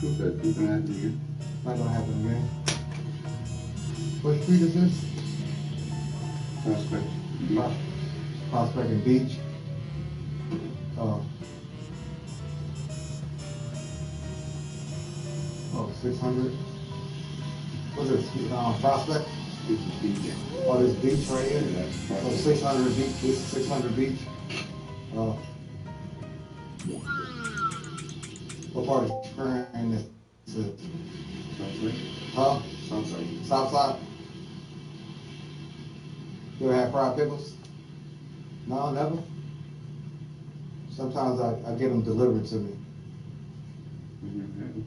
Who said it's gonna happen again? Not gonna happen again. What street is this? Prospect. Prospect and Beach. Oh, 600. What's this? Prospect? This is beach. Oh, this Beach right here. Yeah, that's So Prospect. 600 Beach. This is 600 Beach. Oh. What part of Scranton is it? Southside. Huh? Southside. Southside? You ever had fried pickles? No, never. Sometimes I get them delivered to me. Mm-hmm.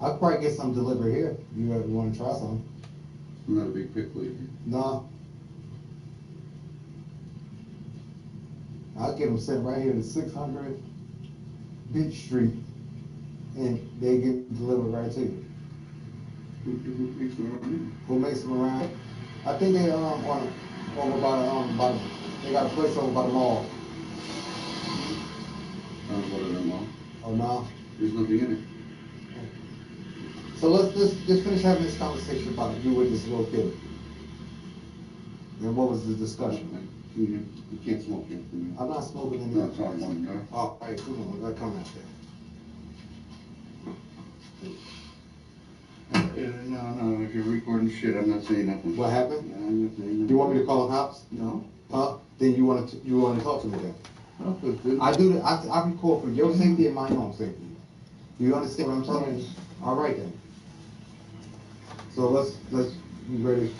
I'll probably get some delivered here. You ever want to try some? I'm not a big pickle eater. No. I'll get them sent right here to 600 Beach Street, and they get delivered right to you. Who makes them around here? Who makes them around? I think they over by they got a place over by the mall. I don't go to them all. Oh no. There's nothing in it. So let's just finish having this conversation about you with this little kid. And what was the discussion? You can't smoke here. I'm not smoking No, any. it's all one, no? Oh, all right, come on, let's come out there. No, if you're recording shit, I'm not saying nothing. What happened? No, I'm not saying nothing. You want me to call the cops? No. Huh? Then you want to talk to me then? Oh, good. I do that. I record for your safety and my own safety. You understand what I'm saying? All right then. So let's you ready to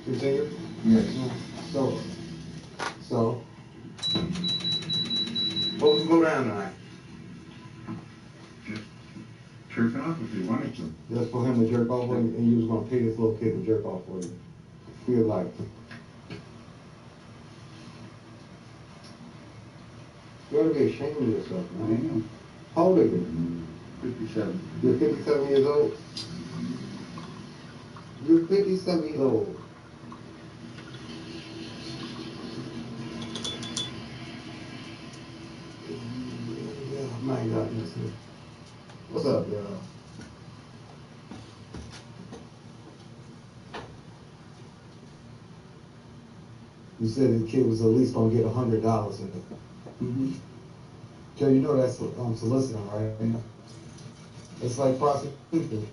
continue? Yes. So what was go down tonight? Just jerking off if you wanted to. Just for him to jerk off on you, and you was gonna pay this little kid to jerk off for you. Feel like. You ought to be ashamed of yourself, I man. am. How old are you? 57. You're 57 years old? You're 57 years old. Yeah, my goodness. What's up, y'all? You said the kid was at least gonna get $100 in it. Mm-hmm. Joe, you know that's soliciting, right? It's like prosecution.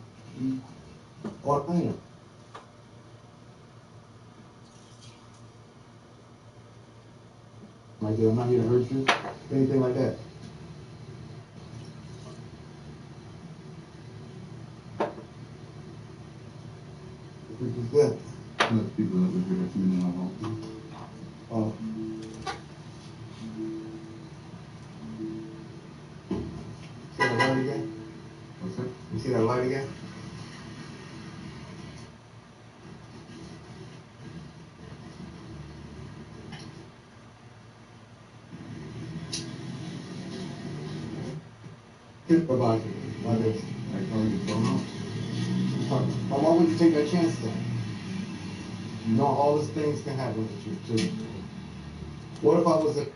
Or claim. Right there, I'm not here to hurt you. Anything like that. What is that? That's people that live here that's in the hall. Oh. See that light again? What's that? You see that light again? About you, like this. I told you so much. But why would you take that chance then? You know all these things can happen with you too. What if I was a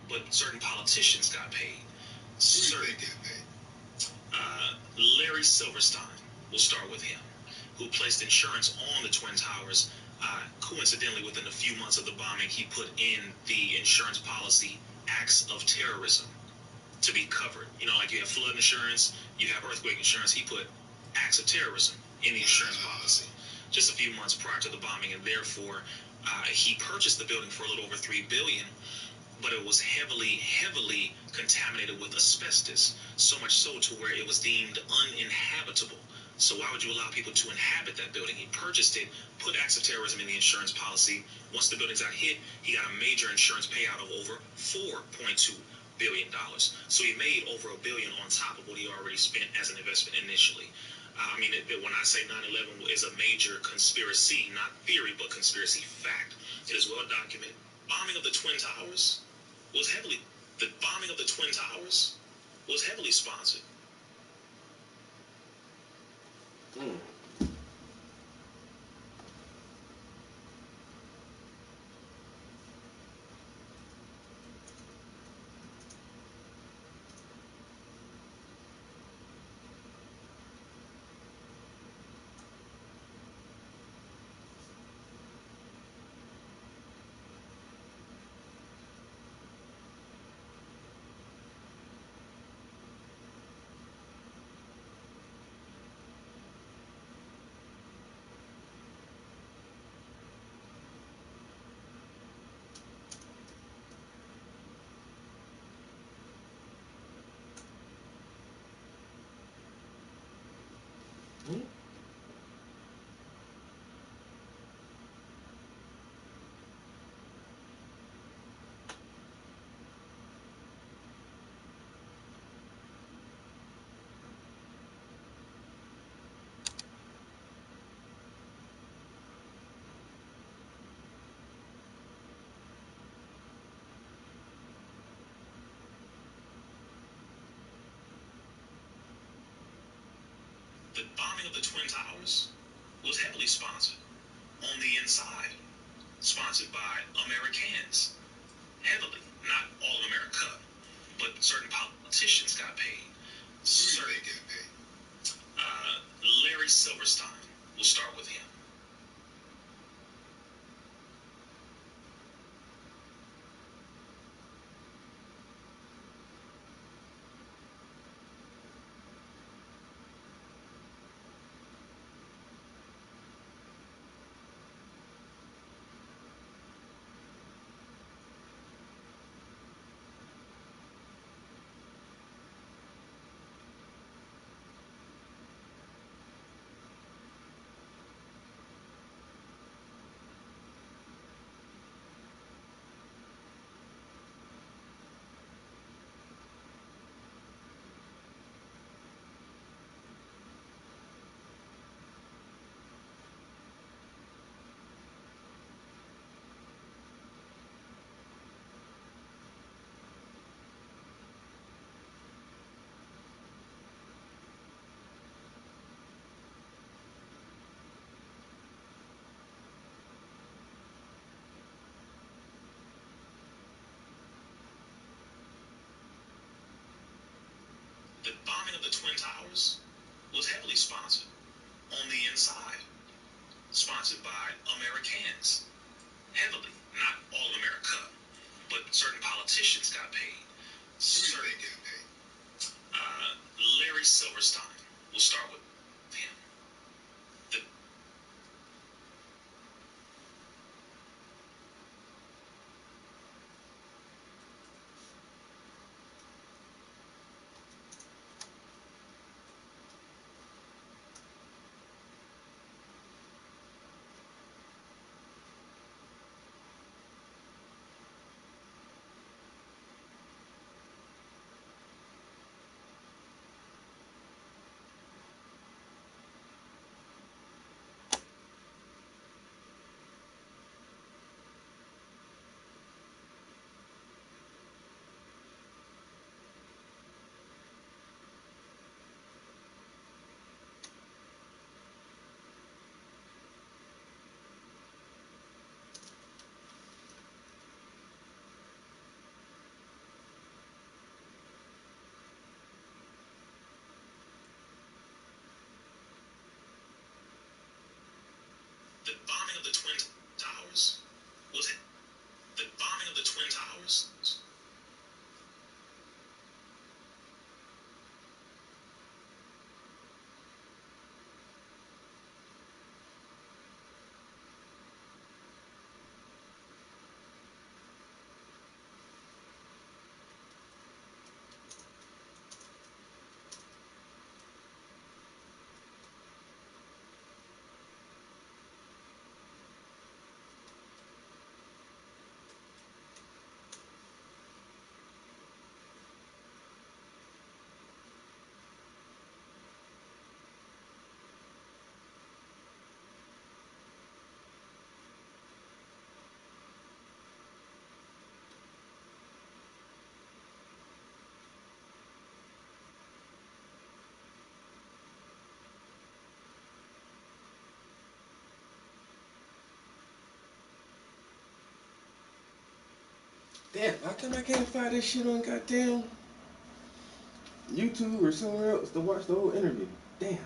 But certain politicians got paid. Certain. Larry Silverstein, we'll start with him, who placed insurance on the Twin Towers. Coincidentally, within a few months of the bombing, he put in the insurance policy acts of terrorism to be covered. You know, like you have flood insurance, you have earthquake insurance. He put acts of terrorism in the insurance policy just a few months prior to the bombing, and therefore he purchased the building for a little over $3 billion. But it was heavily contaminated with asbestos, so much so to where it was deemed uninhabitable. So why would you allow people to inhabit that building? He purchased it, put acts of terrorism in the insurance policy. Once the buildings got hit, he got a major insurance payout of over $4.2 billion. So he made over $1 billion on top of what he already spent as an investment initially. When I say 9/11 is a major conspiracy, not theory, but conspiracy fact, it is well documented. Bombing of the Twin Towers was heavily sponsored. The bombing of the Twin Towers was heavily sponsored on the inside, sponsored by Americans, heavily. Not all of America, but certain politicians got paid. Certain got paid. Larry Silverstein. We'll start with him. The bombing of the Twin Towers was heavily sponsored on the inside, sponsored by Americans, heavily. Not all of America, but certain politicians got paid. Certain got paid. Larry Silverstein. We'll start with him. The The bombing of the Twin Towers was the bombing of the Twin Towers. Damn, how come I can't find this shit on goddamn YouTube or somewhere else to watch the whole interview? Damn.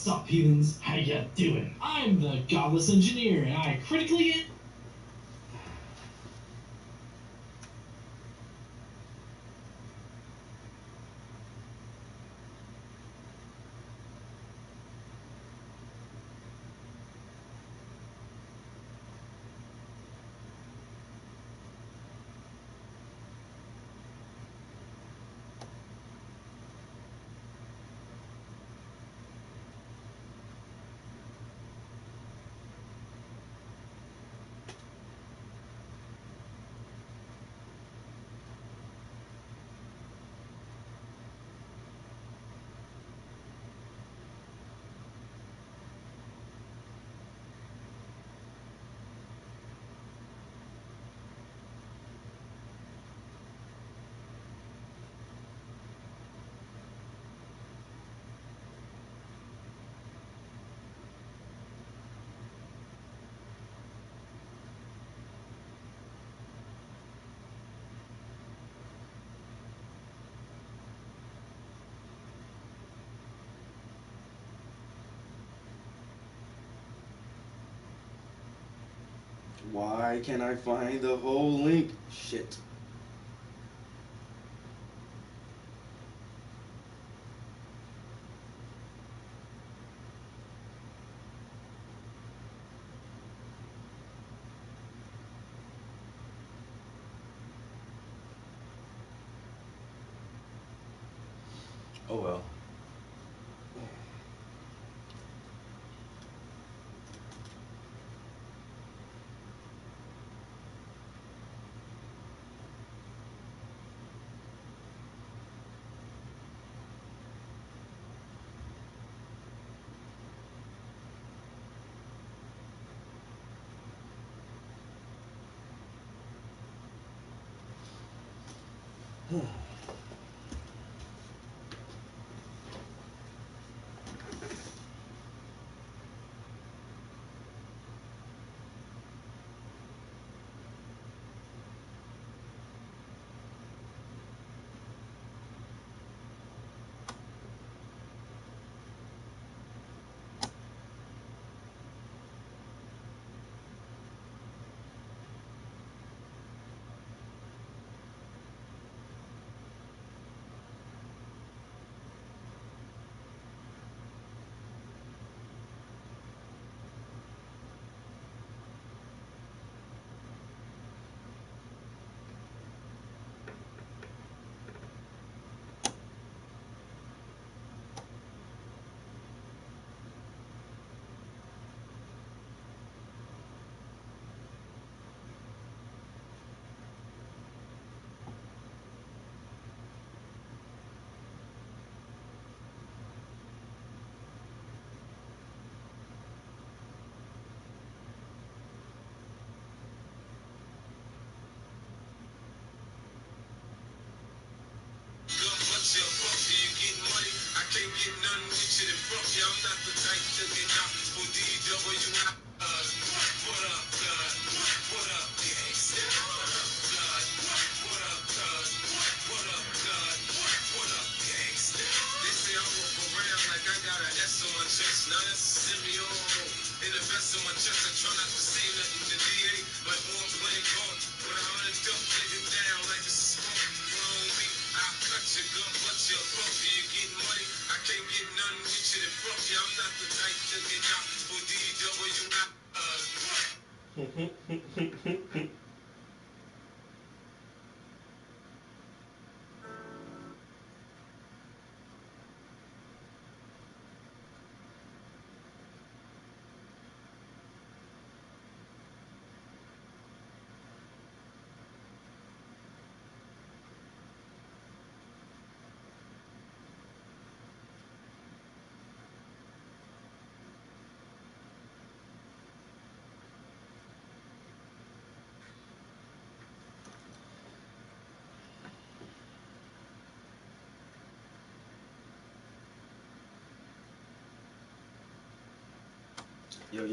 What's up, heathens? How ya doing? I'm the Godless Engineer, and I critically... Why can't I find the whole link? Shit. Oh well.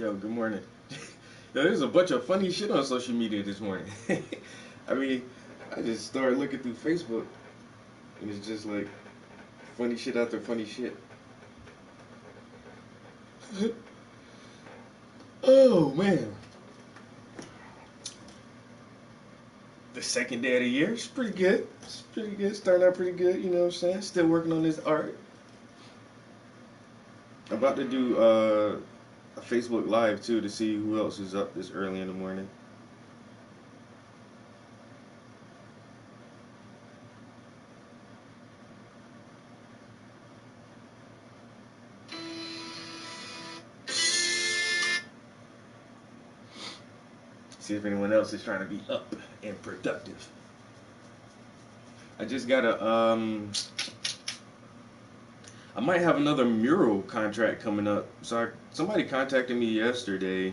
Yo, good morning. Yo, there's a bunch of funny shit on social media this morning. I mean, I just started looking through Facebook, and it's just like funny shit after funny shit. Oh man. The second day of the year, it's pretty good. It's pretty good. Starting out pretty good, you know what I'm saying? Still working on this art. I'm about to do a Facebook Live too to see who else is up this early in the morning. See if anyone else is trying to be up and productive. I just got I might have another mural contract coming up. So somebody contacted me yesterday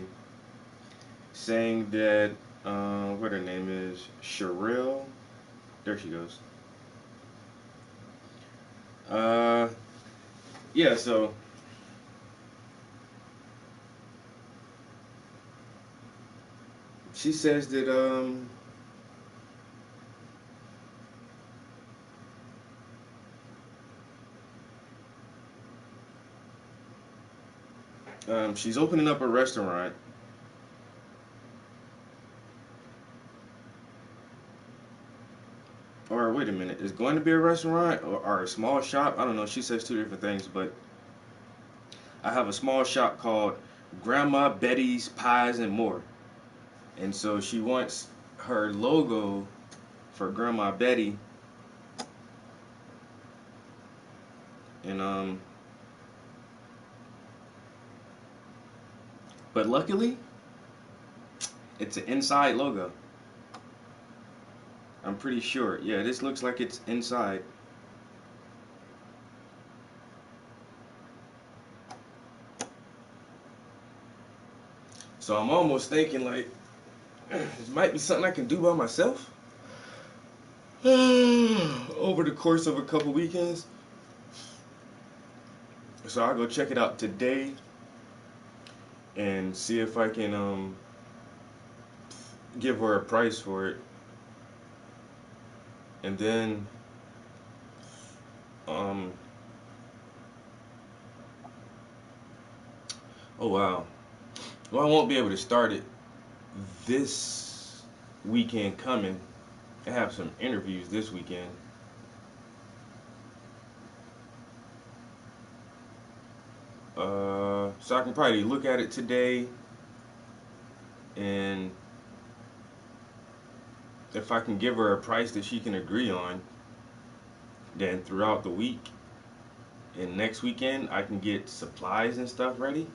saying that, what her name is, Sherelle. There she goes. Yeah, so she says that, she's opening up a restaurant. Or wait a minute, is going to be a restaurant or a small shop? I don't know. She says two different things, but I have a small shop called Grandma Betty's Pies and More. And so she wants her logo for Grandma Betty. And but luckily, it's an inside logo. I'm pretty sure. Yeah, this looks like it's inside. So I'm almost thinking like, this might be something I can do by myself over the course of a couple weekends. So I'll go check it out today and see if I can give her a price for it. And then oh wow. Well, I won't be able to start it this weekend coming. I have some interviews this weekend. So I can probably look at it today, and if I can give her a price that she can agree on, then throughout the week and next weekend I can get supplies and stuff ready.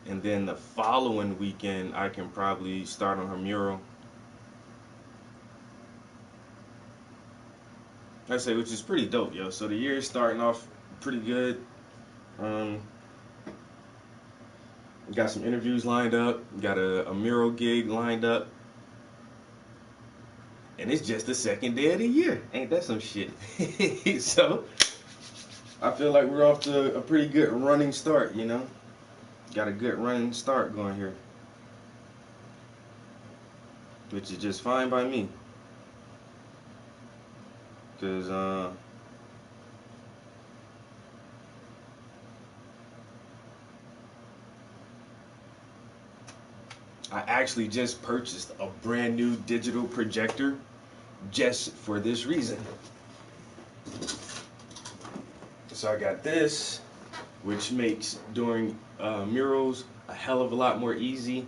And then the following weekend I can probably start on her mural. I say, which is pretty dope, yo. So the year is starting off pretty good. Got some interviews lined up. Got a mural gig lined up. And it's just the second day of the year. Ain't that some shit? So I feel like we're off to a pretty good running start, you know? Got a good running start going here. Which is just fine by me. Because, I actually just purchased a brand new digital projector just for this reason. So I got this, which makes doing murals a hell of a lot more easy.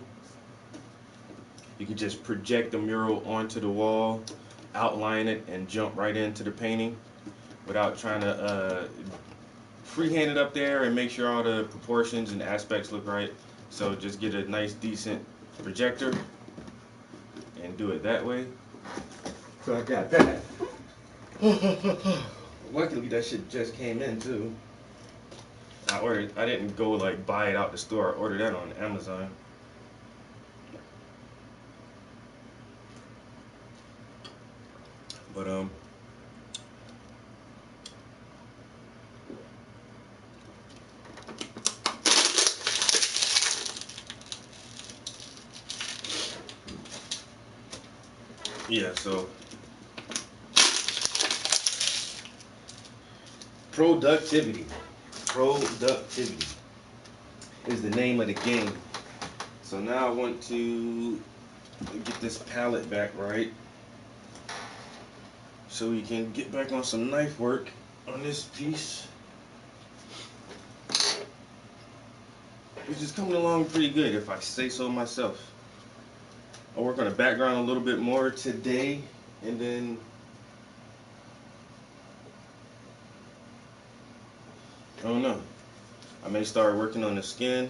You can just project the mural onto the wall, outline it, and jump right into the painting without trying to freehand it up there and make sure all the proportions and aspects look right. So just get a nice, decent projector and do it that way. So I got that. Luckily that shit just came in too. I didn't go like buy it out the store. I ordered that on Amazon. But yeah, so productivity. is the name of the game. So now I want to get this palette back right, so we can get back on some knife work on this piece, which is coming along pretty good if I say so myself. I'll work on the background a little bit more today, and then I don't know, I may start working on the skin,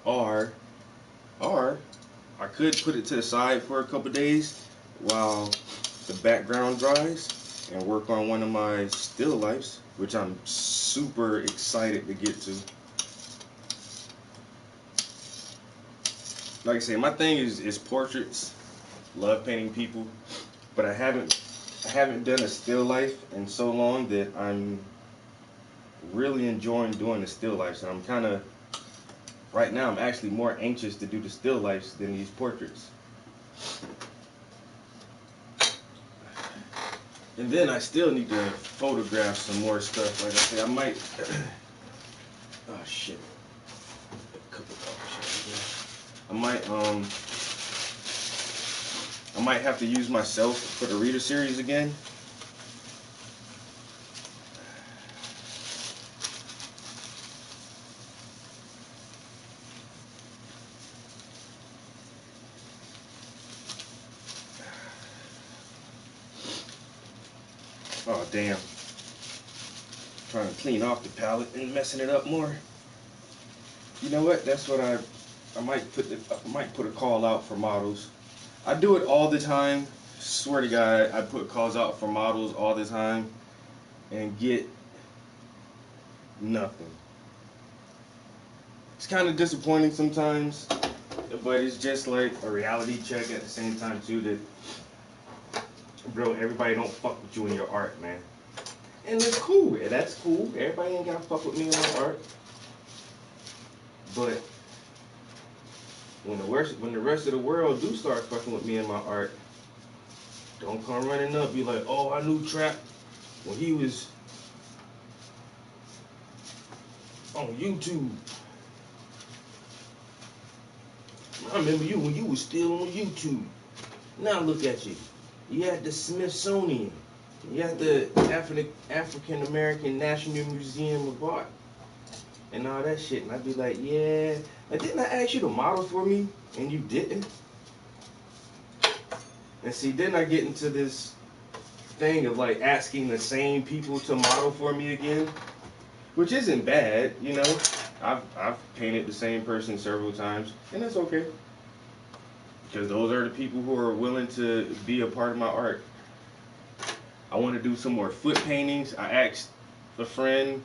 or I could put it to the side for a couple days while the background dries and work on one of my still lifes, which I'm super excited to get to. Like I say, my thing is portraits. Love painting people, but I haven't done a still life in so long that I'm really enjoying doing the still lifes, and I'm kind of right now I'm actually more anxious to do the still lifes than these portraits. And then I still need to photograph some more stuff. Like I say, I might. Oh shit! A couple of I might have to use myself for the reader series again. Oh damn! Trying to clean off the palette and messing it up more. You know what? That's what I might put a call out for models. I do it all the time. Swear to God, I put calls out for models all the time and get nothing. It's kind of disappointing sometimes, but it's just like a reality check at the same time too that, bro, everybody don't fuck with you in your art, man. And it's cool. Yeah, that's cool. Everybody ain't gotta fuck with me in my art. But when the rest of the world do start fucking with me in my art, don't come running up be like, oh, I knew Trap when he was on YouTube. I remember you when you was still on YouTube. Now look at you. You at the Smithsonian. You at the African American National Museum of Art. And all that shit. And I'd be like, yeah. And didn't I ask you to model for me? And you didn't? And see, then I get into this thing of like asking the same people to model for me again, which isn't bad, you know. I've painted the same person several times, and that's okay, because those are the people who are willing to be a part of my art. I want to do some more foot paintings. I asked a friend,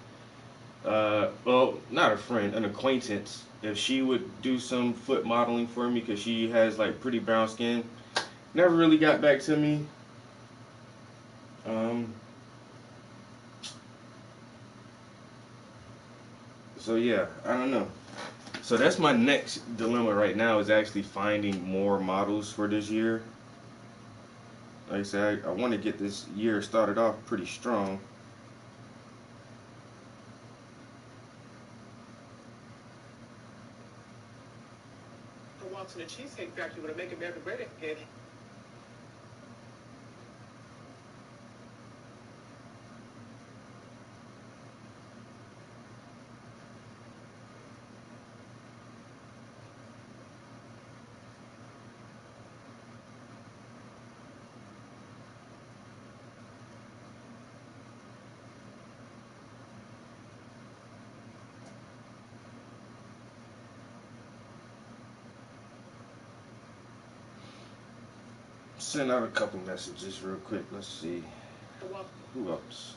well, not a friend, an acquaintance, if she would do some foot modeling for me because she has like pretty brown skin. Never really got back to me. So yeah, I don't know. So that's my next dilemma right now, is actually finding more models for this year. Like I said, I want to get this year started off pretty strong. I walked in the Cheesecake Factory with a Make America Great again. Send out a couple messages real quick. Let's see. Who else?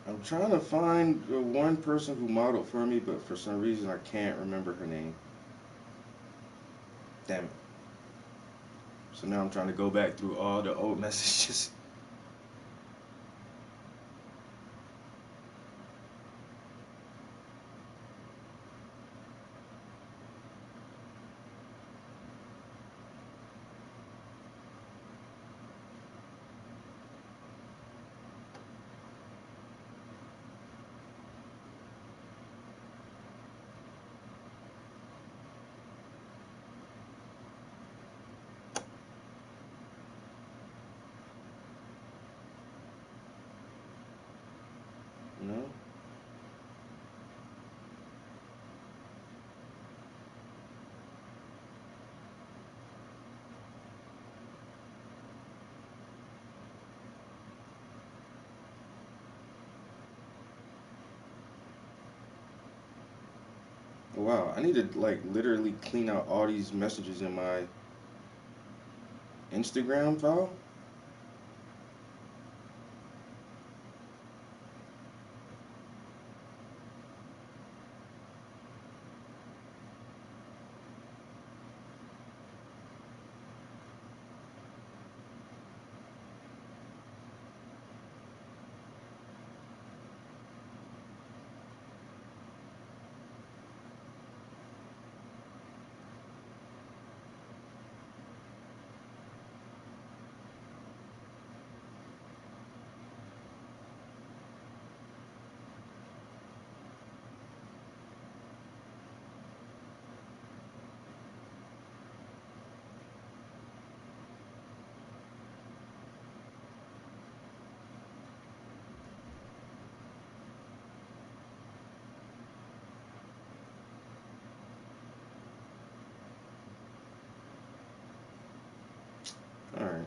I'm trying to find the one person who modeled for me, but for some reason I can't remember her name. Damn it. So now I'm trying to go back through all the old messages. No? Wow, I need to like literally clean out all these messages in my Instagram file. Alright.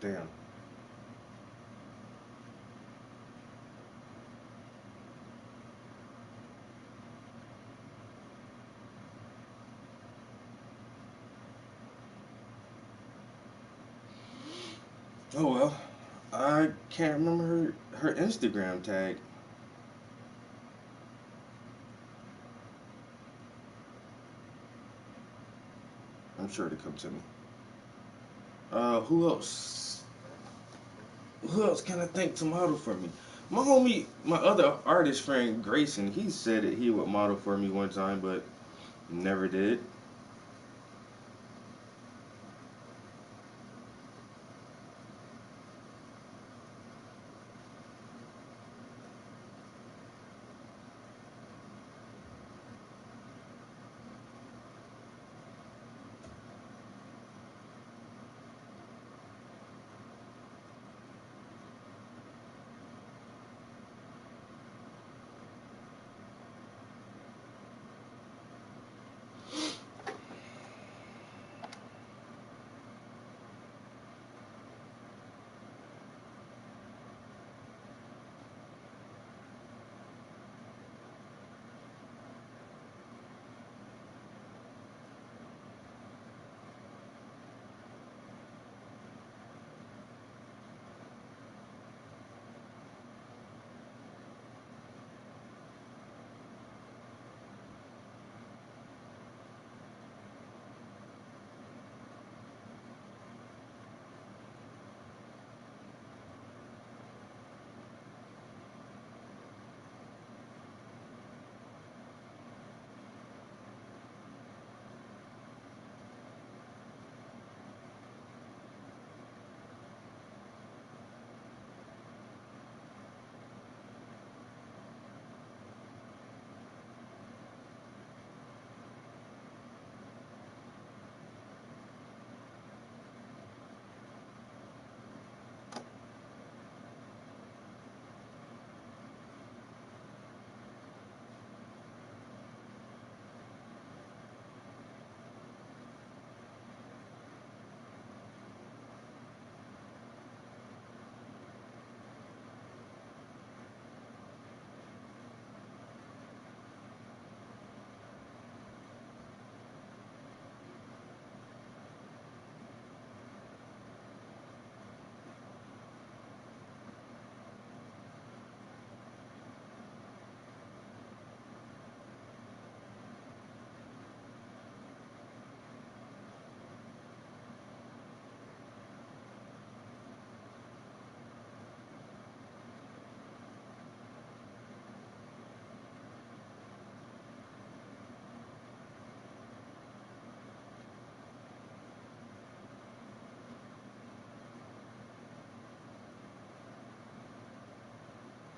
Damn. Oh well. I can't remember her Instagram tag. I'm sure it'll come to me. Who else? Who else can I think to model for me? My homie, my other artist friend Grayson, he said that he would model for me one time, but never did.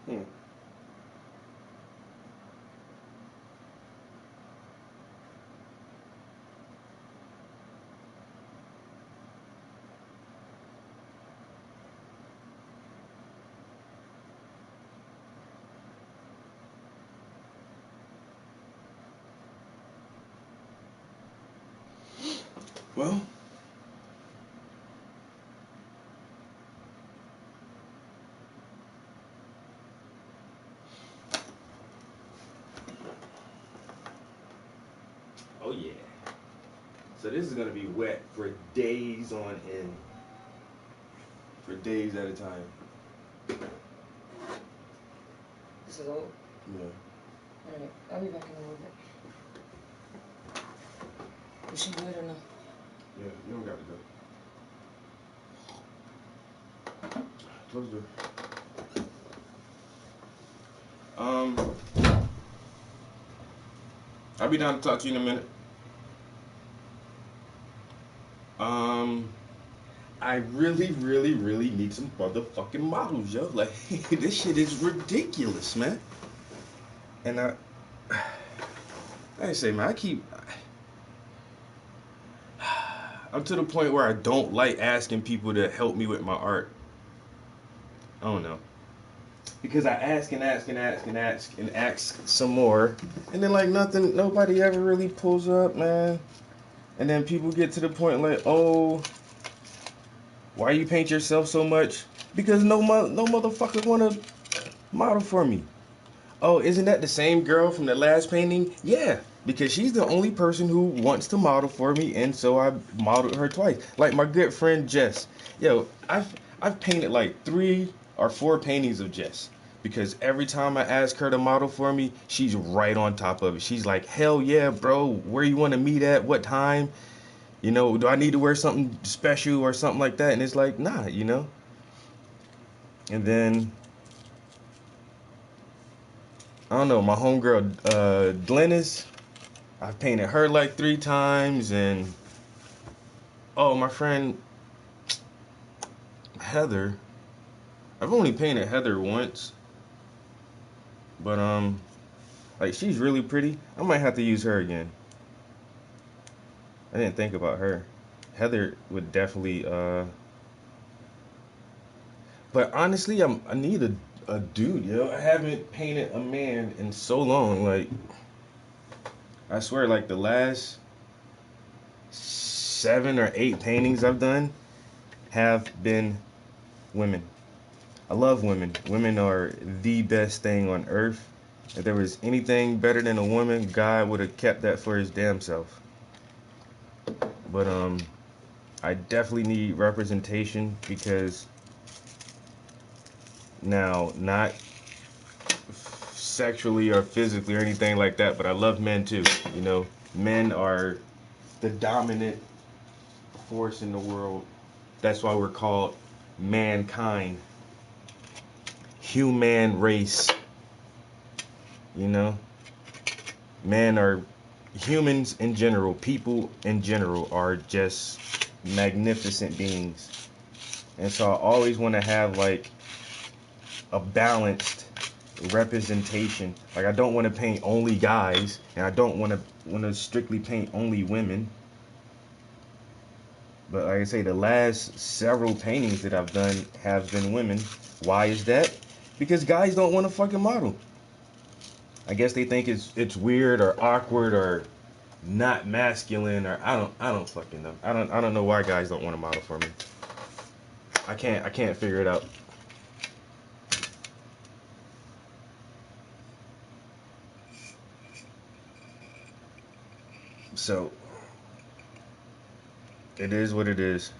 Hmm. Well, oh yeah. So this is gonna be wet for days on end. For days at a time. This is old. Yeah. Alright, I'll be back in a little bit. Is she good or no? Yeah, you don't got to go. Close the door. I'll be down to talk to you in a minute. I really, really, really need some motherfucking models, yo. Like, this shit is ridiculous, man. And I say, man, I'm to the point where I don't like asking people to help me with my art. I don't know. Because I ask and ask and ask and ask and ask some more. And then, like, nobody ever really pulls up, man. And then people get to the point like, oh, why you paint yourself so much? Because no motherfucker want to model for me. Oh, isn't that the same girl from the last painting? Yeah, because she's the only person who wants to model for me, and so I modeled her twice. Like my good friend Jess. Yo, I've painted like 3 or 4 paintings of Jess. Because every time I ask her to model for me, she's right on top of it. She's like, hell yeah, bro, where you want to meet at, what time? You know, do I need to wear something special or something like that? And it's like, nah, you know? And then, I don't know, my homegirl, Glennis, I've painted her like 3 times. And, oh, my friend, Heather, I've only painted Heather once. But, like, she's really pretty. I might have to use her again. I didn't think about her. Heather would definitely, but honestly, I need a dude, yo. I haven't painted a man in so long. Like, I swear, like the last 7 or 8 paintings I've done have been women. I love women. Women are the best thing on earth. If there was anything better than a woman, God would have kept that for his damn self. But I definitely need representation because now, not sexually or physically or anything like that, but I love men too. You know, men are the dominant force in the world. That's why we're called mankind, human race. You know, men are humans in general, people in general are just magnificent beings. And so I always want to have like a balanced representation. Like I don't want to paint only guys, and I don't want to strictly paint only women. But like I say, the last several paintings that I've done have been women. Why is that? Because guys don't want to fucking model. I guess they think it's weird or awkward or not masculine, or I don't fucking know. I don't know why guys don't want to model for me. I can't figure it out. So it is what it is.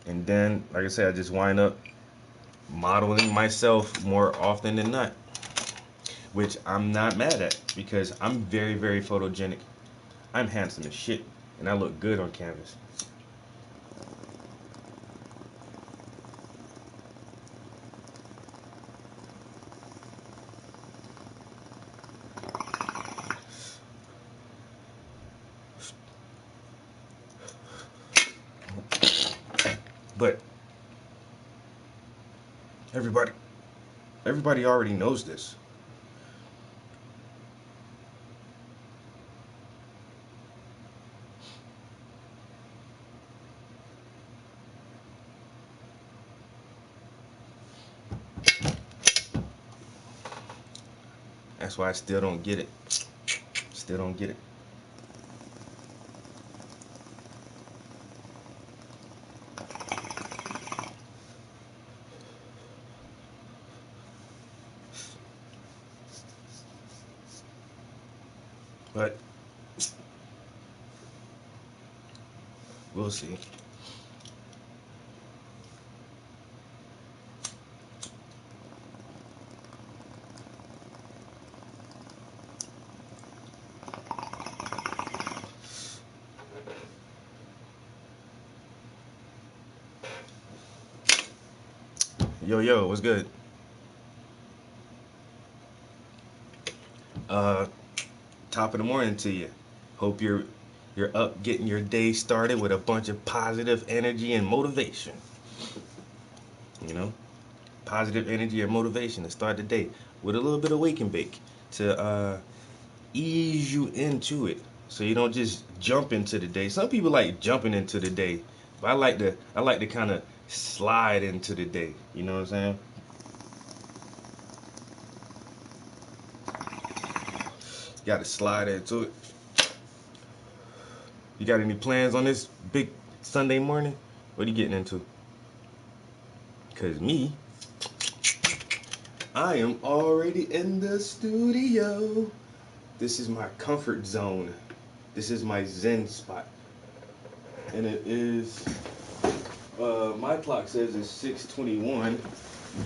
And then, like I said, I just wind up modeling myself more often than not, which I'm not mad at because I'm very, very photogenic. I'm handsome as shit, and I look good on canvas. But Everybody already knows this. That's why I still don't get it. Still don't get it. But we'll see. Yo, what's good? Top of the morning to you. Hope you're up getting your day started with a bunch of positive energy and motivation. You know? Positive energy and motivation to start the day with a little bit of wake and bake to ease you into it so you don't just jump into the day. Some people like jumping into the day, but I like to kind of slide into the day. You know what I'm saying? Got to slide into it. You got any plans on this big Sunday morning? What are you getting into? Cause me, I am already in the studio. This is my comfort zone. This is my zen spot. And it is, my clock says it's 6:21,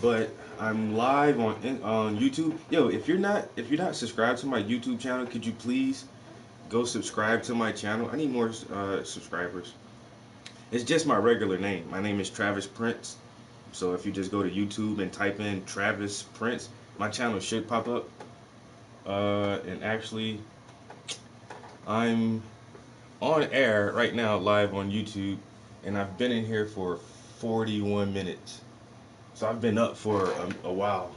but I'm live on YouTube. Yo, if you're not subscribed to my YouTube channel, could you please go subscribe to my channel? I need more subscribers. It's just my regular name. My name is Travis Prince. So if you just go to YouTube and type in Travis Prince, my channel should pop up. And actually, I'm on air right now, live on YouTube, and I've been in here for 41 minutes. So I've been up for a while.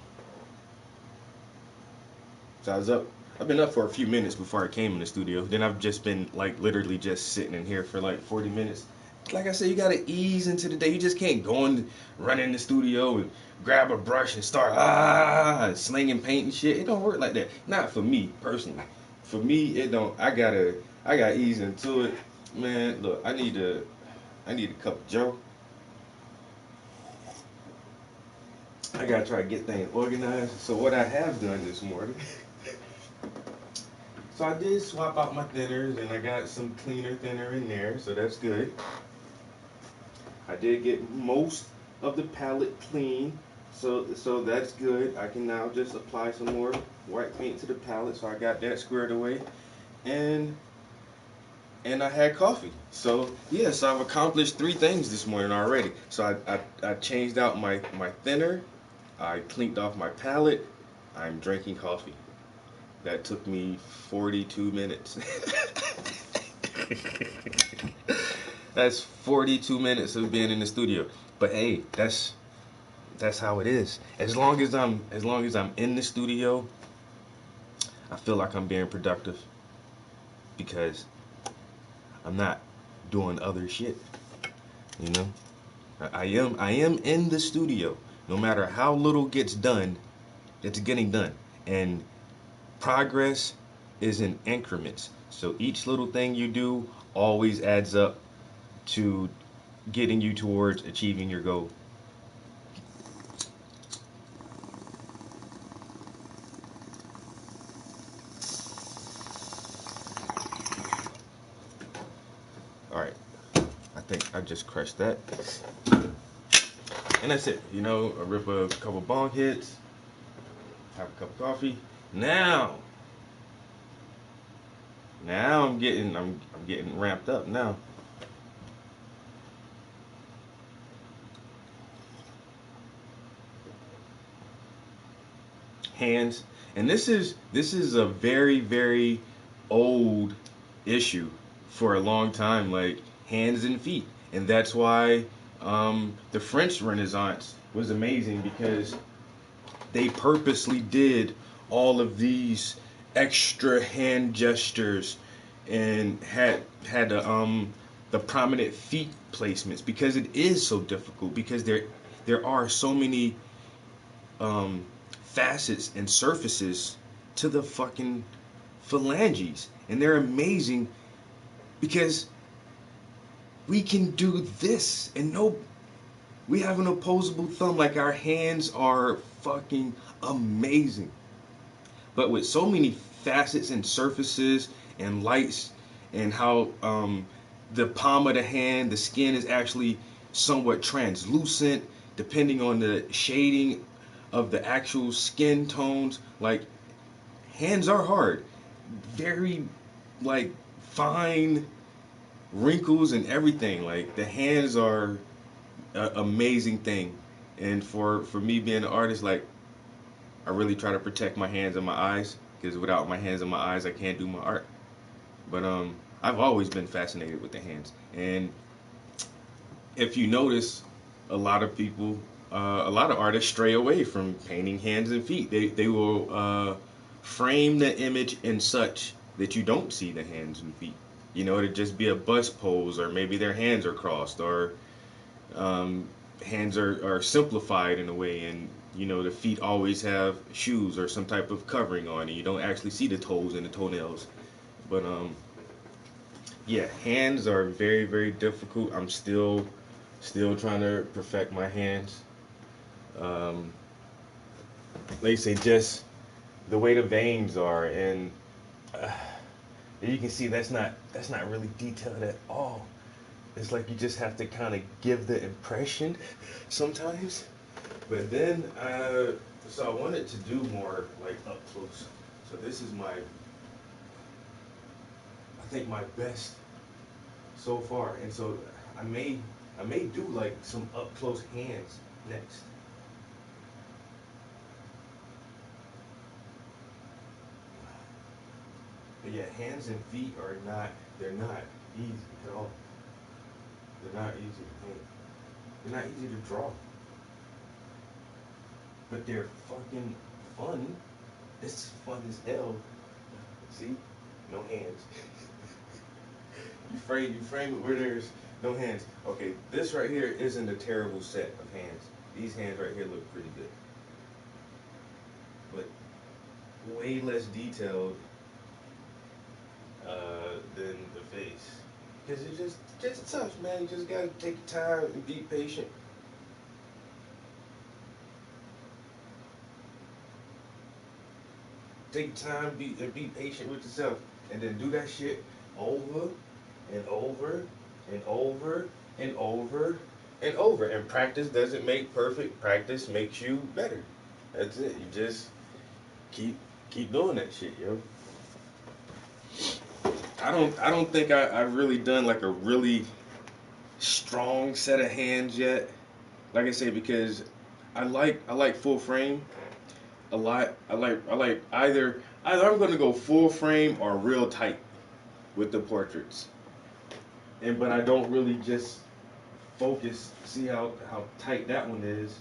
So I've been up for a few minutes before I came in the studio. Then I've just been like literally just sitting in here for like 40 minutes. Like I said, you gotta ease into the day. You just can't go and run in the studio and grab a brush and start slinging paint and shit. It don't work like that. Not for me personally. For me, it don't. I gotta ease into it, man. Look, I need a cup of Joe. I gotta try to get things organized. So what I have done this morning. So I did swap out my thinners and I got some cleaner thinner in there, so that's good. I did get most of the palette clean, so that's good. I can now just apply some more white paint to the palette, so I got that squared away. And I had coffee. So yeah, so I've accomplished 3 things this morning already. So I changed out my thinner, I cleaned off my palette, I'm drinking coffee. That took me 42 minutes. That's 42 minutes of being in the studio. But hey, that's how it is. As long as I'm in the studio, I feel like I'm being productive because I'm not doing other shit. You know? I am in the studio. No matter how little gets done, it's getting done. And progress is in increments. So each little thing you do always adds up to getting you towards achieving your goal. Alright, I think I just crushed that. And that's it. You know, I rip a couple bong hits, have a cup of coffee. Now I'm getting ramped up now. Hands, and this is a very, very old issue for a long time, like hands and feet. And that's why the French Renaissance was amazing because they purposely did all of these extra hand gestures and had the prominent feet placements because it is so difficult because there are so many facets and surfaces to the fucking phalanges, and they're amazing because we can do this and no, we have an opposable thumb. Like, our hands are fucking amazing, but with so many facets and surfaces and lights, and how the palm of the hand, the skin is actually somewhat translucent depending on the shading of the actual skin tones. Like, hands are hard, very like fine wrinkles and everything. Like, the hands are an amazing thing, and for me being an artist, like, I really try to protect my hands and my eyes because without my hands and my eyes, I can't do my art. But I've always been fascinated with the hands, and if you notice, a lot of people, a lot of artists stray away from painting hands and feet. They will frame the image in such that you don't see the hands and feet. You know, it'd just be a bust pose, or maybe their hands are crossed, or hands are simplified in a way, and you know the feet always have shoes or some type of covering on, and you don't actually see the toes and the toenails. But yeah, hands are very, very difficult. I'm still trying to perfect my hands. They say just the way the veins are, and you can see that's not really detailed at all. It's like you just have to kind of give the impression sometimes. But then, so I wanted to do more like up close. So this is I think my best so far. And so I may do like some up close hands next. But yeah, hands and feet are they're not easy at all. They're not easy to paint. They're not easy to draw. But they're fucking fun. It's fun as hell. See? No hands. You frame it where there's no hands. Okay, this right here isn't a terrible set of hands. These hands right here look pretty good. But way less detailed than the face. Because it's just tough, man. You just gotta take your time and be patient. Take time, be patient with yourself, and then do that shit over and over and over and over and over. And practice doesn't make perfect. Practice makes you better. That's it. You just keep doing that shit, yo. I don't think I've really done like a really strong set of hands yet. Like I say, because I like full frame a lot. I like either I'm gonna go full frame or real tight with the portraits. But I don't really just focus. See how tight that one is.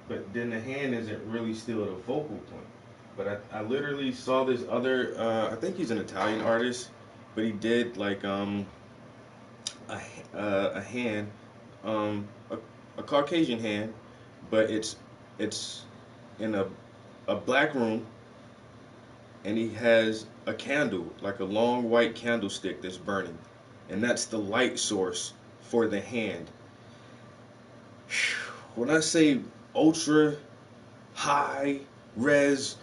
But then the hand isn't really still the focal point. But I literally saw this other. I think he's an Italian artist, but he did like a hand, a Caucasian hand, but it's in a black room, and he has a candle, like a long white candlestick that's burning, and that's the light source for the hand. When I say ultra high res,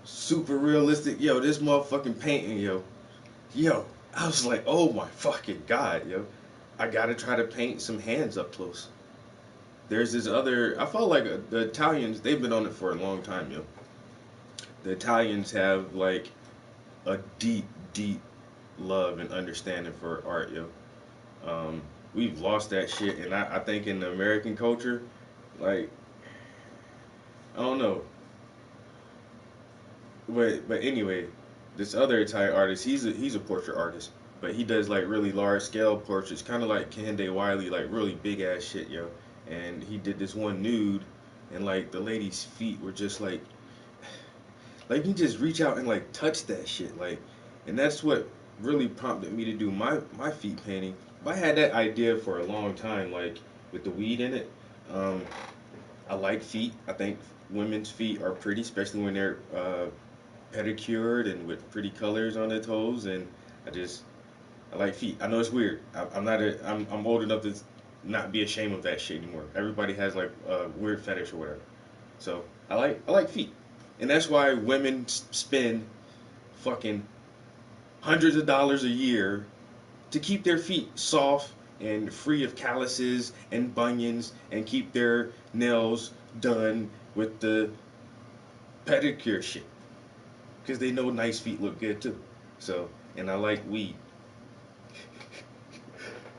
super realistic, yo, this motherfucking painting, yo, I was like, oh my fucking god, yo, I gotta try to paint some hands up close. There's this other, I felt like the Italians, they've been on it for a long time, yo. The Italians have like a deep love and understanding for art, yo. We've lost that shit, and I think in the American culture, like, I don't know. But anyway, this other Italian artist, he's a portrait artist, but he does like really large scale portraits, kind of like Kehinde Wiley, like really big ass shit, yo. And he did this one nude and like the lady's feet were just like you just reach out and like touch that shit, like, and that's what really prompted me to do my feet painting. But I had that idea for a long time, like with the weed in it. Um, I like feet. I think women's feet are pretty, especially when they're pedicured and with pretty colors on their toes. And I just I like feet. I know it's weird. I'm not a I'm old enough to not be ashamed of that shit anymore. Everybody has like a weird fetish or whatever. So I like feet, and that's why women spend fucking hundreds of dollars a year to keep their feet soft and free of calluses and bunions and keep their nails done with the pedicure shit because they know nice feet look good too. So, and I like weed.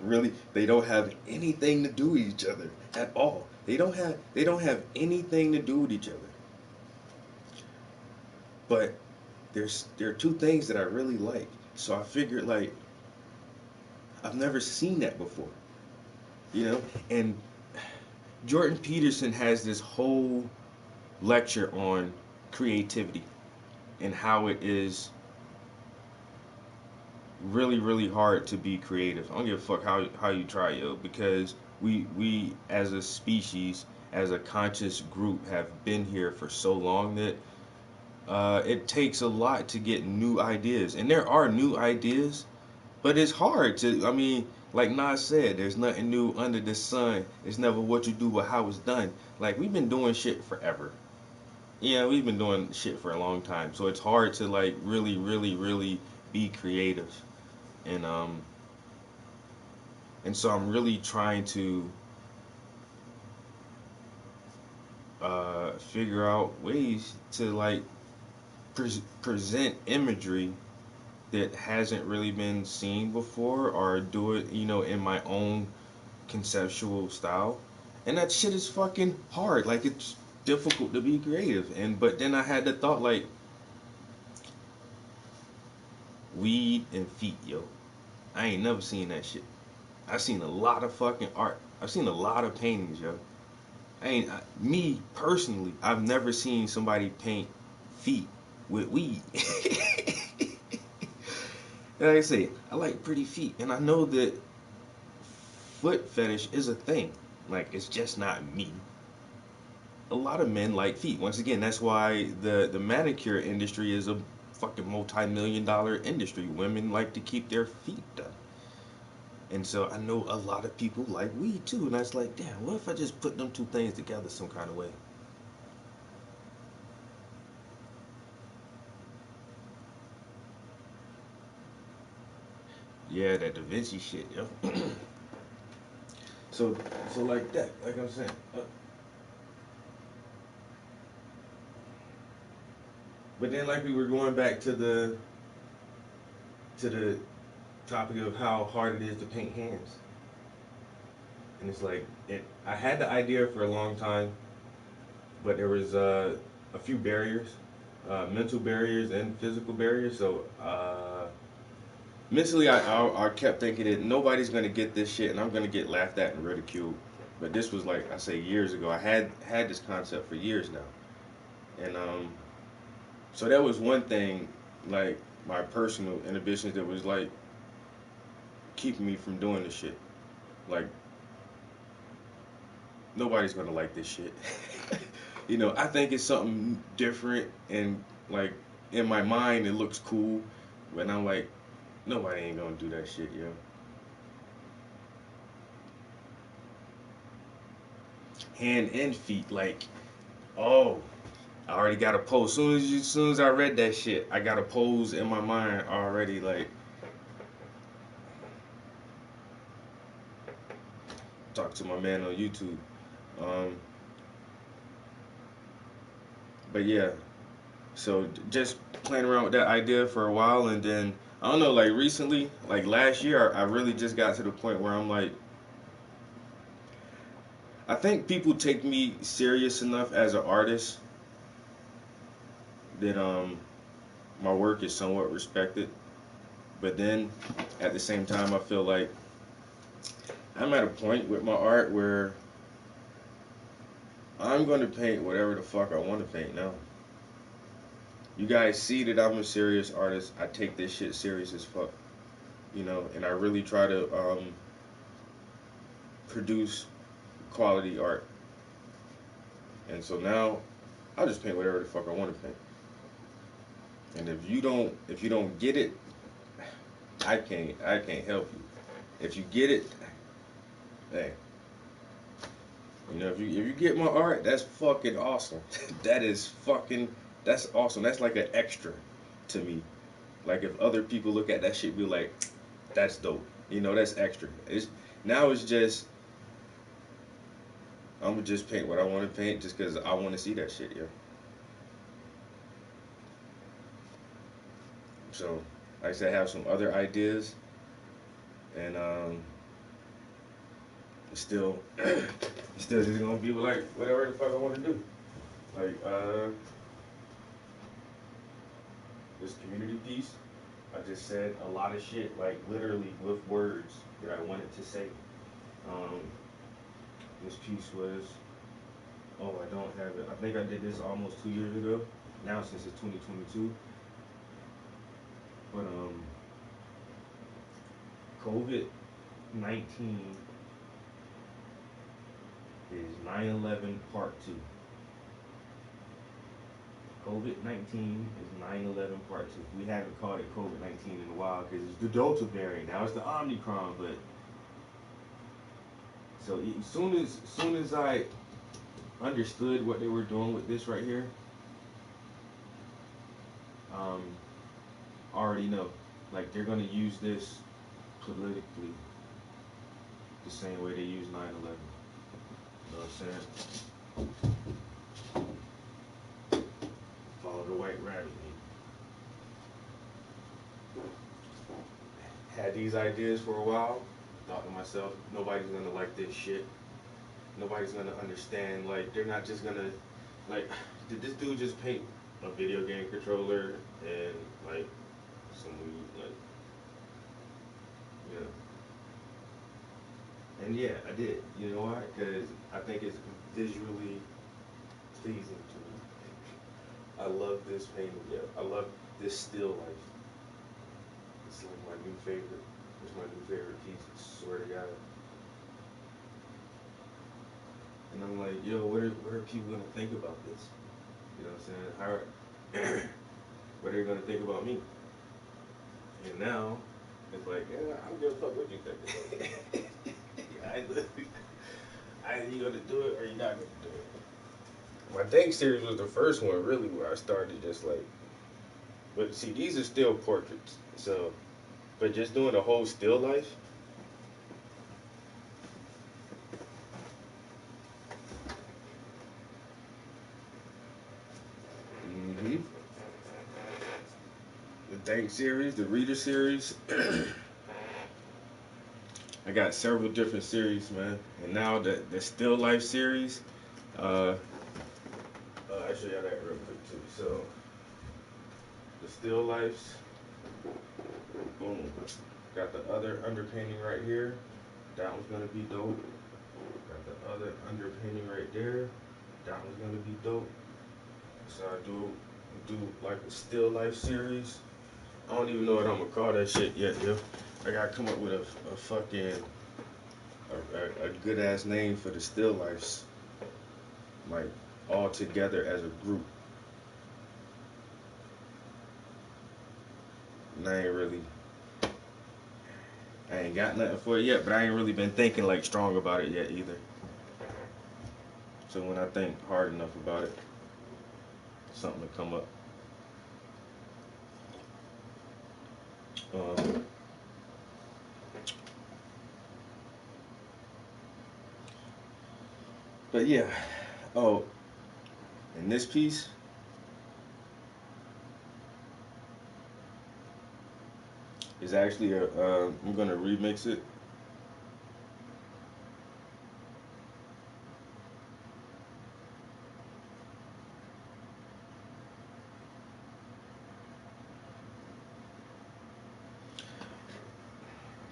Really, they don't have anything to do with each other at all. They don't have anything to do with each other. But there are two things that I really like. So I figured like I've never seen that before. You know? And Jordan Peterson has this whole lecture on creativity and how it is really, really hard to be creative. I don't give a fuck how you try, yo, because we as a species, as a conscious group, have been here for so long that it takes a lot to get new ideas, and there are new ideas, but it's hard to. I mean, like Nas said, there's nothing new under the sun. It's never what you do, but how it's done. Like we've been doing shit forever. Yeah, we've been doing shit for a long time, so it's hard to like really, really, really be creative. And so I'm really trying to figure out ways to like present imagery that hasn't really been seen before, or do it, in my own conceptual style. And that shit is fucking hard. Like it's difficult to be creative. And but then I had the thought like weed and feet, yo. I ain't never seen that shit. I've seen a lot of fucking art. I've seen a lot of paintings, yo. Me personally, I've never seen somebody paint feet with weed. Like I say, I like pretty feet, and I know that foot fetish is a thing. Like it's just not me. A lot of men like feet. Once again, that's why the manicure industry is a fucking multi-million-dollar industry. Women like to keep their feet done. And so I know a lot of people like weed too, and I was like, damn, what if I just put them two things together some kind of way? Yeah, that Da Vinci shit, yo. so, so like that, like I'm saying. But then, like we were going back to the topic of how hard it is to paint hands, and it's like I had the idea for a long time, but there was a few barriers, mental barriers and physical barriers. So mentally, I kept thinking that nobody's gonna get this shit, and I'm gonna get laughed at and ridiculed. But this was like I say years ago. I had this concept for years now, and so that was one thing, like my personal inhibitions that was like keeping me from doing this shit. Like nobody's gonna like this shit. I think it's something different, and like in my mind it looks cool, but I'm like, nobody ain't gonna do that shit, yo. Hand and feet, like, oh, I already got a pose. Soon as I read that shit, I got a pose in my mind already. Like, talk to my man on YouTube. Um, but yeah, so just playing around with that idea for a while, and then I don't know, like recently, like last year, I really just got to the point where I'm like, I think people take me serious enough as an artist that my work is somewhat respected. But then at the same time, I feel like I'm at a point with my art where I'm gonna paint whatever the fuck I want to paint now. You guys see that I'm a serious artist. I take this shit serious as fuck, you know, and I really try to produce quality art. And so now I'll just paint whatever the fuck I want to paint. And if you don't get it, I can't help you. If you get it, hey, you know, if you get my art, that's fucking awesome. That's awesome. That's like an extra to me. Like if other people look at that shit, be like, that's dope. You know, that's extra. It's just I'm gonna just paint what I want to paint just because I want to see that shit, yeah. So, like I said, I have some other ideas, and still, still just gonna be like whatever the fuck I want to do. Like this community piece, I just said a lot of shit, like literally with words that I wanted to say. Um, this piece was, oh, I don't have it. I think I did this almost 2 years ago. Now since it's 2022, but COVID-19 is 9/11 Part 2. COVID-19 is 9/11 Part 2. We haven't called it COVID-19 in a while because it's the Delta variant. Now it's the Omicron, but so as soon as I understood what they were doing with this right here, I already know. Like they're gonna use this politically the same way they use 9/11. You know what I'm saying? Follow the white rabbit. Had these ideas for a while. Thought to myself, nobody's gonna like this shit. Nobody's gonna understand. Like they're not just gonna like. Did this dude just paint a video game controller and like some weed, like yeah. And yeah, I did. You know why? Because I think it's visually pleasing to me. I love this painting. Yeah, I love this still life. It's like my new favorite. It's my new favorite piece. I swear to God. And I'm like, yo, what are people gonna think about this? You know what I'm saying? How what are they gonna think about me? And now it's like, yeah, I don't give a fuck what you think. Either you gonna do it or you're not gonna do it. My Think series was the first one really where I started just like, but see, these are still portraits. So, but just doing a whole still life. Mm-hmm. The Think series, the Reader series. I got several different series, man. And now the Still Life series. I'll show y'all that real quick too. So the Still Lifes. Boom. Got the other underpainting right here. That one's gonna be dope. Got the other underpainting right there. That one's gonna be dope. So I do like a Still Life series. I don't even know what I'm gonna call that shit yet, yo. I gotta come up with a fucking a good ass name for the Still Lifes, like all together as a group. And I ain't got nothing for it yet, but I ain't really been thinking like strong about it yet either. So when I think hard enough about it, something will come up. But yeah. Oh, and this piece is actually I'm gonna remix it.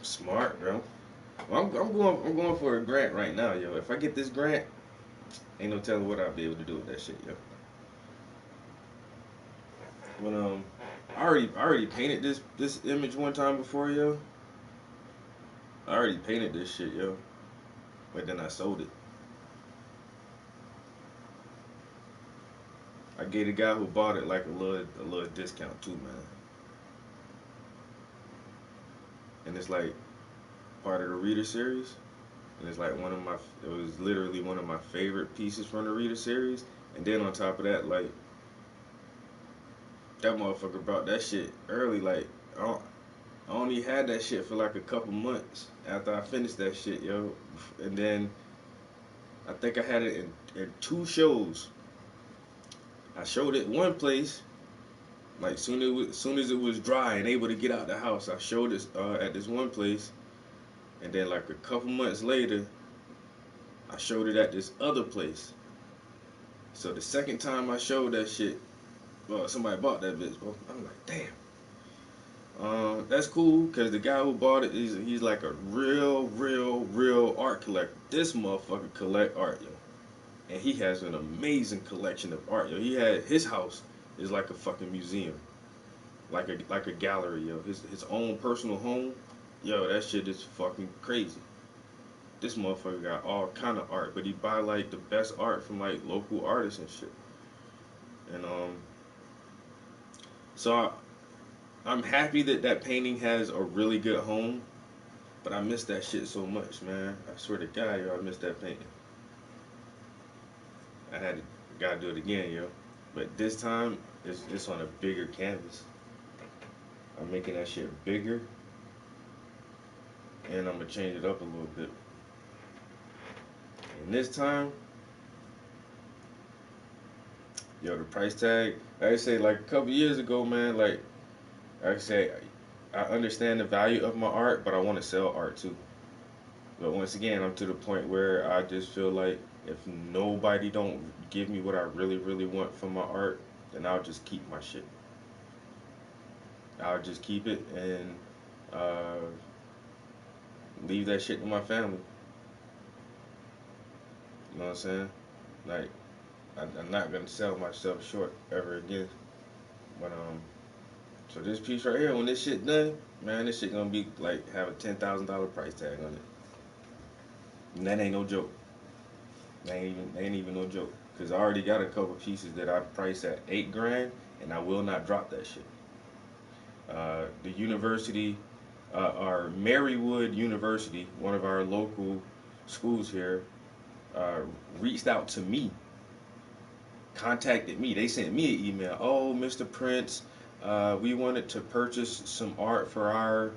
Smart, bro. Well, I'm going for a grant right now, yo. If I get this grant, Ain't no telling what I'll be able to do with that shit, yo. When I already painted this image one time before, yo. I already painted this shit, yo. But then I sold it. I gave the guy who bought it like a little discount too, man. And it's like part of the Reader series. And it's like it was literally one of my favorite pieces from the Reader series. And then on top of that, like, that motherfucker brought that shit early. Like, I only had that shit for like a couple months after I finished that shit, yo. And then I think I had it in 2 shows. I showed it one place, like soon as it was dry and able to get out the house. I showed it at this one place, and then like a couple months later, I showed it at this other place. So the second time I showed that shit, well, somebody bought that bitch, bro. I'm like, damn. That's cool, cause the guy who bought it, he's like a real art collector. This motherfucker collect art, yo, and he has an amazing collection of art, yo. His house is like a fucking museum, like a gallery, yo. His own personal home, yo. That shit is fucking crazy. This motherfucker got all kind of art, but he buy like the best art from like local artists and shit. And so I'm happy that that painting has a really good home, but I miss that shit so much, man. I swear to God, yo, I miss that painting. Gotta do it again, yo. But this time, it's on a bigger canvas. I'm making that shit bigger, and I'm gonna change it up a little bit. And this time, yo, the price tag, like I say, like a couple years ago, man, like I say, I understand the value of my art, but I want to sell art too. But once again, I'm to the point where I just feel like if nobody don't give me what I really want from my art, then I'll just keep my shit. I'll just keep it and uh, leave that shit to my family. You know what I'm saying? Like, I'm not gonna sell myself short ever again. But so this piece right here, when this shit done, man, this shit gonna be like have a $10,000 price tag on it. And that ain't no joke. That ain't even no joke. Cause I already got a couple pieces that I priced at $8 grand, and I will not drop that shit. The university, our Marywood University, one of our local schools here, reached out to me, contacted me. They sent me an email. Oh, Mr. Prince, we wanted to purchase some art for our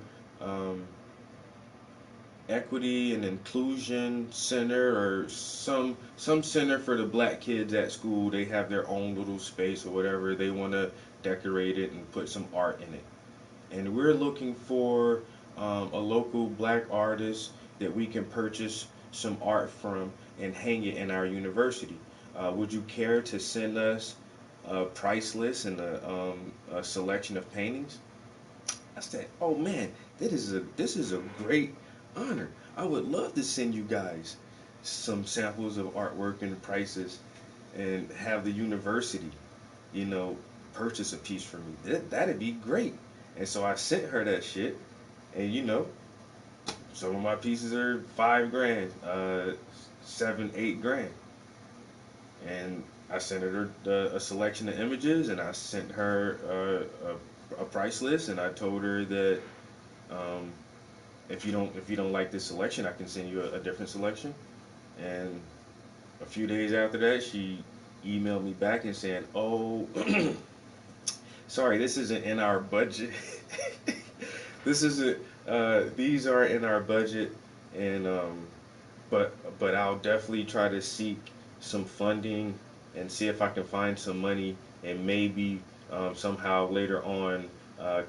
equity and inclusion center, or some center for the black kids at school. They have their own little space or whatever. They want to decorate it and put some art in it. And we're looking for a local black artist that we can purchase some art from and hang it in our university. Would you care to send us a price list and a selection of paintings? I said, oh man, this is a great honor. I would love to send you guys some samples of artwork and prices, and have the university, you know, purchase a piece for me. That'd be great. And so I sent her that shit, and you know, some of my pieces are $5 grand, 7, $8 grand, and I sent her a selection of images, and I sent her a price list, and I told her that if you don't like this selection, I can send you a different selection. And a few days after that, she emailed me back and saying, "Oh, sorry, this isn't in our budget. This isn't. These aren't in our budget, and but I'll definitely try to seek some funding and see if I can find some money, and maybe somehow later on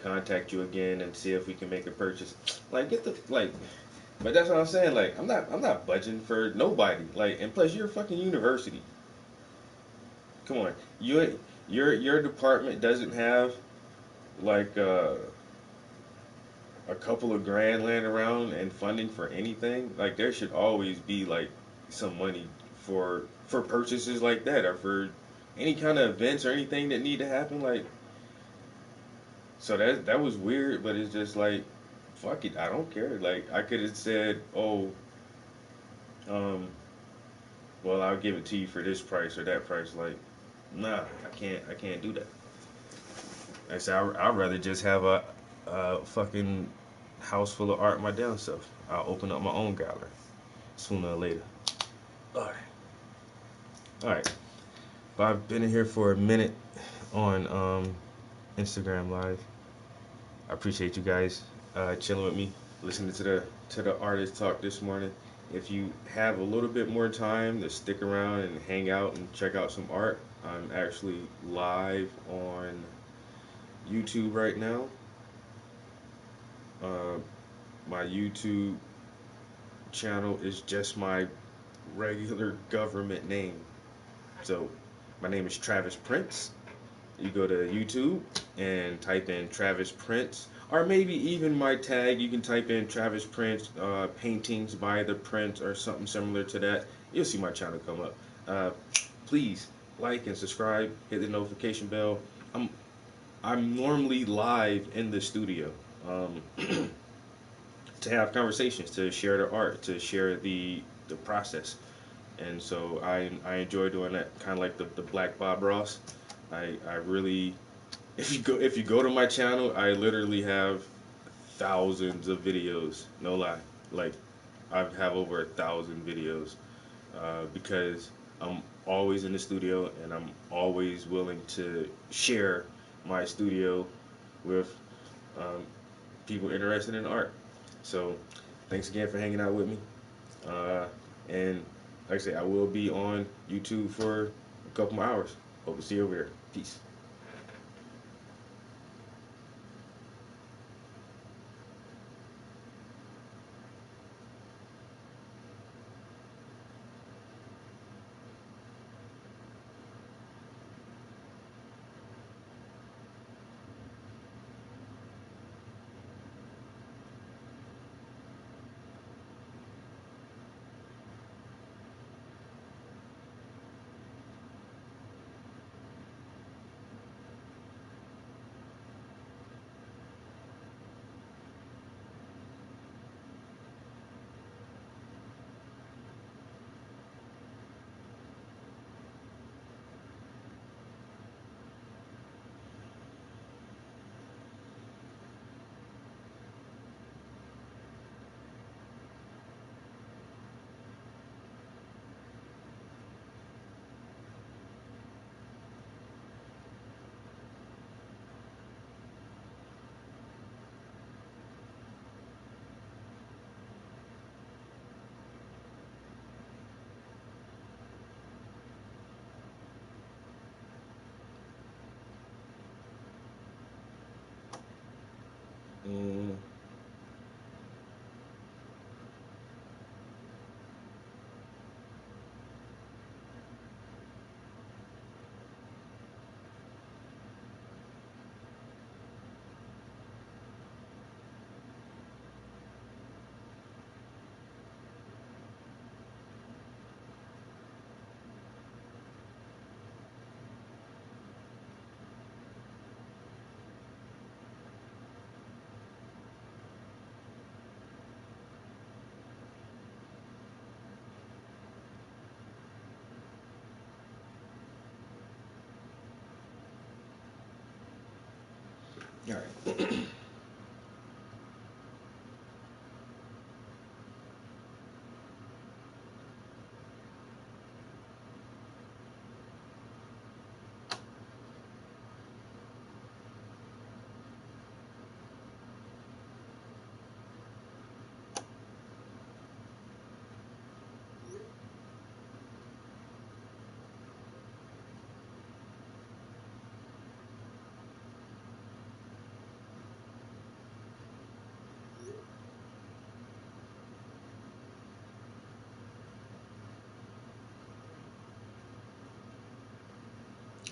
contact you again and see if we can make a purchase." Like, get the like. But that's what I'm saying. Like, I'm not budging for nobody. Like, and plus, you're a fucking university. Come on, your department doesn't have like a couple of grand laying around and funding for anything. Like, there should always be like some money for purchases like that, or for any kind of events or anything that need to happen. Like, so that was weird, but it's just like, fuck it, I don't care. Like, I could have said, oh, um, well, I'll give it to you for this price or that price. Like, nah, I can't do that. I said, I'd rather just have a fucking house full of art my damn self. I'll open up my own gallery sooner or later. Alright. Alright. But I've been in here for a minute on Instagram Live. I appreciate you guys chilling with me, listening to the artist talk this morning. If you have a little bit more time to stick around and hang out and check out some art, I'm actually live on YouTube right now. My YouTube channel is just my regular government name. So my name is Travis Prince. You go to YouTube and type in Travis Prince, or maybe even my tag. You can type in Travis Prince paintings by the Prince or something similar to that. You'll see my channel come up. Please like and subscribe. Hit the notification bell. I'm normally live in the studio to have conversations, to share the art, to share the process. And so I enjoy doing that, kind of like the Black Bob Ross. I really, if you go to my channel, I literally have thousands of videos. No lie, like I have over 1,000 videos because I'm always in the studio and I'm always willing to share my studio with people interested in art. So thanks again for hanging out with me. And like I say, I will be on YouTube for a couple more hours. Hope to see you over there. Peace. Mm. All right.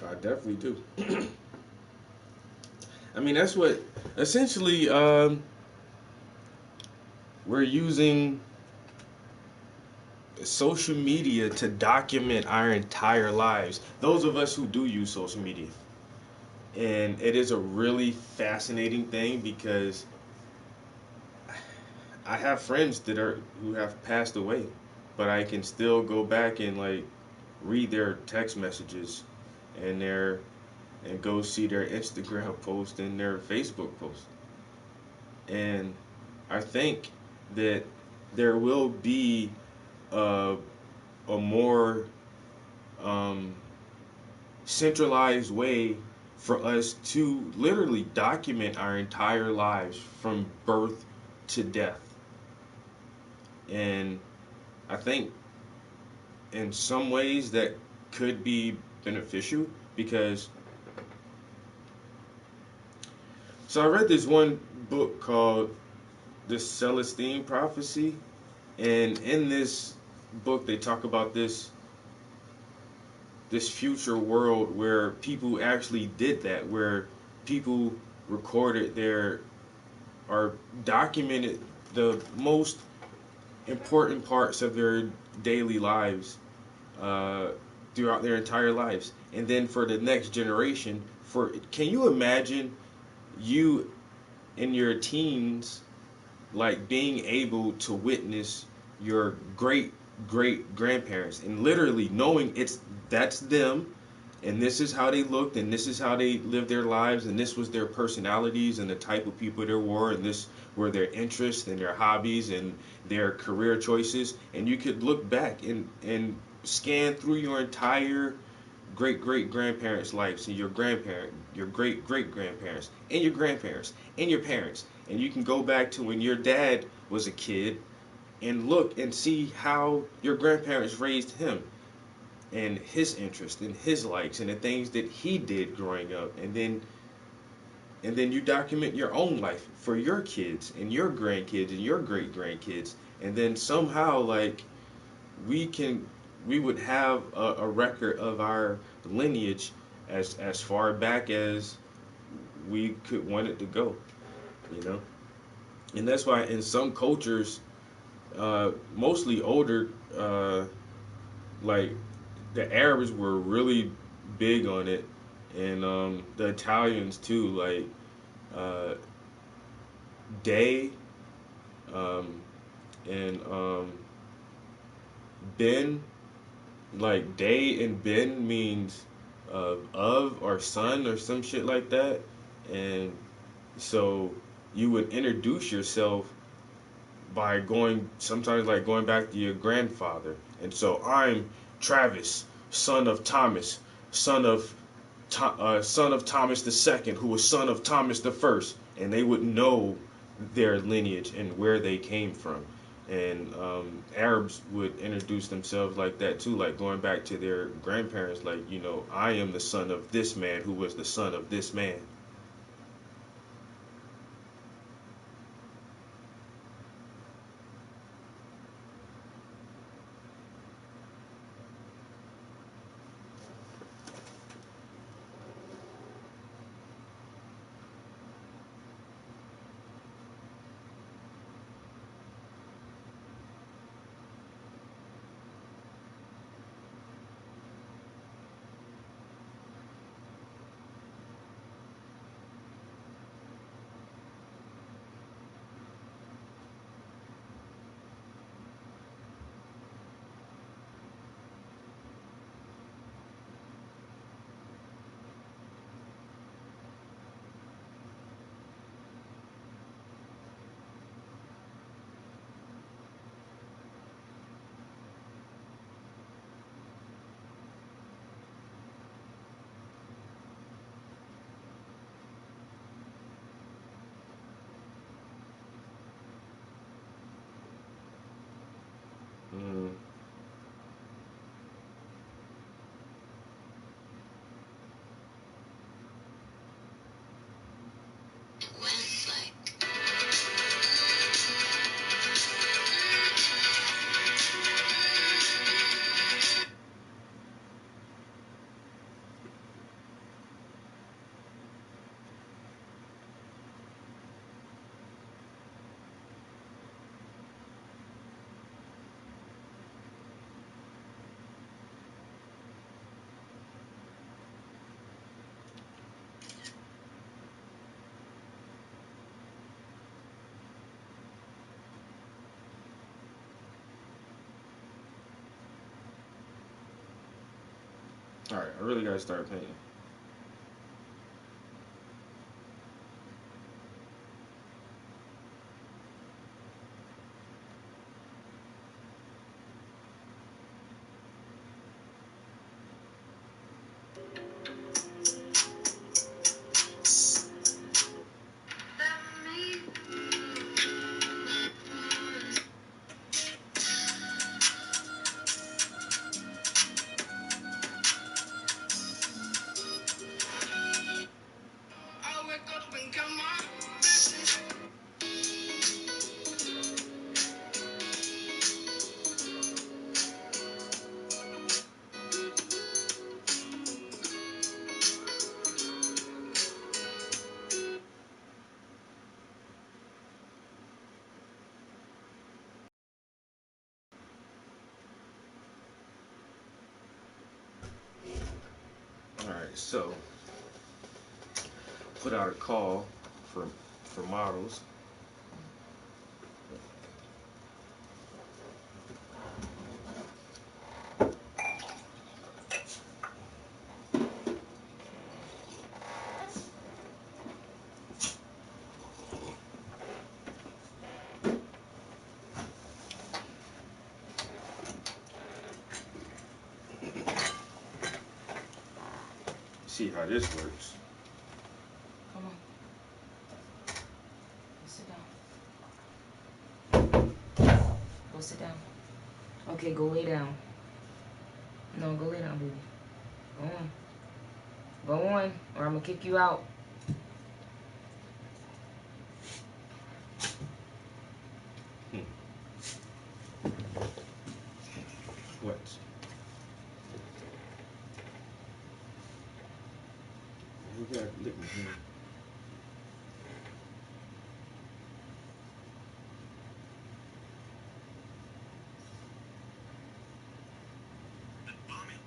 I definitely do. I mean, that's what essentially we're using social media to document our entire lives. Those of us who do use social media. And it is a really fascinating thing because I have friends that are who have passed away, but I can still go back and like read their text messages and their and go see their Instagram post and their Facebook post. And I think that there will be a, a more um, centralized way for us to literally document our entire lives from birth to death. And I think in some ways that could be beneficial because so I read this one book called The Celestine Prophecy, and in this book they talk about this future world where people actually did that, where people recorded their or documented the most important parts of their daily lives uh, throughout their entire lives, and then for the next generation. For can you imagine you in your teens like being able to witness your great grandparents and literally knowing that's them and this is how they looked and this is how they lived their lives and this was their personalities and the type of people they were and this were their interests and their hobbies and their career choices, and you could look back and scan through your entire great grandparents' lives and your grandparent, your great grandparents, and your grandparents, and your parents. And you can go back to when your dad was a kid and look and see how your grandparents raised him and his interests and his likes and the things that he did growing up. And then you document your own life for your kids and your grandkids and your great grandkids. And then somehow like we can we would have a record of our lineage as far back as we could want it to go, you know. And that's why in some cultures, mostly older, like the Arabs were really big on it, and the Italians too. Like uh, day um, and Ben, like day and Ben means of or son or some shit like that, and so you would introduce yourself by going sometimes like going back to your grandfather, and so I'm Travis, son of Thomas, son of son of Thomas the second, who was son of Thomas the first, and they would know their lineage and where they came from. And Arabs would introduce themselves like that too, like going back to their grandparents, like I am the son of this man who was the son of this man. Mm. Alright, I really gotta start painting. Alright, so put out a call for models. See how this works. Come on. Go sit down. Go sit down. Okay, go lay down. No, go lay down, baby. Go on. Go on, or I'm gonna kick you out. What? You gotta lick my hand. Bombing.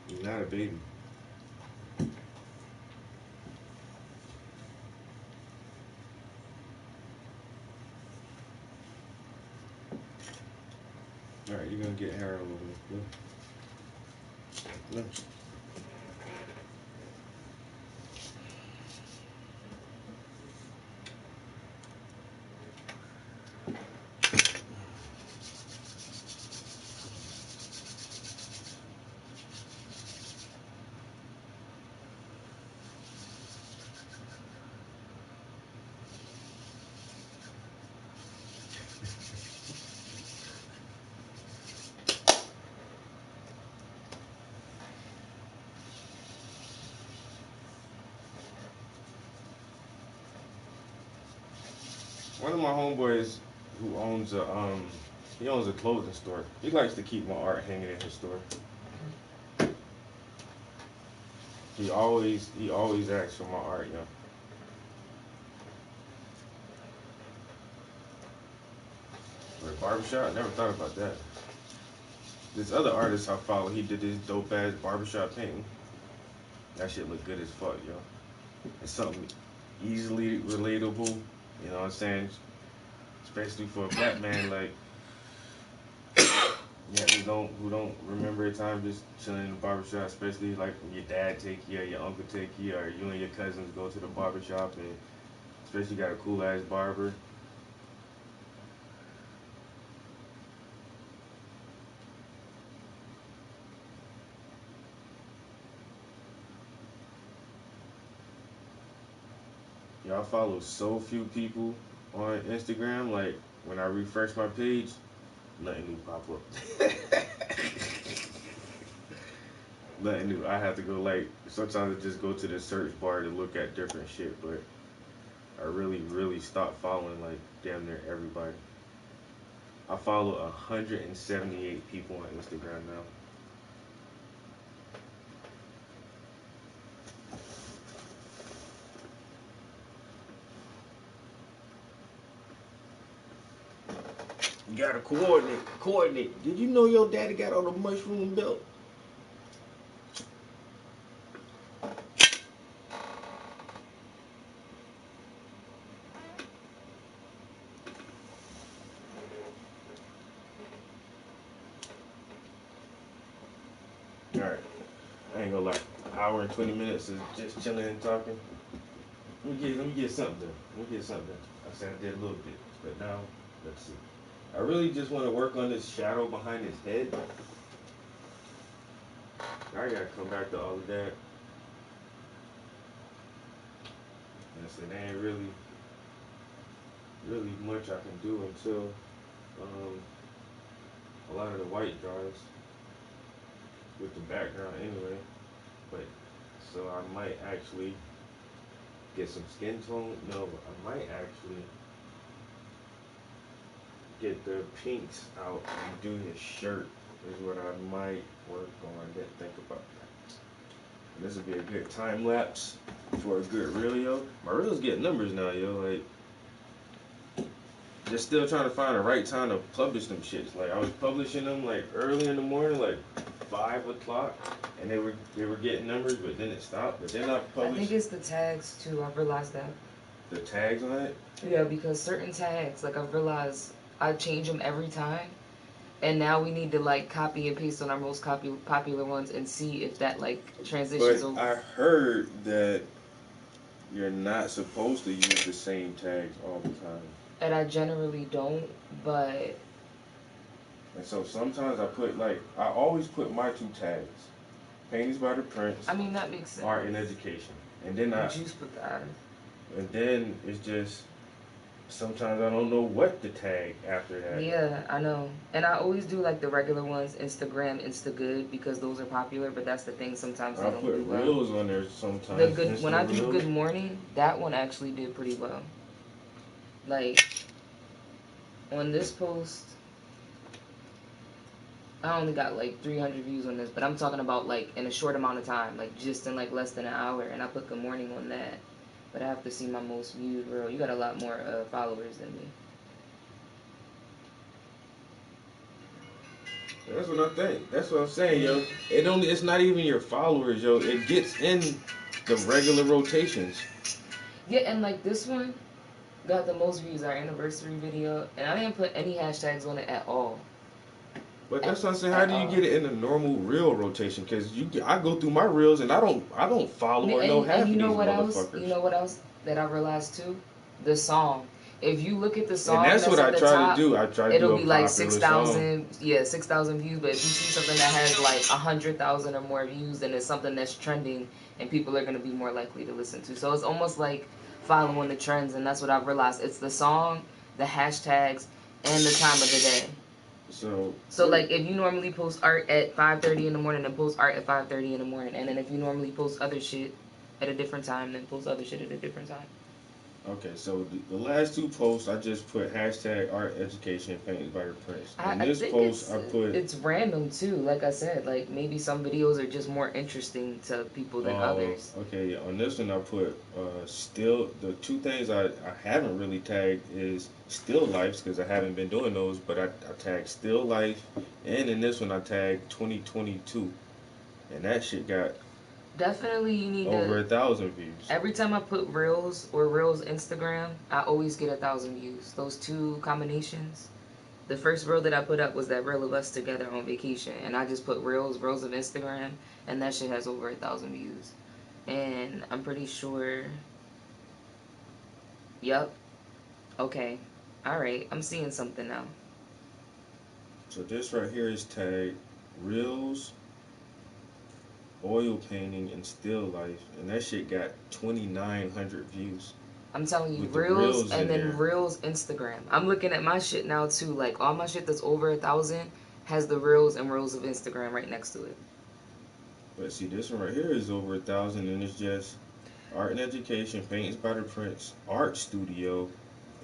You're not a baby. Alright, you're gonna get hair all over me. Look. Look. One of my homeboys who owns a clothing store. He likes to keep my art hanging in his store. He always asks for my art, yo. But barbershop, never thought about that. This other artist I follow, he did this dope ass barbershop painting. That shit look good as fuck, yo. It's something easily relatable, you know what I'm saying? Especially for a black man like who don't remember a time just chilling in the barbershop, especially like when your dad take you or your uncle take you or you and your cousins go to the barbershop and especially got a cool ass barber. Y'all follow so few people on Instagram, like when I refresh my page, nothing new pop up. Nothing new. I have to go like sometimes I just go to the search bar to look at different shit, but I really stopped following like damn near everybody. I follow 178 people on Instagram now. You gotta coordinate. Did you know your daddy got on a mushroom belt? I ain't gonna lie, hour and 20 minutes of just chilling and talking. Let me get something done. Let me get something done. I said I did a little bit, but now let's see. I really just want to work on this shadow behind his head. I gotta come back to all of that. And I said, there ain't really much I can do until a lot of the white dries with the background anyway. But so I might actually get some skin tone. No, I might actually get the pinks out and do his shirt is what I might work on. I didn't think about that. And this would be a good time lapse for a good reel, yo. My reels get numbers now, yo. Like, just still trying to find the right time to publish them shits. Like, I was publishing them like early in the morning, like 5 o'clock, and they were getting numbers, but then it stopped. But then I I published think it's the tags too. I've realized that. the tags on it. Yeah, because certain tags, like I've realized, I change them every time, and now we need to like copy and paste on our most popular ones and see if that like transitions But over. I heard that you're not supposed to use the same tags all the time. And I generally don't, but And so sometimes I always put my 2 tags. Paintings by the Prince, I mean that makes sense. art and education. And then Juice put that. and then it's just, sometimes I don't know what to tag after that. Yeah, I know. And I always do like the regular ones, Instagram, Instagood, because those are popular, but that's the thing, sometimes they I don't put do well. reels on there sometimes. The good when I do Insta Good Reels. Morning, that one actually did pretty well. Like on this post, I only got like 300 views on this, but I'm talking about like in a short amount of time, like just in like less than an hour, and I put Good Morning on that. But I have to see my most viewed reel. You got a lot more followers than me. That's what I think. That's what I'm saying, yo. It's not even your followers, yo. It gets in the regular rotations. Yeah, and like this one got the most views, our anniversary video, and I didn't put any hashtags on it at all. But that's what I'm saying. How do you get it in the normal reel rotation? Because I go through my reels and I don't follow or know half of And you these know what else? motherfuckers. You know what else that I realized too? The song. If you look at the song, And that's what at I the try top, to do. I try to it'll do a be like popular 6,000. Yeah, 6,000 views. But if you see something that has like 100,000 or more views, then it's something that's trending, and people are gonna be more likely to listen to. So it's almost like following the trends, and that's what I've realized. It's the song, the hashtags, and the time of the day. So like if you normally post art at 5:30 in the morning, then post art at 5:30 in the morning, and then if you normally post other shit at a different time, then post other shit at a different time. Okay, so the last 2 posts I just put hashtag art education painted by the Prince. And this post I put It's random too. Like I said, like maybe some videos are just more interesting to people than others. Okay, on this one I put still the 2 things I haven't really tagged is still lifes because I haven't been doing those, but I tagged still life, and in this one I tagged 2022, and that shit got Definitely you need over to 1,000 views. Every time I put Reels or Reels Instagram, I always get 1,000 views. Those 2 combinations. The first reel that I put up was that reel of us together on vacation, and I just put Reels of Instagram, and that shit has over 1,000 views. And I'm pretty sure. Yep. Okay. All right. I'm seeing something now. So this right here is tagged Reels, oil painting, and still life, and that shit got 2,900 views. I'm telling you, With the Reels and then there. Reels Instagram. I'm looking at my shit now too. Like all my shit that's over 1,000 has the Reels and Reels of Instagram right next to it. But see, this one right here is over 1,000, and it's just art and education, paintings by the Prince, art studio,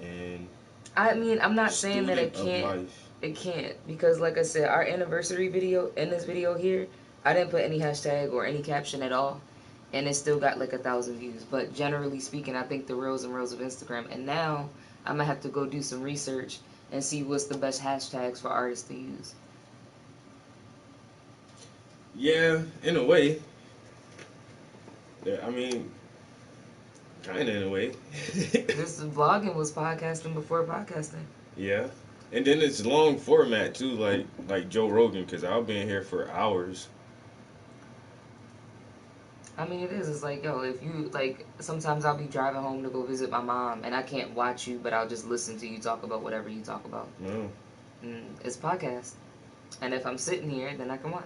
and I mean, I'm not saying that it student of can't. life. It can't, because like I said, our anniversary video, in this video here, I didn't put any hashtag or any caption at all, and it still got like 1,000 views. But generally speaking, I think the Reels and Reels of Instagram. And now I'm gonna have to go do some research and see what's the best hashtags for artists to use. Yeah, in a way. Yeah, I mean, kind of in a way. This vlogging was podcasting before podcasting. Yeah, and then it's long format too, like Joe Rogan, because I've been here for hours. I mean, it is. It's like, yo, if you, like, sometimes I'll be driving home to go visit my mom, and I can't watch you, but I'll just listen to you talk about whatever you talk about. No. It's podcast. And if I'm sitting here, then I can watch.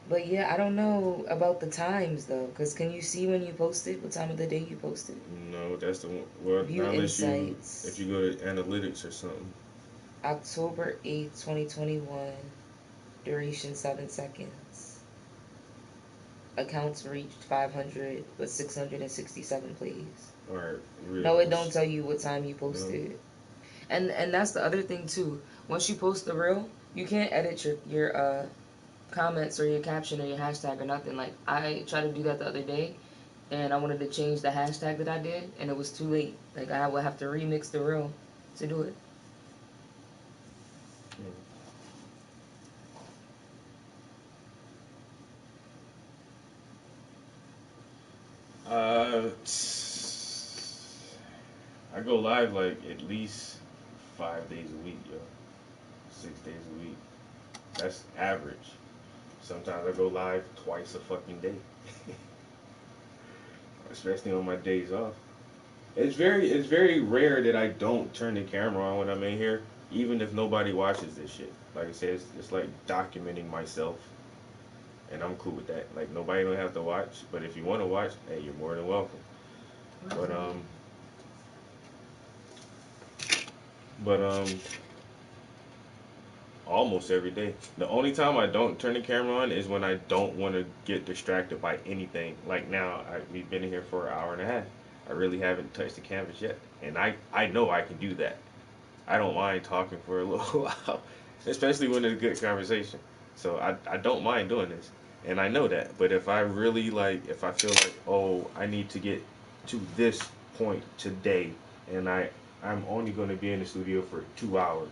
But yeah, I don't know about the times, though, because can you see when you posted, what time of the day you posted? No, that's the one. Well, View not unless insights. if you go to analytics or something. October 8th, 2021. Duration 7 seconds. Accounts reached 500 with 667 plays. Or No, it don't reels. tell you what time you posted. And that's the other thing too. Once you post the reel, you can't edit your comments or your caption or your hashtag or nothing. Like I tried to do that the other day, and I wanted to change the hashtag that I did, and it was too late. Like I would have to remix the reel to do it. I go live like at least 5 days a week, yo. 6 days a week. That's average. Sometimes I go live twice a fucking day. Especially on my days off. It's very rare that I don't turn the camera on when I'm in here, even if nobody watches this shit. Like I said, it's like documenting myself, and I'm cool with that. Like nobody don't have to watch, but if you want to watch, hey, you're more than welcome. But but almost every day. The only time I don't turn the camera on is when I don't want to get distracted by anything. Like now, we've been in here for an hour and a half. I really haven't touched the canvas yet, and I know I can do that. I don't mind talking for a little while, especially when it's a good conversation. So I don't mind doing this, and I know that. But if I really like, if I feel like, oh, I need to get to this point today, and I'm only going to be in the studio for 2 hours,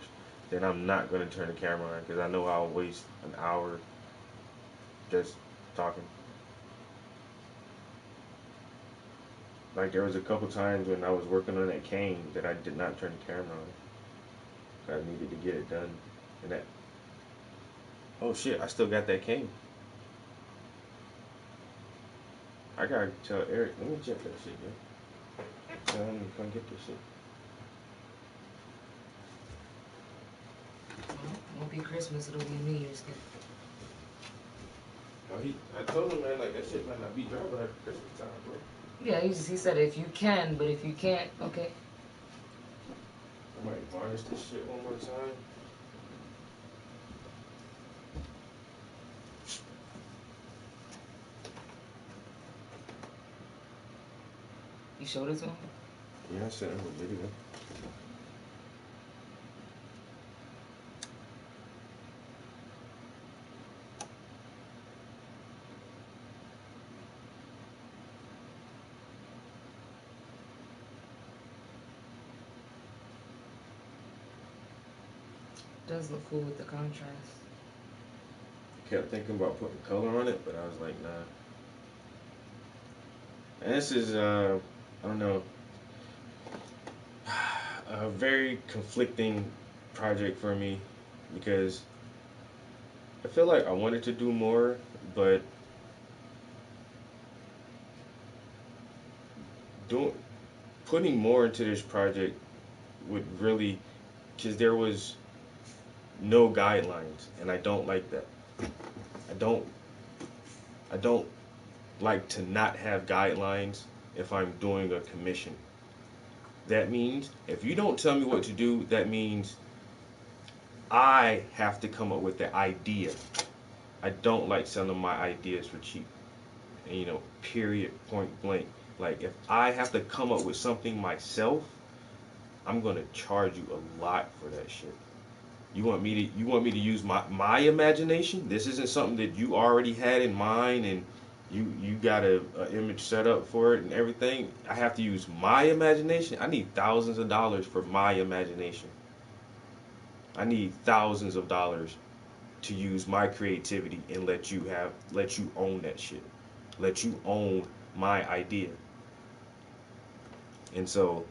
then I'm not going to turn the camera on because I know I'll waste an hour just talking. Like there was a couple times when I was working on that cane that I did not turn the camera on. I needed to get it done, and that. Oh shit! I still got that cane. I gotta tell Eric. Let me check that shit, man. Tell him to come get this shit. Well, it won't be Christmas. It'll be a New Year's gift. Oh, I told him, man, like that shit might not be dry by Christmas time, bro. Yeah, he said if you can, but if you can't, okay. I might varnish this shit one more time. You showed it to him? Yeah, I sent him a video. Does look cool with the contrast. Kept thinking about putting color on it, but I was like, nah. And this is, I don't know, a very conflicting project for me because I feel like I wanted to do more, but doing putting more into this project would really, because there was no guidelines, and I don't like that. I don't I don't like to not have guidelines if I'm doing a commission. That means if you don't tell me what to do, that means I have to come up with the idea. I don't like selling my ideas for cheap. And, period, point blank. Like if I have to come up with something myself, I'm gonna charge you a lot for that shit. You want me to use my imagination? This isn't something that you already had in mind and you got a image set up for it and everything. I have to use my imagination. I need thousands of dollars for my imagination. I need thousands of dollars to use my creativity and let you own that shit. Let you own my idea. And so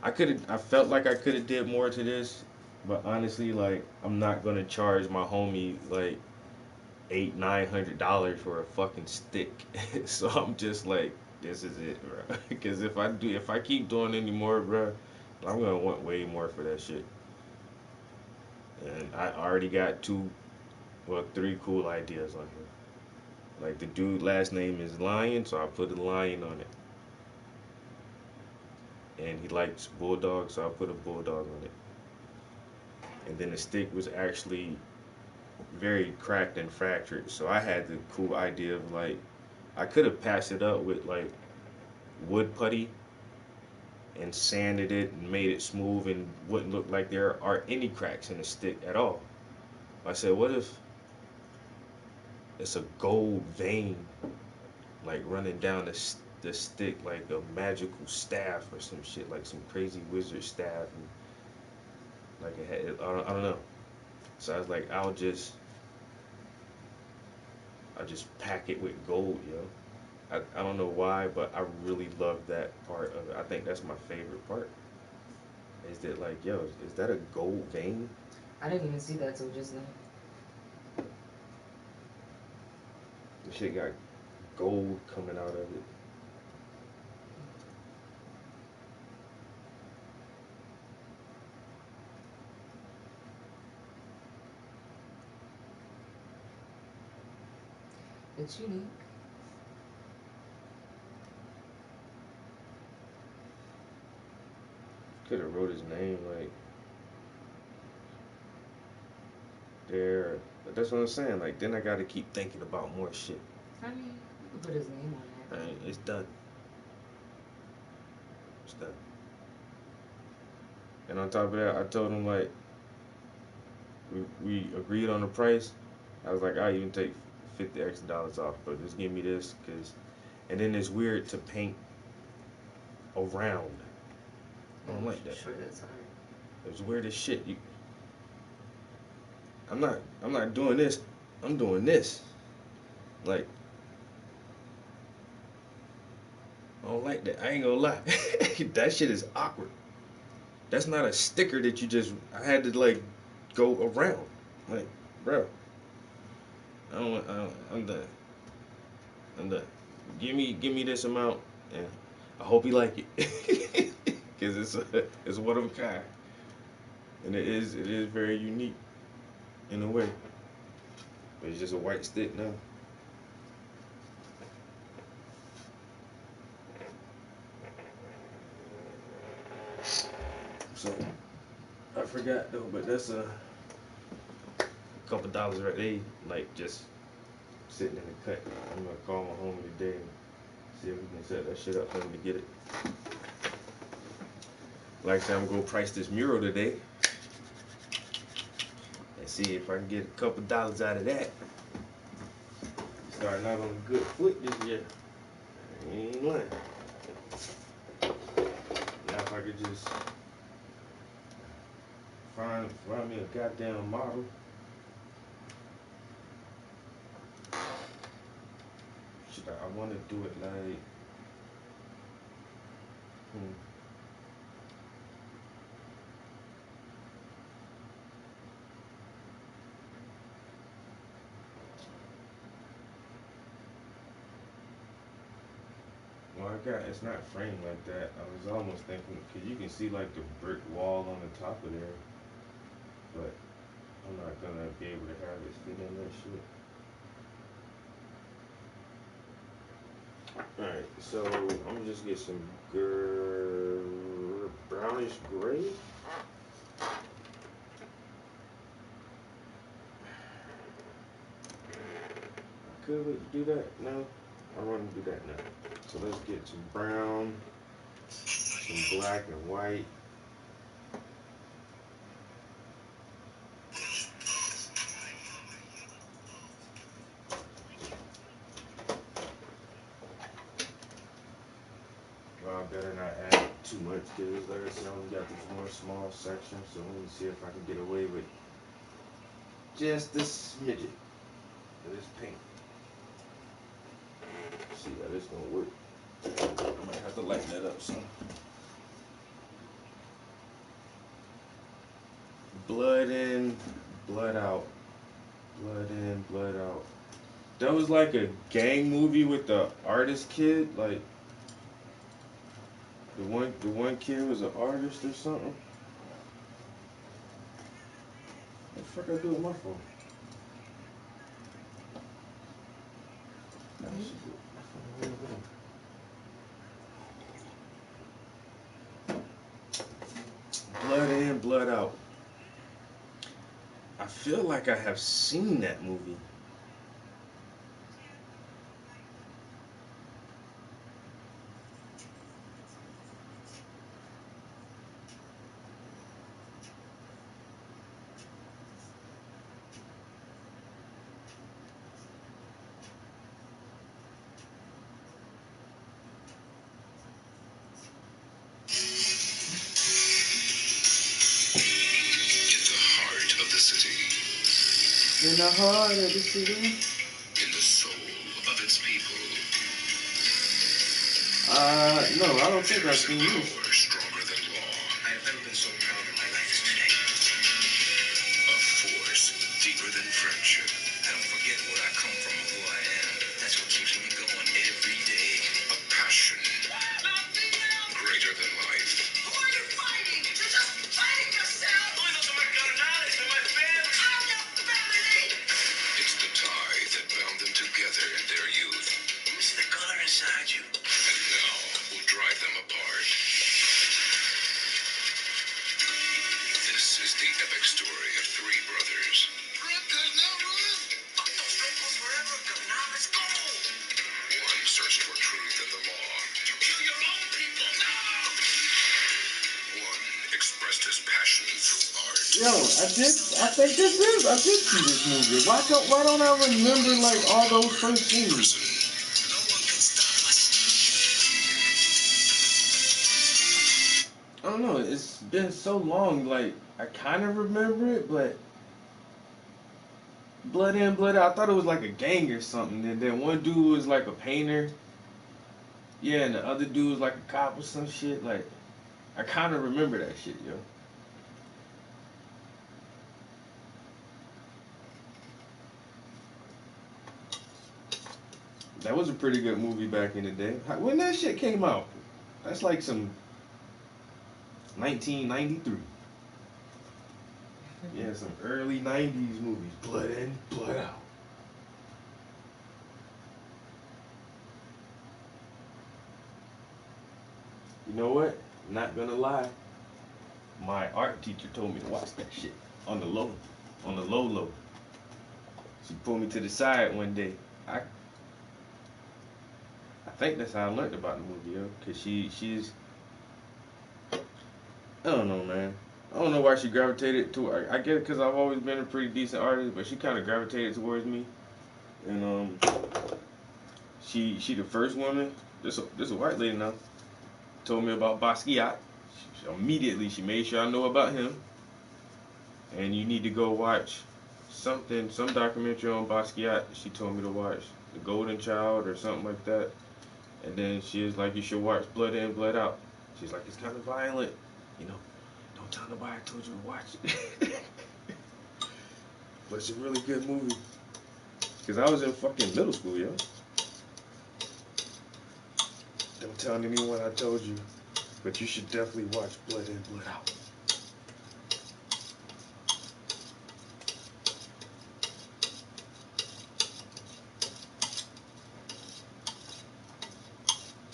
I felt like I could have did more to this, but honestly, like I'm not gonna charge my homie like $800-900 for a fucking stick. So I'm just like, this is it, bro. Because if I keep doing any more, bro, I'm gonna want way more for that shit. And I already got three cool ideas on here. Like the dude last name is Lion, so I put a lion on it. And he likes bulldog, so I put a bulldog on it. And then the stick was actually very cracked and fractured, so I had the cool idea of like I could have patched it up with like wood putty and sanded it and made it smooth and wouldn't look like there are any cracks in the stick at all. I said, what if it's a gold vein like running down the stick like a magical staff or some shit, like some crazy wizard staff, and like it had, I don't know. So I was like, I'll just pack it with gold, yo. I don't know why, but I really love that part of it. I think that's my favorite part. Is that like, yo, is that a gold vein? I didn't even see that till just now. The shit got gold coming out of it. It's unique. Could have wrote his name like there. But that's what I'm saying. Like then I got to keep thinking about more shit. I mean, you could put his name on that. It's done. It's done. And on top of that, I told him like we agreed on the price. I was like, I'll even take $50 extra off, but just give me this, cause. And then it's weird to paint around. I don't like that. Sure, that's hard. It's weird as shit. I'm not doing this. I'm doing this. Like, I don't like that. I ain't gonna lie. That shit is awkward. That's not a sticker that you just. I had to like go around. Like, bro. I'm done. I'm done. Give me this amount, and I hope you like it, cause it's one of a kind, and it is very unique in a way. But it's just a white stick now. So I forgot though, but that's a couple dollars right there, like just sitting in the cut. I'm gonna call my homie today and see if we can set that shit up for him to get it. Like I said, I'm gonna price this mural today and see if I can get a couple dollars out of that. Starting out on a good foot this year. I ain't lying. Now if I could just find me a goddamn model. I want to do it like, well, it's not framed like that. I was almost thinking, cause you can see like the brick wall on the top of there, but I'm not gonna be able to have it fit in that shit. Alright, so I'm gonna just get some brownish gray. Could we do that? No? I want to do that now. So let's get some brown, some black and white. Well, I better not add too much because like I said, I only got this one small section, so let me see if I can get away with just this smidget of this paint. See how this gonna work. I might have to lighten that up some. Blood in, blood out. Blood in, blood out. That was like a gang movie with the artist kid. Like the one kid was an artist or something. What the fuck I do with my phone? Blood in, blood out. I feel like I have seen that movie. In the heart of the city, In the heart of the city. in the soul of its people, No, I don't think I've there's a seen this. power stronger than law. I have never been so proud of my life as today. A force deeper than friendship. I don't forget where I come from or who I am. That's what keeps me going every day. A passion greater than life. Who are you fighting? You're just fighting yourself. Los Americanos are my family. I'm your family. It's the tie that bound them together in their youth. Let me see the color inside you. And now will drive them apart. This is the epic story of three brothers. Run, now run! Fuck those locals forever, now let's go! One searched for truth and the law. You kill your own people, no! One expressed his passion through art. Yo, I did I did see this movie. Why don't I remember like all those first scenes? No one can stop us. I don't know, it's been so long, like I kinda remember it, but Blood in, blood out, I thought it was like a gang or something, and then one dude was like a painter. Yeah, and the other dude was like a cop or some shit. Like I kinda remember that shit, yo. That was a pretty good movie back in the day. When that shit came out, that's like some 1993. Yeah, some early 90s movies. Blood in, blood out. You know what? Not gonna lie. My art teacher told me to watch that shit on the low. On the low. She pulled me to the side one day. I think that's how I learned about the movie, yo. Cause she's I don't know, man. I don't know why she gravitated to. I get it because I've always been a pretty decent artist, but she kind of gravitated towards me. And she the first woman. This a white lady now. Told me about Basquiat. Immediately she made sure I know about him. And you need to go watch some documentary on Basquiat. She told me to watch The Golden Child or something like that. And then she was like, you should watch Blood In, Blood Out. She's like, it's kind of violent, you know. Don't tell nobody I told you to watch it. But it's a really good movie. Because I was in fucking middle school, yo. Don't tell anyone I told you. But you should definitely watch Blood In, Blood Out.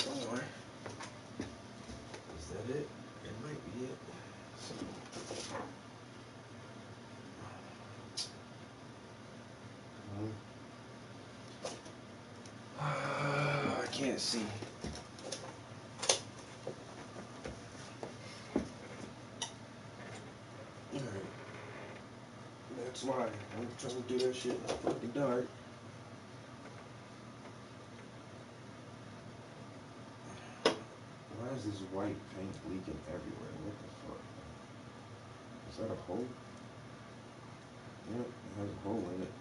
Alright. Is that it? It might be it. I can't see. Alright. That's why I'm trying to do that shit in the fucking dark. Why is this white paint leaking everywhere? What the fuck? Is that a hole? Yep, it has a hole in it.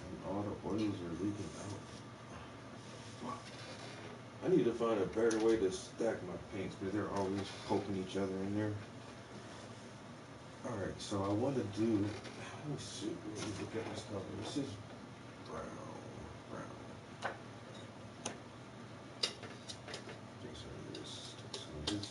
And all the oils are leaking out. Fuck. I need to find a better way to stack my paints because they're always poking each other in there. Alright, so I want to do me see. Let me look at this cover. This is brown. Take some of this. Take some of this.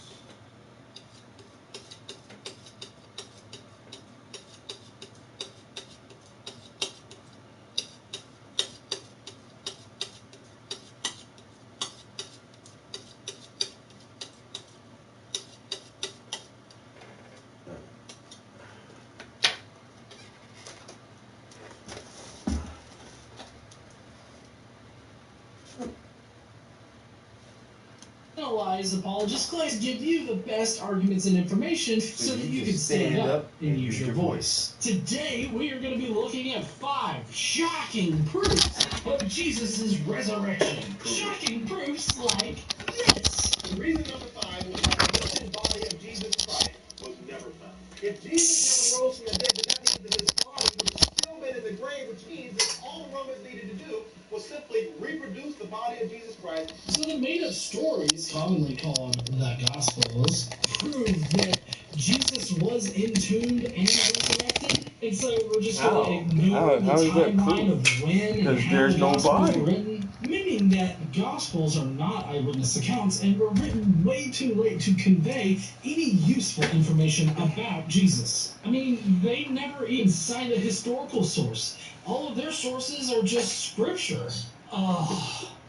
Analyze apologist claims give you the best arguments and information so that you can stand up and use your voice. Today, we are going to be looking at 5 shocking proofs of Jesus' resurrection. Shocking proofs like this. Reason number 5 was that the living body of Jesus Christ was never found. If Jesus never rose from the dead, then that means that his body would have still been in the grave, which means that all the Romans needed to do was simply reproduce the body of Jesus Christ. So the made-up stories, commonly called the Gospels, prove that Jesus was entombed and resurrected. And so we're just going to ignore the timeline of when and how there's the no Gospels body. were written, meaning that Gospels are not eyewitness accounts and were written way too late to convey any useful information about Jesus. I mean, they never even cite a historical source. All of their sources are just scripture.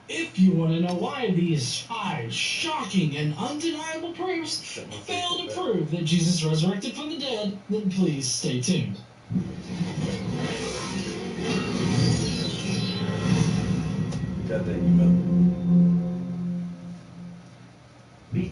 If you want to know why these 5 shocking and undeniable proofs fail to prove that Jesus resurrected from the dead, then please stay tuned. Got that email?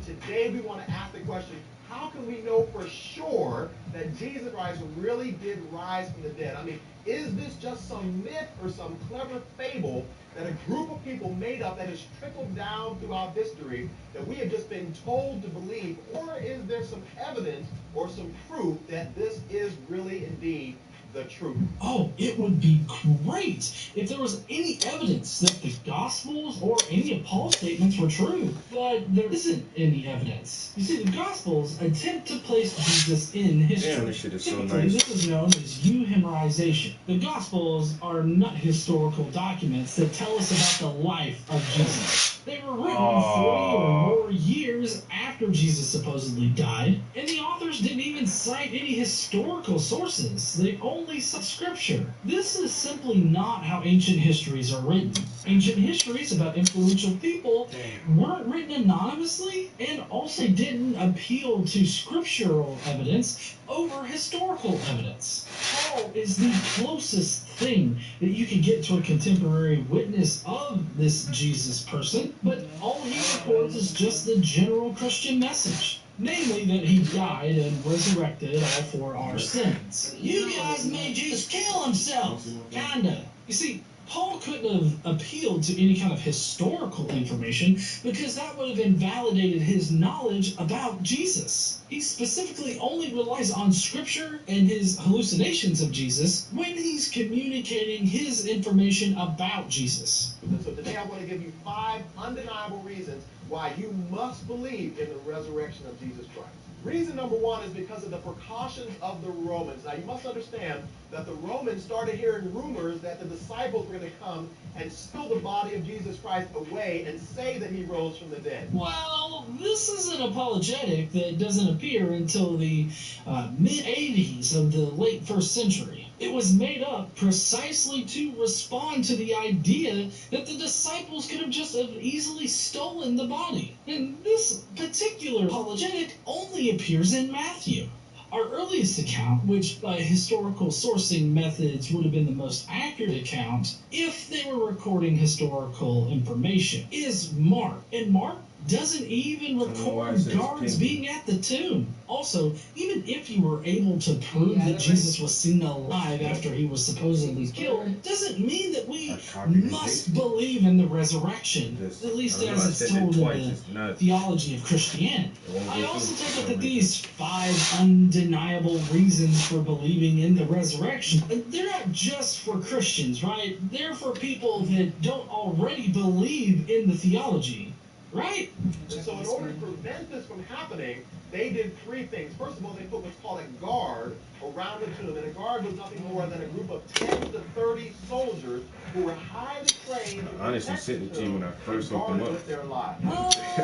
Today we want to ask the question, how can we know for sure that Jesus Christ really did rise from the dead? I mean, is this just some myth or some clever fable that a group of people made up that has trickled down throughout history that we have just been told to believe? Or is there some evidence or some proof that this is really indeed the truth? Oh, it would be great if there was any evidence that the Gospels or any of Paul's statements were true. But there isn't any evidence. You see, the Gospels attempt to place Jesus in history. Damn, this shit is so Typically, nice. this is known as euhemerization. The Gospels are not historical documents that tell us about the life of Jesus. They were written 40 or more years after Jesus supposedly died, and the authors didn't even cite any historical sources. They only cite scripture. This is simply not how ancient histories are written. Ancient histories about influential people weren't written anonymously and also didn't appeal to scriptural evidence over historical evidence. Paul is the closest thing that you can get to a contemporary witness of this Jesus person, but all he records is just the general Christian message. Namely, that he died and resurrected all for our sins. You guys made Jesus kill himself! Kinda. You see, Paul couldn't have appealed to any kind of historical information because that would have invalidated his knowledge about Jesus. He specifically only relies on scripture and his hallucinations of Jesus when he's communicating his information about Jesus. So today I want to give you 5 undeniable reasons why you must believe in the resurrection of Jesus Christ. Reason number 1 is because of the precautions of the Romans. Now you must understand that the Romans started hearing rumors that the disciples were going to come and steal the body of Jesus Christ away and say that he rose from the dead. Well, this is an apologetic that doesn't appear until the mid-80s of the late 1st century. It was made up precisely to respond to the idea that the disciples could have just easily stolen the body. And this particular apologetic only appears in Matthew. Our earliest account, which by historical sourcing methods would have been the most accurate account if they were recording historical information, is Mark. And Mark doesn't even record guards being at the tomb. Also, even if you were able to prove that Jesus was seen alive after he was supposedly killed, doesn't mean that we must believe in the resurrection, at least as it's told in the theology of Christianity. I also take it that these 5 undeniable reasons for believing in the resurrection, they're not just for Christians, right? They're for people that don't already believe in the theology. right? And so in order to prevent this from happening, they did three things. First of all, they put what's called a guard around the tomb. And a guard was nothing more than a group of 10 to 30 soldiers who were highly trained to I honestly protect sent the it to you when I tomb first and looked guard them it up. with their lives. Can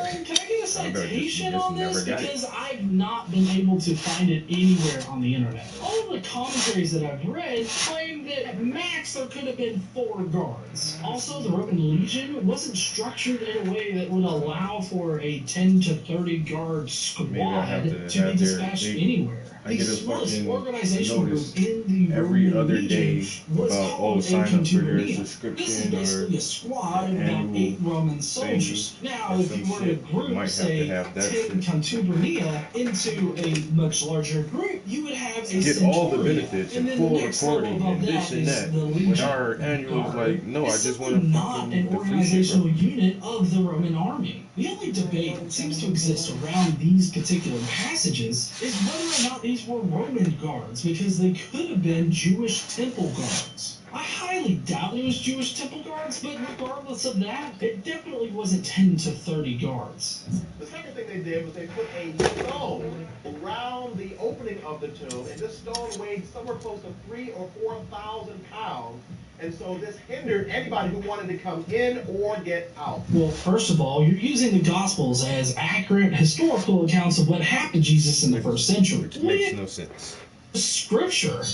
I get a I know, citation just on this? never got it. Because I've not been able to find it anywhere on the internet. All of the commentaries that I've read claim that max there could have been 4 guards. Also, the Roman legion wasn't structured in a way that would allow for a 10 to 30 guard squad Maybe I have to to have be their- dispatched they- anywhere. I get a The smallest fucking organizational group notice in the every Roman other legion day was about, called sign a up for your contubernia. This is subscription basically or a squad of the about annual 8 Roman soldiers. thingy Now, or if some you were to shit. group, Might have to say, have that 10 shit. contubernia into a much larger group, you would have a Get all the centurion. benefits and then full the next level reporting above and this that and is that. the When legion. our annual is like, no, I It's just simply want to not fucking an the free shit, organizational bro. unit of the Roman army. The only debate that seems to exist around these particular passages is whether or not these were Roman guards, because they could have been Jewish temple guards. I highly doubt it was Jewish temple guards, but regardless of that, it definitely wasn't 10 to 30 guards. The second thing they did was they put a stone around the opening of the tomb, and this stone weighed somewhere close to 3,000 or 4,000 pounds. And so this hindered anybody who wanted to come in or get out. Well, first of all, you're using the Gospels as accurate historical accounts of what happened to Jesus in the first century. Which makes no sense. Scripture.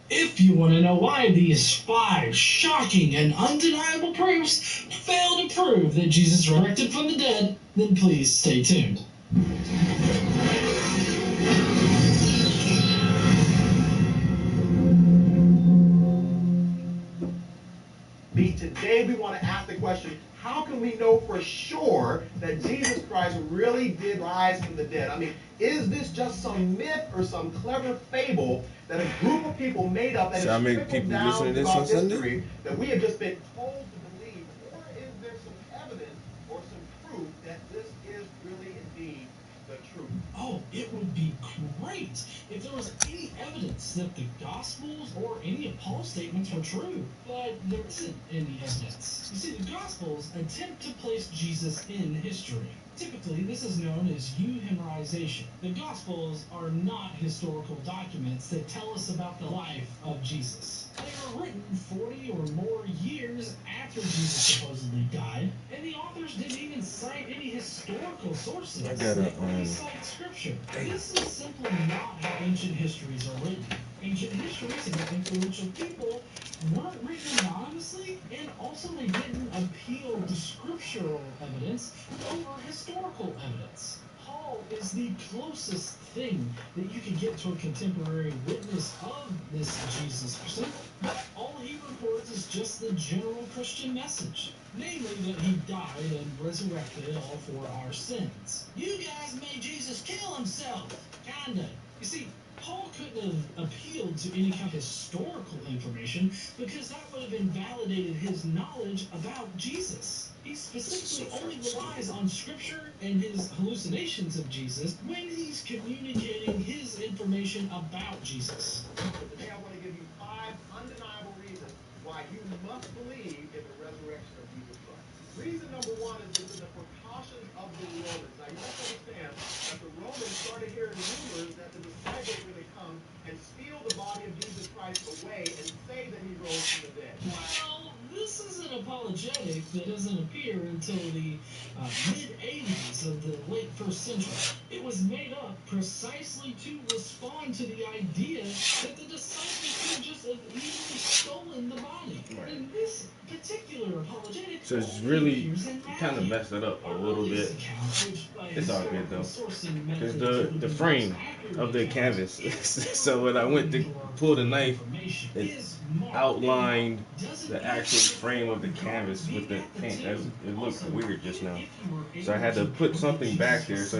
If you want to know why these 5 shocking and undeniable proofs fail to prove that Jesus resurrected from the dead, then please stay tuned. Today we want to ask the question, how can we know for sure that Jesus Christ really did rise from the dead? I mean, is this just some myth or some clever fable that a group of people made up and Should I has make trickled people down listen to this throughout on Sunday? history that we have just been told to believe? Or is there some evidence or some proof that this is really indeed the truth? Oh, it would be great if there was any evidence that the Gospels or any of Paul's statements were true. But there isn't any evidence. You see, the Gospels attempt to place Jesus in history. Typically, this is known as euhemerization. The Gospels are not historical documents that tell us about the life of Jesus. They were written 40 or more years after Jesus supposedly died, and the authors didn't even cite any historical sources. I gotta, They only cite scripture. This is simply not how ancient histories are written. Ancient histories about influential people weren't written anonymously, and also they didn't appeal to scriptural evidence over historical evidence. Paul is the closest thing that you can get to a contemporary witness of this Jesus person, but all he reports is just the general Christian message, namely that he died and resurrected all for our sins. You guys made Jesus kill himself, kinda. You see, Paul couldn't have appealed to any kind of historical information because that would have invalidated his knowledge about Jesus. He specifically only relies on scripture and his hallucinations of Jesus when he's communicating his information about Jesus. Today I want to give you 5 undeniable reasons why you must believe in the resurrection of Jesus Christ. Reason number 1 is this is the precautions of the Romans. Now you must understand that the Romans started hearing rumors that the disciples were going to come and steal the body of Jesus Christ away and say that he rose from the dead. Well, this is an apologetic that doesn't appear until the mid-80s of the late first century. It was made up precisely to respond to the idea that the disciples could just have easily stolen the body. And this particular apologetic So it's only really appears in kind of Matthew. messed it up a Our little earliest bit. account, which by It's all good historical though, sourcing because methods would the be frame most accurate of the account canvas. is So when I went to pull the knife, it is marked outlined doesn't the actual frame of the canvas with the paint. It looked weird just now. So I had to put something back there so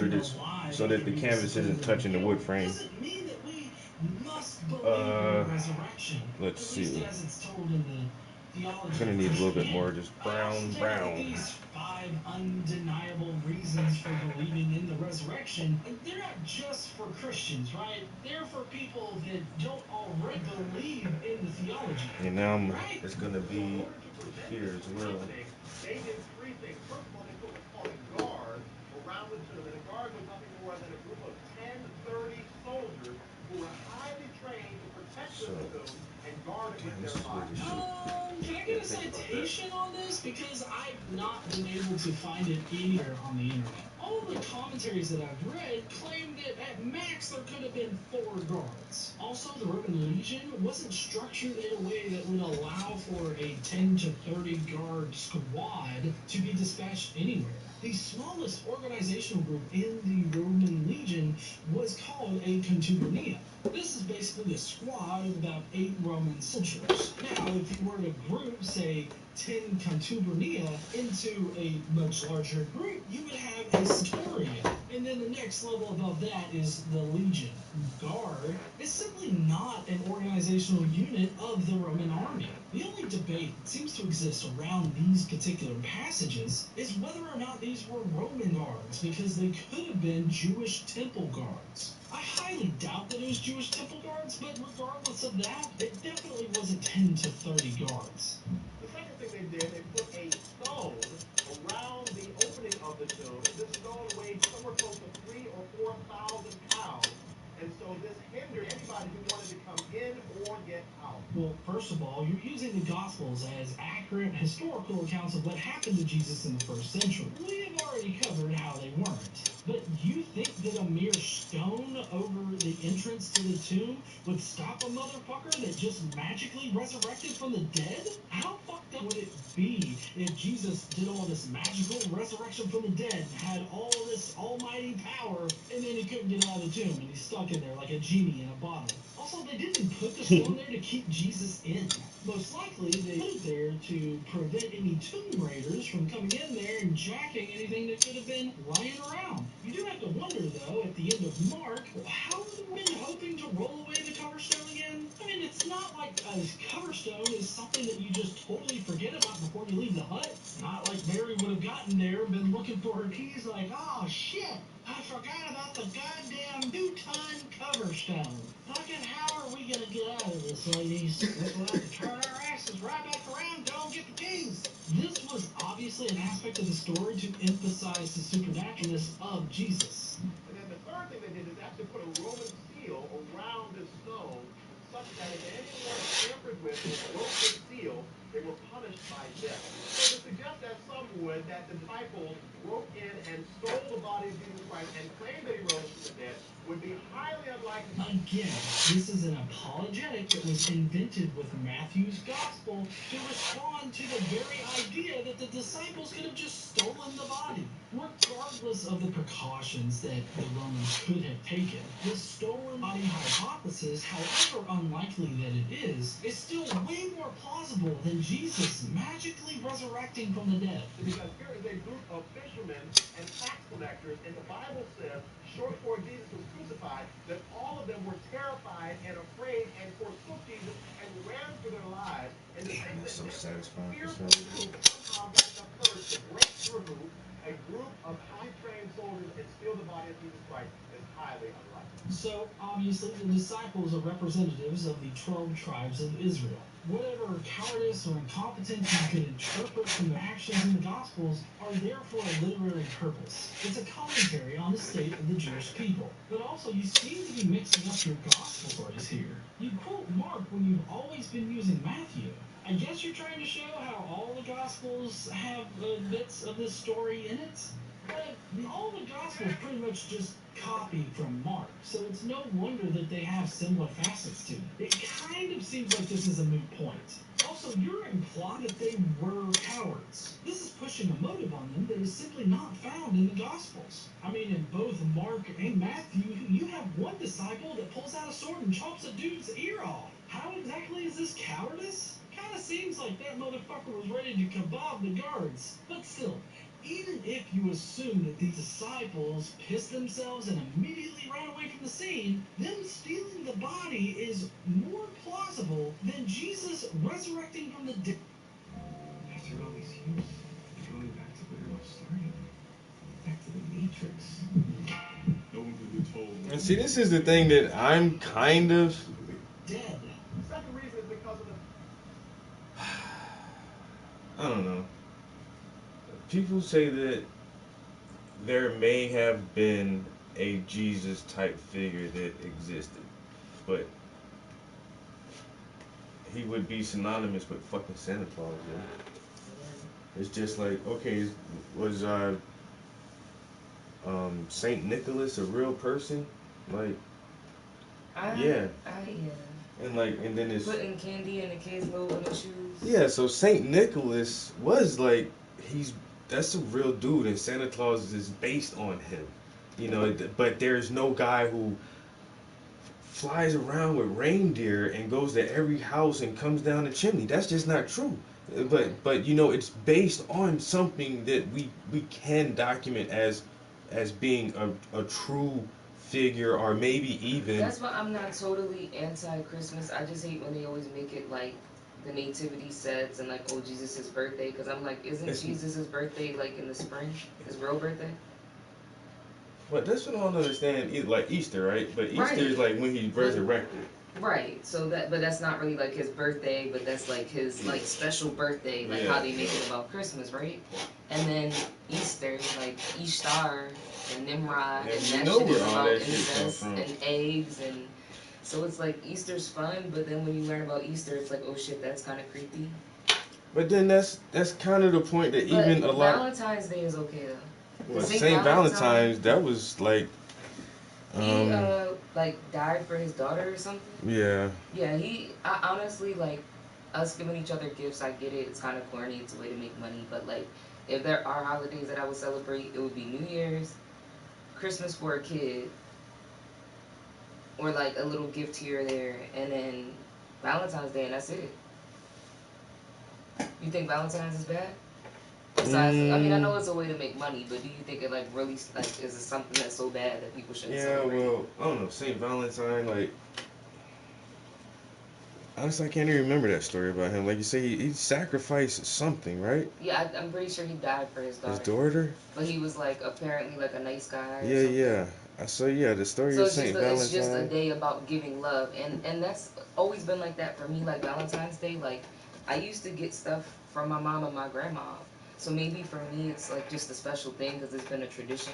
that the canvas isn't touching the wood frame. Doesn't mean that we must believe in the resurrection. Let's At least see. as it's told in the theology Gonna of need a little bit Christianity. more, just brown. These 5 undeniable reasons for believing in the resurrection, they're not just for Christians, right? They're for people that don't already believe in the theology. And now it's gonna be prevent Here this as from well. happening, they did three things. First of all, they put what's called a guard around the tomb, and a guard was nothing more than a group of 10, 30 soldiers who were highly trained to protect the tomb and guard it with Damn, this their is where lives. the shit. Can I get a citation on this? Because I've not been able to find it anywhere on the internet. All the commentaries that I've read claim that at max there could have been 4 guards. Also, the Roman legion wasn't structured in a way that would allow for a 10 to 30 guard squad to be dispatched anywhere. The smallest organizational group in the Roman legion was called a contubernia. This is basically a squad of about 8 Roman soldiers. Now, if you were to group, say, 10 contubernia into a much larger group, you would have a centurion. And then the next level above that is the legion. Guard is simply not an organizational unit of the Roman army. The only debate that seems to exist around these particular passages is whether or not these were Roman guards, because they could have been Jewish temple guards. I highly doubt that it was Jewish temple guards, but regardless of that, it definitely wasn't 10 to 30 guards. The second thing they did, they put a stone around the opening of the tomb. This stone weighed somewhere close to 3,000 or 4,000 pounds. And so this hindered anybody who wanted to come in or get out. Well, first of all, you're using the Gospels as accurate historical accounts of what happened to Jesus in the first century. We have already covered how they weren't. But you think that a mere stone over the entrance to the tomb would stop a motherfucker that just magically resurrected from the dead? How fucked up would it be if Jesus did all this magical resurrection from the dead and had all this almighty power, and then he couldn't get out of the tomb and he's stuck in there like a genie in a bottle? Also, they didn't put the stone there to keep Jesus in. Most likely, they put it there to prevent any tomb raiders from coming in there and jacking anything that could have been lying around. You do have to wonder, though, at the end of Mark, how are the women hoping to roll away the cover stone again? I mean, it's not like a cover stone is something that you just totally forget about before you leave the hut. Not like Mary would have gotten there and been looking for her keys like, oh shit, I forgot about the goddamn 2-ton cover stone. Fucking how are we gonna get out of this, ladies? We'll have to turn our asses right back around, go get the keys. This was obviously an aspect of the story to emphasize the supernaturalness of Jesus. And then the third thing they did is actually put a Roman seal around this stone, such that if anyone tampered with or broke this seal, they were punished by death. So to suggest that some would, that the disciples broke in and stole the body of Jesus Christ and claimed that he rose from the dead would be highly unlikely. Again, this is an apologetic that was invented with Matthew's gospel to respond to the very idea that the disciples could have just stolen the body. Regardless of the precautions that the Romans could have taken, the stolen body hypothesis, however unlikely that it is still way more plausible than Jesus magically resurrecting from the dead. Because here is a group of fishermen and tax collectors, and the Bible says, short before Jesus was crucified, that all of them were terrified and afraid and forsook Jesus and ran for their lives. And to Damn, think that's so that satisfying. fearful group somehow got enough courage to break through a group of highly trained soldiers and steal the body of Jesus Christ is highly unlikely. So, obviously, the disciples are representatives of the 12 tribes of Israel. Whatever cowardice or incompetence you could interpret from their actions in the Gospels are there for a literary purpose. It's a commentary on the state of the Jewish people. But also, you seem to be mixing up your Gospel stories here. You quote Mark when you've always been using Matthew. I guess you're trying to show how all the Gospels have bits of this story in it? But all the Gospels pretty much just copied from Mark, so it's no wonder that they have similar facets to it. It kind of seems like this is a moot point. Also, you're implying that they were cowards. This is pushing a motive on them that is simply not found in the Gospels. I mean, in both Mark and Matthew, you have one disciple that pulls out a sword and chops a dude's ear off. How exactly is this cowardice? Kinda seems like that motherfucker was ready to kebab the guards. But still, even if you assume that these disciples pissed themselves and immediately ran away from the scene, them stealing the body is more plausible than Jesus resurrecting from the dead. After all these years, going back to where it all started, back to the Matrix. No one can be told. And see, this is the thing that I'm kind of. Dead. The second reason is because of the I don't know. People say that there may have been a Jesus type figure that existed, but he would be synonymous with fucking Santa Claus, yeah. It's just like, okay, was Saint Nicholas a real person? Like, yeah. And then it's putting candy in the kids' little shoes. yeah. So Saint Nicholas was like that's a real dude, and Santa Claus is based on him. You know, but there's no guy who flies around with reindeer and goes to every house and comes down the chimney. That's just not true. But you know, it's based on something that we can document as being a true figure, or maybe even. That's why I'm not totally anti-Christmas. I just hate when they always make it like the nativity sets and like, oh, Jesus' birthday, because I'm like, isn't Jesus' birthday like in the spring? His real birthday? But that's what I don't understand. Like Easter, right? But Easter Right. is like when he's resurrected. Right. So but that's not really like his birthday, but that's like his like special birthday, like Yeah. how they make it about Christmas, right? And then Easter, like Ishtar and Nimrod, Yeah, and we that know shit is where all about that shit come incest from. and eggs, and so it's like Easter's fun, but then when you learn about Easter, it's like, oh shit, that's kind of creepy. But then that's kind of the point that But even a lot. Valentine's Day is okay though. Well, Saint Saint Valentine, Valentine's, that was like. He like died for his daughter or something. Yeah. Yeah, I honestly, like, us giving each other gifts, I get it. It's kind of corny. It's a way to make money. But, like, if there are holidays that I would celebrate, it would be New Year's, Christmas for a kid, or, like, a little gift here or there, and then Valentine's Day, and that's it. You think Valentine's is bad? Besides, I mean, I know it's a way to make money, but do you think it, like, really, like, is it something that's so bad that people shouldn't Yeah, celebrate? well, I don't know. Saint Valentine, like. Honestly, I can't even remember that story about him. Like you say, he sacrificed something, right? Yeah, I'm pretty sure he died for his daughter. His daughter? But he was like apparently like a nice guy. Yeah, yeah. So yeah, the story So of it's Saint just, Valentine. it's just a day about giving love, and that's always been like that for me. Like Valentine's Day, like I used to get stuff from my mom and my grandma. So maybe for me it's like just a special thing because it's been a tradition.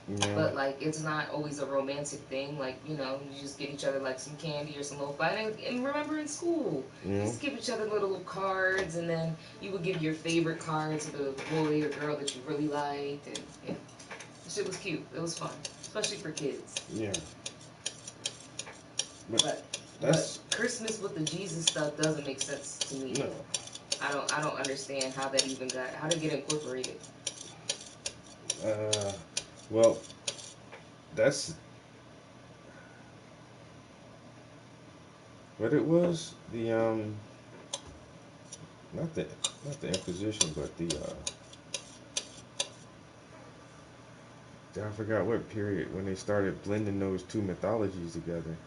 Yeah. But like it's not always a romantic thing. Like you just get each other like some candy or some little fun. And remember in school, you Yeah. just give each other little cards, and then you would give your favorite card to the boy or girl that you really liked, and yeah, the shit was cute. It was fun, especially for kids. Yeah. But Christmas with the Jesus stuff doesn't make sense to me. No. I don't understand how that even how to get incorporated. Well, that's what it was. The not the Inquisition, but the I forgot what period when they started blending those two mythologies together.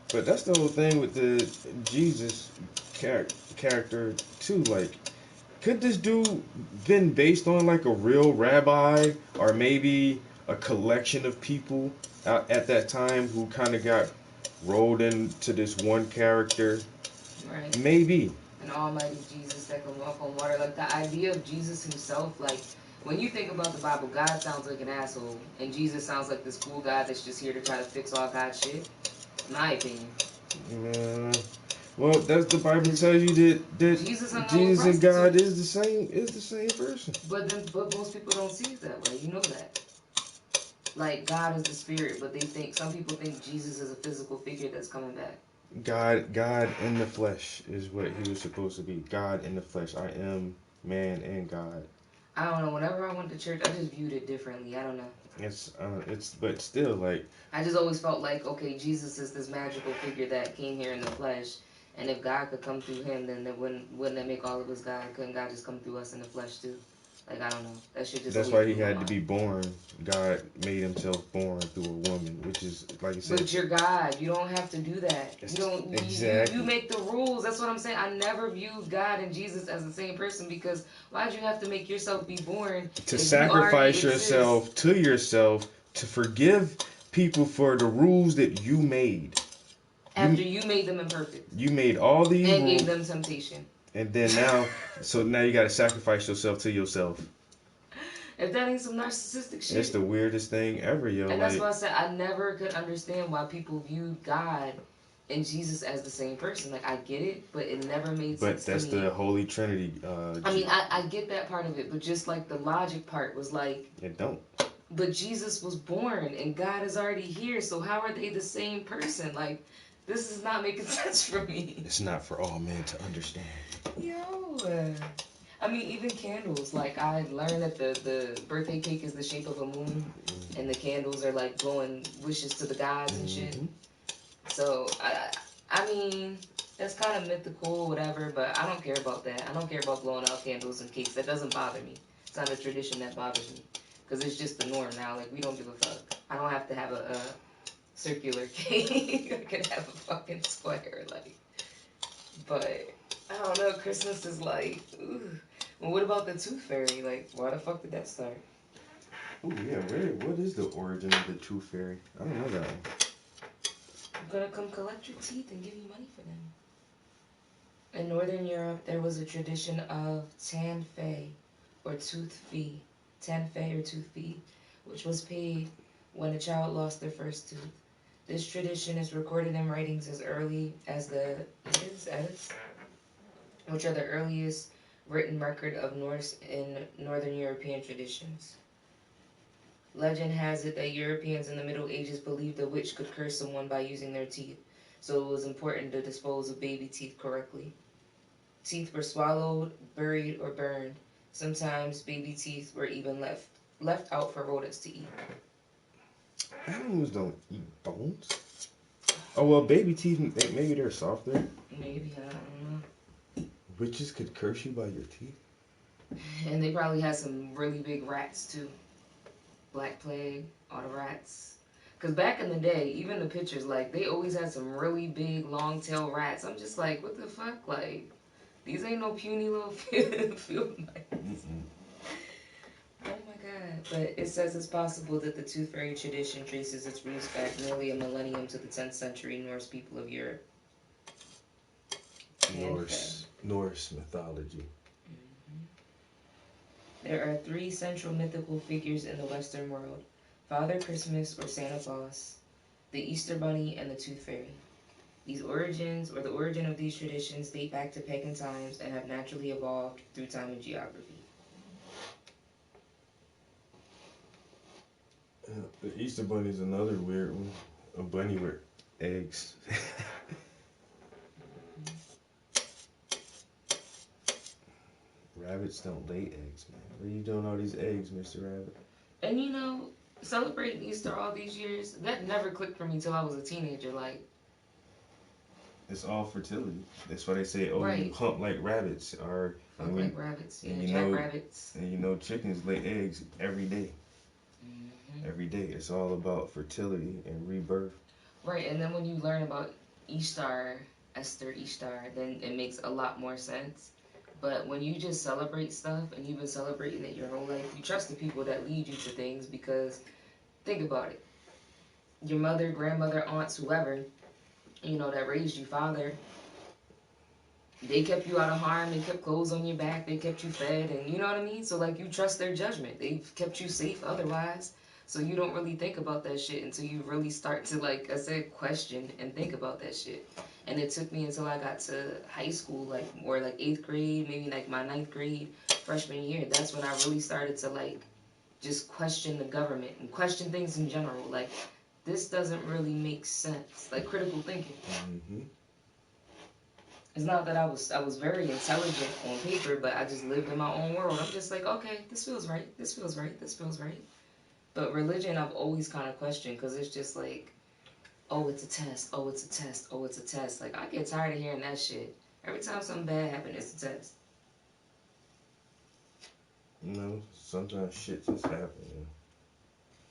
But that's the whole thing with the Jesus character too. Like, could this dude been based on like a real rabbi, or maybe a collection of people out at that time who kind of got rolled into this one character? Right. Maybe. An almighty Jesus that can walk on water. Like the idea of Jesus himself, like when you think about the Bible, God sounds like an asshole, and Jesus sounds like this cool guy that's just here to try to fix all God's shit. In my opinion. Well, that's the Bible tells you that Jesus and God is the same person. But most people don't see it that way. You know that. Like God is the spirit, but some people think Jesus is a physical figure that's coming back. God in the flesh is what he was supposed to be. God in the flesh. I am man and God. I don't know. Whenever I went to church, I just viewed it differently. I don't know. But still, like. I just always felt like, okay, Jesus is this magical figure that came here in the flesh, and if God could come through him, then wouldn't that make all of us God? Couldn't God just come through us in the flesh too? Like I don't know. That shit just. That's why he had to be born. God made himself born through a woman, which is like you said. But you're God. You don't have to do that. You don't. Exactly. You make the rules. That's what I'm saying. I never viewed God and Jesus as the same person because why'd you have to make yourself be born? To sacrifice yourself exist? to yourself to forgive people for the rules that you made. After you made them imperfect You made all these and gave rules, them temptation. and then now you gotta sacrifice yourself to yourself. If that ain't some narcissistic shit. It's the weirdest thing ever, yo. And that's Like, why I said I never could understand why people viewed God and Jesus as the same person. Like, I get it, but it never made but sense that's to me. the Holy Trinity. I mean, I get that part of it, but just like the logic part was like, It don't. but Jesus was born and God is already here, so how are they the same person? Like, this is not making sense for me. It's not for all men to understand. Yo. I mean, even candles. Like, I learned that the birthday cake is the shape of a moon, and the candles are like blowing wishes to the gods and shit. So, I mean, that's kind of mythical, whatever, but I don't care about that. I don't care about blowing out candles and cakes. That doesn't bother me. It's not a tradition that bothers me. Because it's just the norm now. Like, we don't give a fuck. I don't have to have a circular cake. I can have a fucking square, like. But, I don't know, Christmas is like, ooh. Well, what about the Tooth Fairy? Like, why the fuck did that start? Oh yeah, what is the origin of the Tooth Fairy? I don't know that one. I'm gonna come collect your teeth and give you money for them. In Northern Europe, there was a tradition of tan fee or tooth fee. Tan fee or tooth fee, which was paid when a child lost their first tooth. This tradition is recorded in writings as early as the Eddas, which are the earliest written record of Norse in Northern European traditions. Legend has it that Europeans in the Middle Ages believed a witch could curse someone by using their teeth, so it was important to dispose of baby teeth correctly. Teeth were swallowed, buried, or burned. Sometimes baby teeth were even left out for rodents to eat. Animals don't eat bones. Oh well, baby teeth, maybe they're softer. Maybe, I don't know. Witches could curse you by your teeth. And they probably had some really big rats too. Black Plague, all the rats. Because back in the day, even the pictures, like, they always had some really big, long-tailed rats. I'm just like, what the fuck? Like, these ain't no puny little field mice. Oh my god. But it says it's possible that the Tooth Fairy tradition traces its roots back nearly a millennium to the 10th century Norse people of Europe. Norse mythology. There are 3 central mythical figures in the Western world: Father Christmas or Santa Claus, the Easter Bunny, and the Tooth Fairy. These origins, or the origin of these traditions, date back to pagan times and have naturally evolved through time and geography. The Easter Bunny is another weird one. A bunny with eggs. Rabbits don't lay eggs, man. What are you doing all these eggs, Mr. Rabbit? And you know, celebrating Easter all these years, that never clicked for me till I was a teenager. Like, It's all fertility. That's why they say, oh, Right. you hump like rabbits. Or, fuck and, like rabbits, yeah, and you jackrabbits. and you know chickens lay eggs every day. Every day. It's all about fertility and rebirth. Right, and then when you learn about Ishtar, Esther Ishtar, then it makes a lot more sense. But when you just celebrate stuff and you've been celebrating it your whole life, you trust the people that lead you to things because, think about it. Your mother, grandmother, aunts, whoever, you know, that raised you, father, they kept you out of harm, they kept clothes on your back, they kept you fed, and you know what I mean? So, like, you trust their judgment. They've kept you safe otherwise. So you don't really think about that shit until you really start to, like I said, question and think about that shit. And it took me until I got to high school, like, or like 8th grade, maybe like my 9th grade, freshman year. That's when I really started to, like, just question the government and question things in general. Like, this doesn't really make sense. Like, critical thinking. Mm-hmm. It's not that I was very intelligent on paper, but I just lived in my own world. I'm just like, okay, this feels right, this feels right, this feels right. But religion, I've always kind of questioned because it's just like, oh, it's a test, oh, it's a test, oh, it's a test. Like, I get tired of hearing that shit. Every time something bad happens, it's a test. You know, sometimes shit just happens.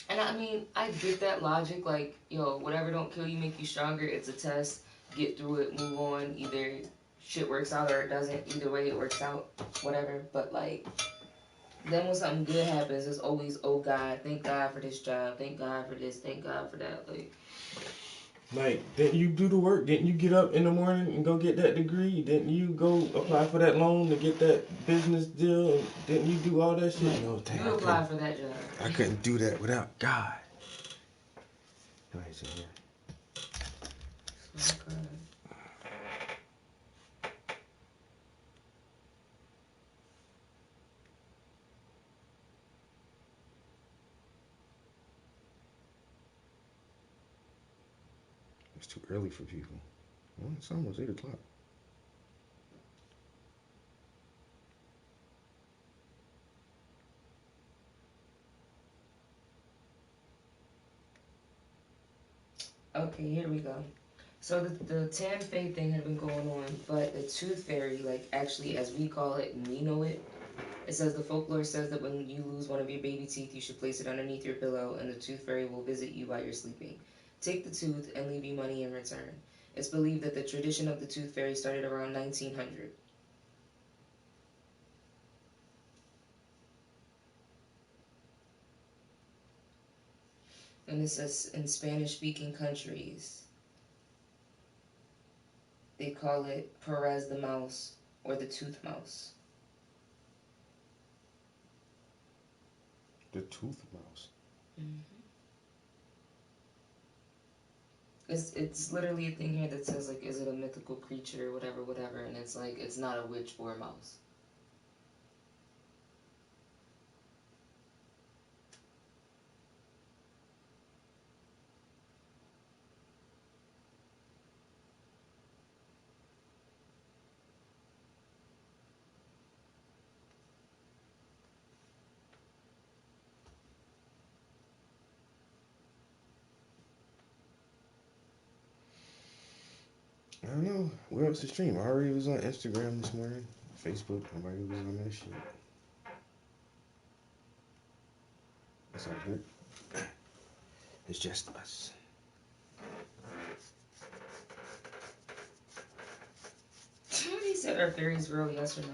And I mean, I get that logic, like, yo, whatever don't kill you make you stronger. It's a test. Get through it, move on. Either shit works out or it doesn't. Either way, it works out. Whatever. But, like, then when something good happens, it's always, oh God, thank God for this job. Thank God for this. Thank God for that. Like, Like, didn't you do the work? Didn't you get up in the morning and go get that degree? Didn't you go apply for that loan to get that business deal? And didn't you do all that shit? No, dang, You applied for that job. I couldn't do that without God. Alright, so here. So good. It's too early for people. Well, it's almost 8 o'clock. Okay, here we go. So the Tam Faye thing had been going on, but the tooth fairy, like actually as we call it and we know it, it says the folklore says that when you lose one of your baby teeth, you should place it underneath your pillow and the tooth fairy will visit you while you're sleeping. Take the tooth and leave you money in return. It's believed that the tradition of the tooth fairy started around 1900. And it says in Spanish-speaking countries, they call it Perez the mouse or the tooth mouse. The tooth mouse. Mm-hmm. It's literally a thing here that says like, is it a mythical creature or whatever, and it's like it's not a witch or a mouse. I don't know. Where else to stream? I already was on Instagram this morning. Facebook. Nobody was on that shit. It's all good. It's just us. Somebody said are fairies real, yes or no?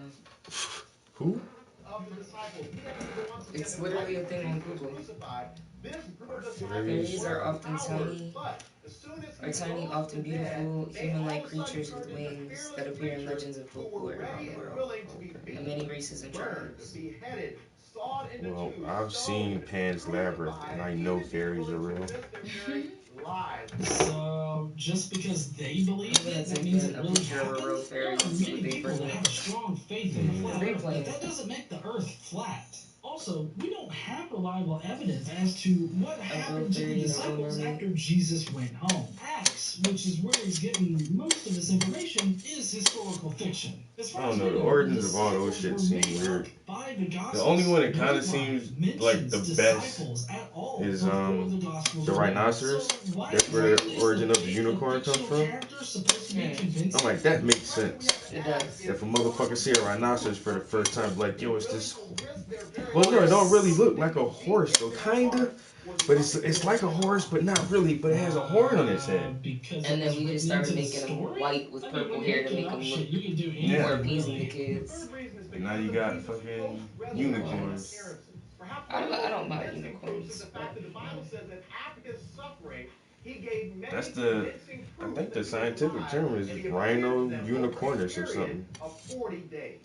Who? Of the disciples. He had to be the ones to It's get literally a invited thing on to be Google. crucified. This group of disciples Fairies are were often cowards, tiny, but as soon as he are tiny, rose often from the dead, beautiful, they human-like all of a sudden creatures with turned into wings fearless that appear in creatures legends and who were folklore around ready the and world, willing to be and beaten, many races and burned, tribes. beheaded, sawed into Well, two, I've seen stoned, Pan's Labyrinth, and I know crucified, fairies are even real. to risk their very lives. So just because they believe I'm gonna it, that take means a it really picture of a happened? real There fairy are and see many what they people bring that up. have a strong faith in the Yeah. flat They Earth, playing. but that doesn't make the Earth flat. Also, we don't have reliable evidence as to what happened to the fairy and a real disciples mermaid. after Jesus went home. Acts, which is where he's getting most of his information, is historical fiction. As I far don't as know. we The know, origins of all those disciples shit were seem made weird. up by the Gospels. The only one that No kind one of seems like mentions the best disciples at all is before the Gospels the were written. rhinoceros. So why That's where exactly the is origin of the faith unicorn comes fictional from. character supposed to be Hmm. convincing? I'm like, that makes sense. It does. If a motherfucker see a rhinoceros for the first time, like, yo, it's this. Well, no, it don't really look like a horse, though, kinda. But it's like a horse, but not really. But it has a horn on its head. Because And it then was we just written started into the making them story? white with I mean, purple when hair you're to make making up them shit, look you can do Yeah. more anything, appeasing to really. kids. Now you got fucking unicorns. I don't mind unicorns, but That's the. I think the scientific term is rhino unicornus or something.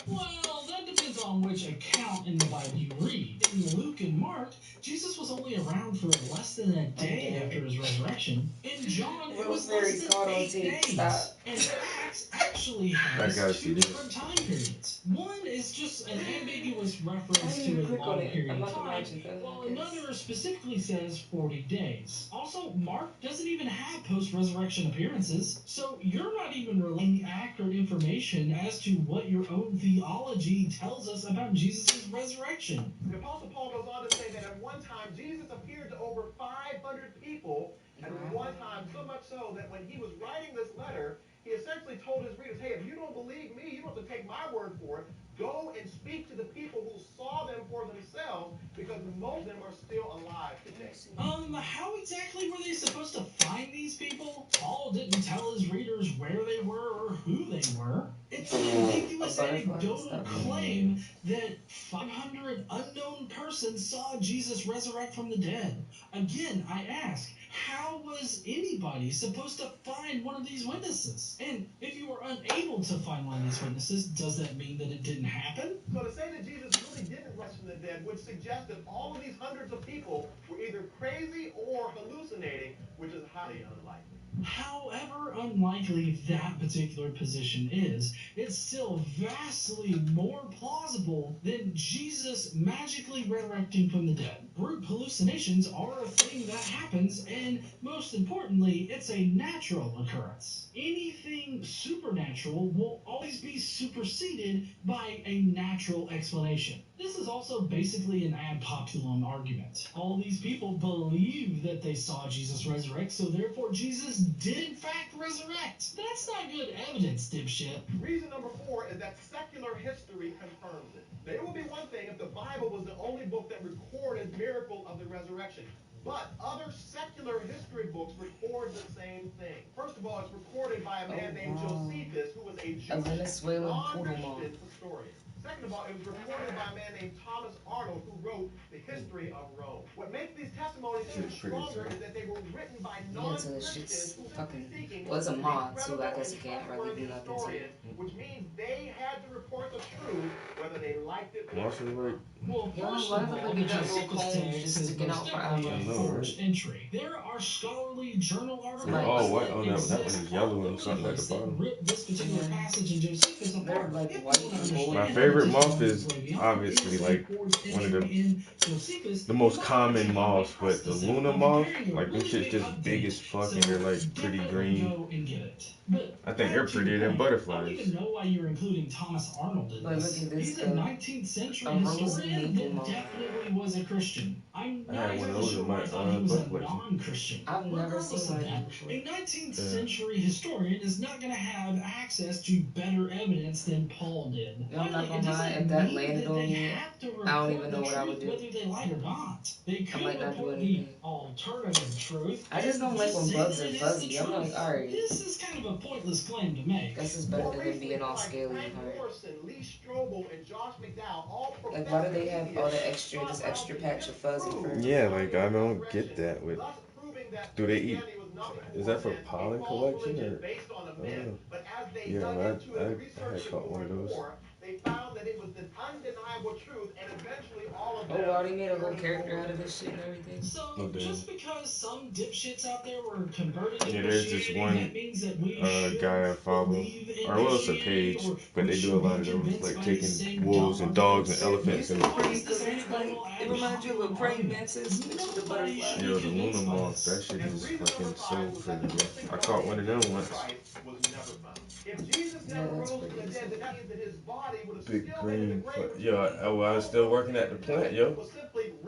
Well, that depends on which account in the Bible you read. In Luke and Mark, Jesus was only around for less than a day after his resurrection. In John, it Real was fairies less caught than on 8 tape. days. Stop. And Acts actually I has gotta two see this. different time periods. One is just an ambiguous reference I didn't to even a click on long it. period I'm of about to time, watch it though. while I guess. another specifically says 40 days. Also, Mark doesn't even have post-resurrection appearances, so you're not even relaying accurate information as to what your own theology tells us about Jesus' resurrection. The Apostle Paul goes on to say that at one time Jesus appeared to over 500 people at one time, so much so that when he was writing this letter, he essentially told his readers, hey, if you don't believe me, you don't have to take my word for it. Go and speak to the people who saw them for themselves, because most of them are still alive today. How exactly were they supposed to find these people? Paul didn't tell his readers where they were or who they were. It's an ambiguous anecdotal claim that 500 unknown persons saw Jesus resurrect from the dead. Again, I ask, How was anybody supposed to find one of these witnesses? And if you were unable to find one of these witnesses, does that mean that it didn't happen? So to say that Jesus really didn't rise from the dead would suggest that all of these hundreds of people were either crazy or hallucinating, which is highly unlikely. However unlikely that particular position is, it's still vastly more plausible than Jesus magically resurrecting from the dead. Group hallucinations are a thing that happens, and most importantly, it's a natural occurrence. Anything supernatural will always be superseded by a natural explanation. This is also basically an ad populum argument. All these people believe that they saw Jesus resurrect, so therefore Jesus did in fact resurrect. That's not good evidence, dipshit. Reason number 4 is that secular history confirms it. Now, it would be one thing if the Bible was the only book that recorded miracle of the resurrection. But other secular history books record the same thing. First of all, it's recorded by a man named Josephus, who was a Jewish Venezuelan non-Christian historian. Second of all, it was recorded by a man named Thomas Arnold, who wrote The History of Rome. What makes these testimonies even stronger is that they were written by non-Christians who, simply speaking, was a were mod, so I credible guess and it can't really trustworthy be nothing to historians, which means they had to report the truth, whether they liked it or not. Well, Yeah, first why of the all, fuck the you got little Josephus combs text just is sticking most out for definitely a eyebrows? forged entry. There are scholarly journal articles Oh, what? that Oh, that one exist is yellow all and over something the at the place that bottom. rip this particular passage in Josephus They're apart. like If you white wanna and understand gold. My how favorite the moth is Flavion obviously is a like forged one of the entry in Josephus, the most you might common check out moths, my but the Crestus Luna app. moth, I'm like them preparing a shit's really just big big as fuck update, and they're like so pretty definitely green. go and get it. But I think they're back to your prettier than point, I don't butterflies. even know why you're including Thomas Arnold in But look this. at this He's a guy. 19th century A rosy historian maple that moth. definitely was a Christian. I'm I not had one of exactly those sure in why my I thought he was a book collection. non-Christian. I've never Regardless seen of one that, before. a 19th Yeah. century historian is not going to have access to better evidence than Paul did. Yeah, I'm not Finally, it gonna lie, doesn't if that mean landed that on they me, have to I don't report even the know what I would truth do. whether they like it or not. They could might not do report the anything. alternative truth. I just don't and like when say bugs that are it is fuzzy. the I'm like, truth. alright. This is kind of a pointless claim to make. Guess it's better More than them recently, being all like scaly Frank and hard. Morrison, Lee Strobel, and Josh McDowell, all Like, why do they professed have all the atheists, extra, this sought out extra to patch of fuzz and disprove fur? Yeah, like I don't get that with. thus proving that Do they eat? Christianity was nothing Is more that for than a pollen false collection religion or? based on a I myth. don't know. But as they Yeah, dug into it I and researched had caught one of it those. more, they found that it was the undeniable truth, and eventually all of Oh, them they already made a whole turned character over out of to this shit and everything. So, No damn. just because some dipshits out there were converted to Yeah, there's this Christianity, one, that means that we should guy I follow, believe in or well, it's a Christianity, page, or but we they do a should lot be of those, convinced like by taking the same wolves dumb and dogs and arguments. elephants and. Music's pretty This because is it's like, normal it reminds you of a ad praying hominem mantis mixed with a Nobody butterfly. should Yo, be the Luna convinced by moth, this. that shit And is reason fucking number 5 so was that the pretty. missing I caught one of them body once. Christ was never found. If Jesus Yeah, never that's rose pretty from the dead, decent. then that means that his body would have Big still been in the green. grave. Yo, I was still working at the plant, yo.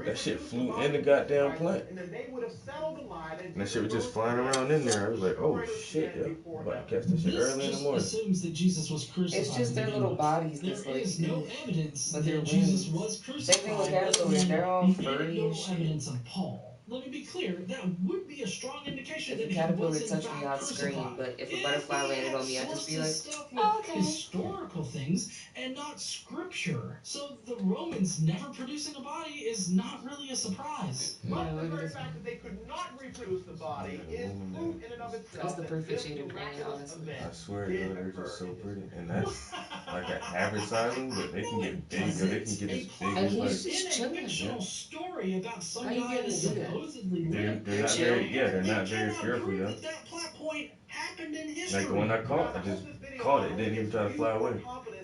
That shit flew in the goddamn plant. And then they would have settled the lie that And that shit was just flying around in there. I was like, oh shit, yo. I'm about to catch that shit This early in the just morning. assumes that Jesus was crucified. It's just to their begin little with. bodies There that's like, is no ugh. evidence But that their Jesus wings. was Same crucified. thing with other caterpillars, than they're all the furry and anecdotal shit. evidence of Paul. Let me be clear, that would be a strong indication If that a he caterpillar was in touched fact me, I'd scream. crucified. But if a butterfly he landed had on me, I'd just be sourced like, his stuff with oh, okay. historical things and not scripture. So the Romans never producing a body is not really a surprise. Yeah, But the look at very this fact one. that they could not reproduce the body is proof in and of itself. That's the that perfect this shade of green, miraculous honestly. event I swear, did yo, they're occur just so in pretty. history. And that's like an average size one, but they can get big, yo. They can get as big And as he's like. just in a chilling. fictional story about some How you guy getting that to do that? supposedly They're lived. not chill. very, yeah, they're They not very cannot fearful, prove yo. that plot point happened in history. Like the one I caught, I just caught it. It didn't even try to fly away.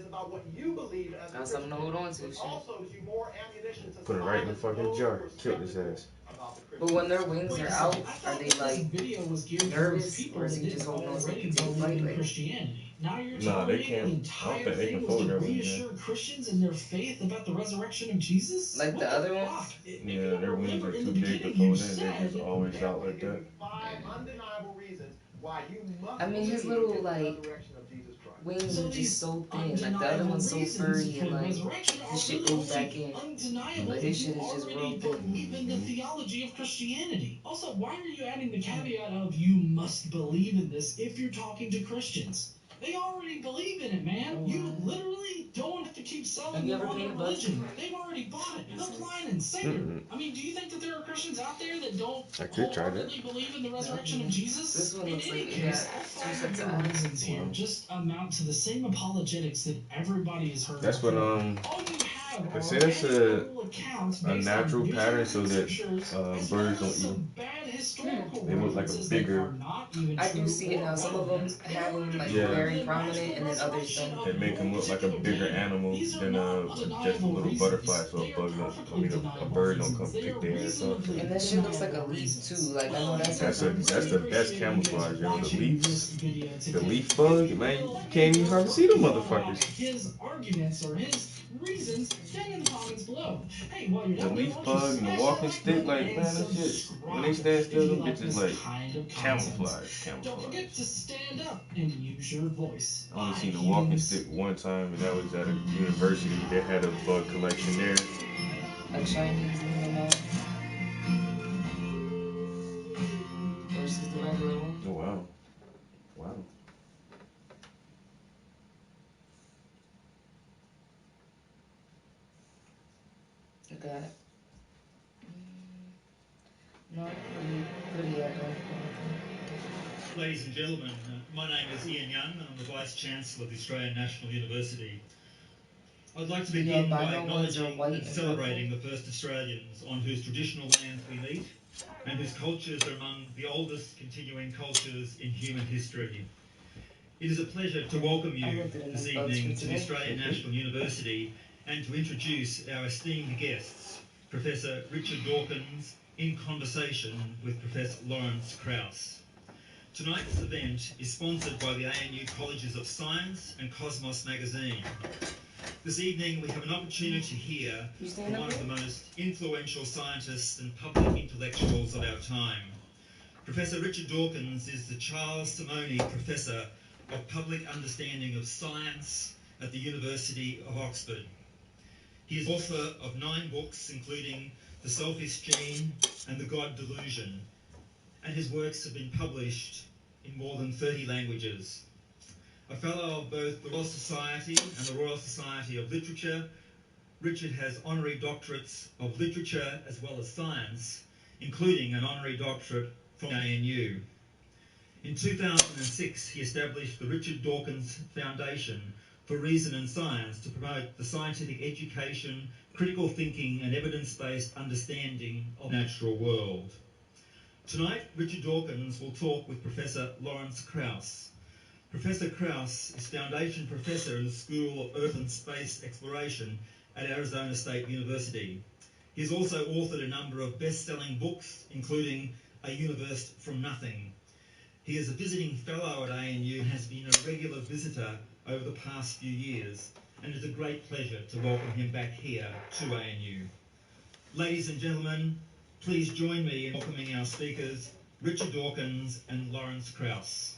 About what you believe as a Got something to hold on to, Christian, shit. also gives you more ammunition to Put it right in the silence fucking those jar. who are Killed his skeptical ass. about the Christian But when their wings Wait are a out, second, I are thought they that this like video was geared nervous, towards people or is that he just didn't holding on so he already can take believe flight? in Like, Christianity? Now you're Nah, telling they me can't- the I don't entire think they thing can was to photograph them, reassure Christians in their faith about the resurrection of Jesus? Like What the other ones? fuck? If Yeah, you their wings remember are in too the big to beginning, you fold in. They're just said always out like that. 5 undeniable reasons why you must I mean, his believe little, in the like, resurrection of Jesus Christ. wings So are these just so thin. Like the other undeniable one's so reasons furry for and the like resurrection are his shit really goes back only in. undeniable But if his you shit is just already real thin. believe in the theology of Christianity. Also, why are you adding the caveat of you must believe in this if you're talking to Christians? They already believe in it, man. Oh, You wow. literally don't have to keep Have selling you them ever on their painted bugs religion. before? They've already already bought it. Hook, line, and sinker. I mean, do you think that there are Christians out there that don't I could try that. wholeheartedly believe in the resurrection of Jesus? This one In looks any like it case, got all two five of sets your of eyes. reasons here just amount to the same apologetics that everybody has heard That's what before. All you have But are see, that's anecdotal accounts a based natural on pattern visuals so and that scriptures, as birds well don't as some eat. bad historical They look like a references bigger- that are not even I do true see it or now. Some of them relevant in have order them to like Yeah. very prove the prominent, magical and then others resurrection don't. of They make your him look like a particular bigger day. animal These are than not just a deniable little reasons. butterfly, so They a are bug don't, perfectly a deniable bird don't reasons. come They are pick their ass up. reasonably And that shit looks like a deniable leaf reasons. too. Like I know Well, that's That's something. the best appreciate camouflage, you yo. The watching leaves, this video the today. leaf bug, man, you can't even hardly see them motherfuckers. His arguments or his reasons down in the comments below. Hey, while you're The down there, leaf why don't you bug and the smash walking that like stick, button like, and man, that shit, subscribe when they stand if still, you them like bitches this like kind of content. camouflage. Don't forget to stand up and use your voice. I only Bye, seen a walking humans. stick one time, and that was at a university. They had a bug collection there. A Chinese lemon versus the regular one. Oh wow, wow. I got it. No, pretty echo. Ladies and gentlemen, my name is Ian Young and I'm the Vice Chancellor of the Australian National University. I'd like to begin by acknowledging and celebrating the first Australians on whose traditional lands we meet and whose cultures are among the oldest continuing cultures in human history. It is a pleasure to welcome you this evening to the Australian National University and to introduce our esteemed guests, Professor Richard Dawkins, in conversation with Professor Lawrence Krauss. Tonight's event is sponsored by the ANU Colleges of Science and Cosmos magazine. This evening we have an opportunity to hear from one of the most influential scientists and public intellectuals of our time. Professor Richard Dawkins is the Charles Simone Professor of Public Understanding of Science at the University of Oxford. He is author of 9 books, including The Selfish Gene and The God Delusion, and his works have been published in more than 30 languages. A fellow of both the Royal Society and the Royal Society of Literature, Richard has honorary doctorates of literature as well as science, including an honorary doctorate from ANU. In 2006, he established the Richard Dawkins Foundation for Reason and Science to promote the scientific education, critical thinking and evidence-based understanding of the natural world. Tonight, Richard Dawkins will talk with Professor Lawrence Krauss. Professor Krauss is Foundation Professor in the School of Earth and Space Exploration at Arizona State University. He has also authored a number of best-selling books, including A Universe from Nothing. He is a visiting fellow at ANU and has been a regular visitor over the past few years, and it's a great pleasure to welcome him back here to ANU. Ladies and gentlemen, please join me in welcoming our speakers, Richard Dawkins and Lawrence Krauss.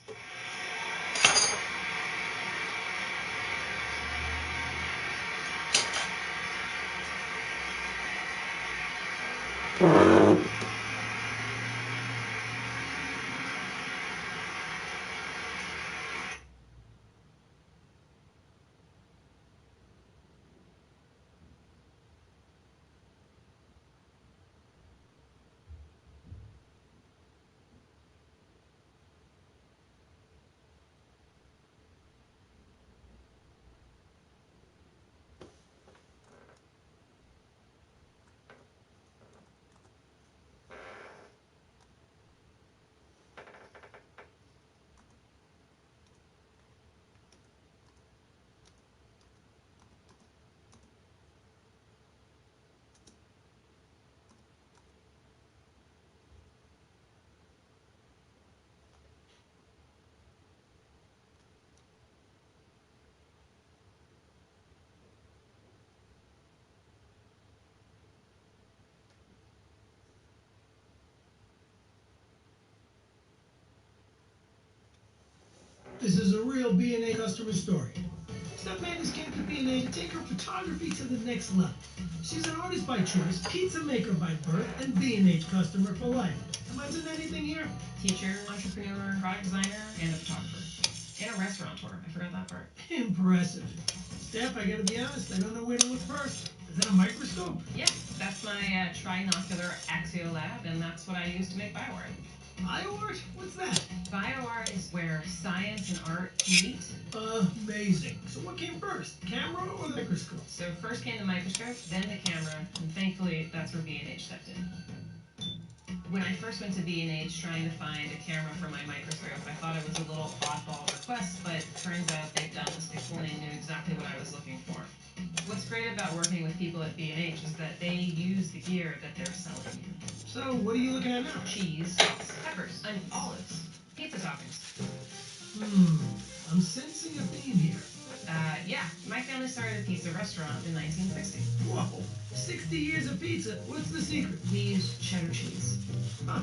This is a real B&A customer story. Steph Mandy's came to B&A to take her photography to the next level. She's an artist by choice, pizza maker by birth, and B&H customer for life. Am I missing anything here? Teacher, entrepreneur, product designer, and a photographer. And a restaurateur. I forgot that part. Impressive. Steph, I gotta be honest, I don't know where to look first. Is that a microscope? Yep, that's my trinocular axiolab, and that's what I use to make bioart. BioArt? What's that? Bioart is where science and art meet. Amazing. So what came first, camera or the microscope? So first came the microscope, then the camera, and thankfully that's where B&H stepped in. When I first went to B&H trying to find a camera for my microscope, I thought it was a little oddball request, but turns out they've done this before and they knew exactly what I was looking for. What's great about working with people at B&H is that they use the gear that they're selling you. So what are you looking at now? Cheese, peppers, and olives, pizza toppings. I'm sensing a theme here. Yeah, my family started a pizza restaurant in 1960. Whoa, 60 years of pizza. What's the secret? We use cheddar cheese. Huh.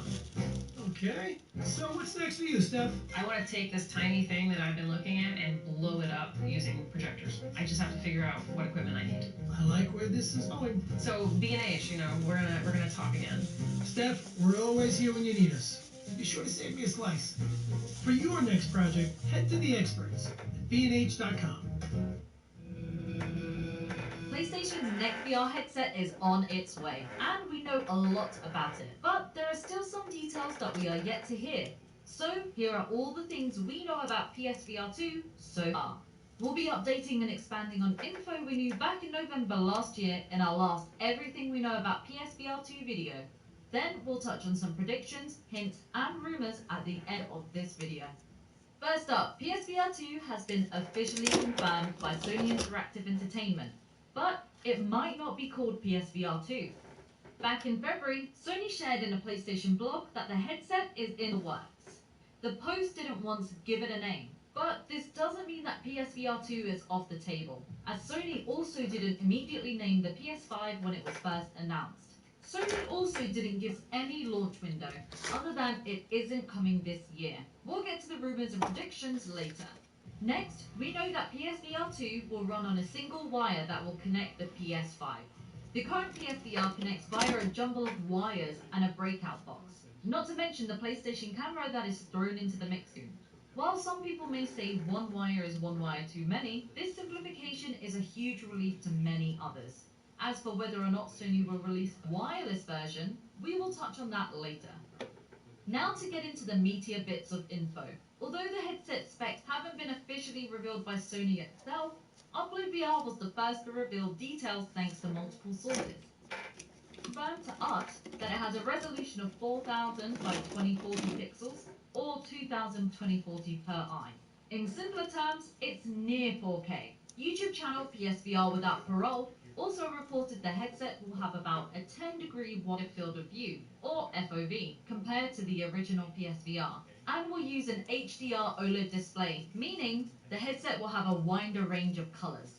Okay. So what's next for you, Steph? I want to take this tiny thing that I've been looking at and blow it up using projectors. I just have to figure out what equipment I need. I like where this is going. So B&H, we're gonna talk again. Steph, we're always here when you need us. Be sure to save me a slice. For your next project, head to the experts at bnh.com. PlayStation's next VR headset is on its way, and we know a lot about it, but there are still some details that we are yet to hear. So here are all the things we know about PSVR 2 so far. We'll be updating and expanding on info we knew back in November last year in our last Everything We Know About PSVR 2 video. Then we'll touch on some predictions, hints, and rumors at the end of this video. First up, PSVR 2 has been officially confirmed by Sony Interactive Entertainment, but it might not be called PSVR 2. Back in February, Sony shared in a PlayStation blog that the headset is in the works. The post didn't once give it a name, but this doesn't mean that PSVR 2 is off the table, as Sony also didn't immediately name the PS5 when it was first announced. Sony also didn't give any launch window, other than it isn't coming this year. We'll get to the rumors and predictions later. Next, we know that PSVR 2 will run on a single wire that will connect the PS5. The current PSVR connects via a jumble of wires and a breakout box, not to mention the PlayStation camera that is thrown into the mix soon. While some people may say one wire is one wire too many, this simplification is a huge relief to many others. As for whether or not Sony will release a wireless version, we will touch on that later. Now to get into the meatier bits of info. Although the headset specs haven't been officially revealed by Sony itself, Upload VR was the first to reveal details thanks to multiple sources. Confirmed to us that it has a resolution of 4000 by 2040 pixels, or 2000 2040 per eye. In simpler terms, it's near 4K. YouTube channel PSVR Without Parole also reported the headset will have about a 10-degree wider field of view, or FOV, compared to the original PSVR, and will use an HDR OLED display, meaning the headset will have a wider range of colors.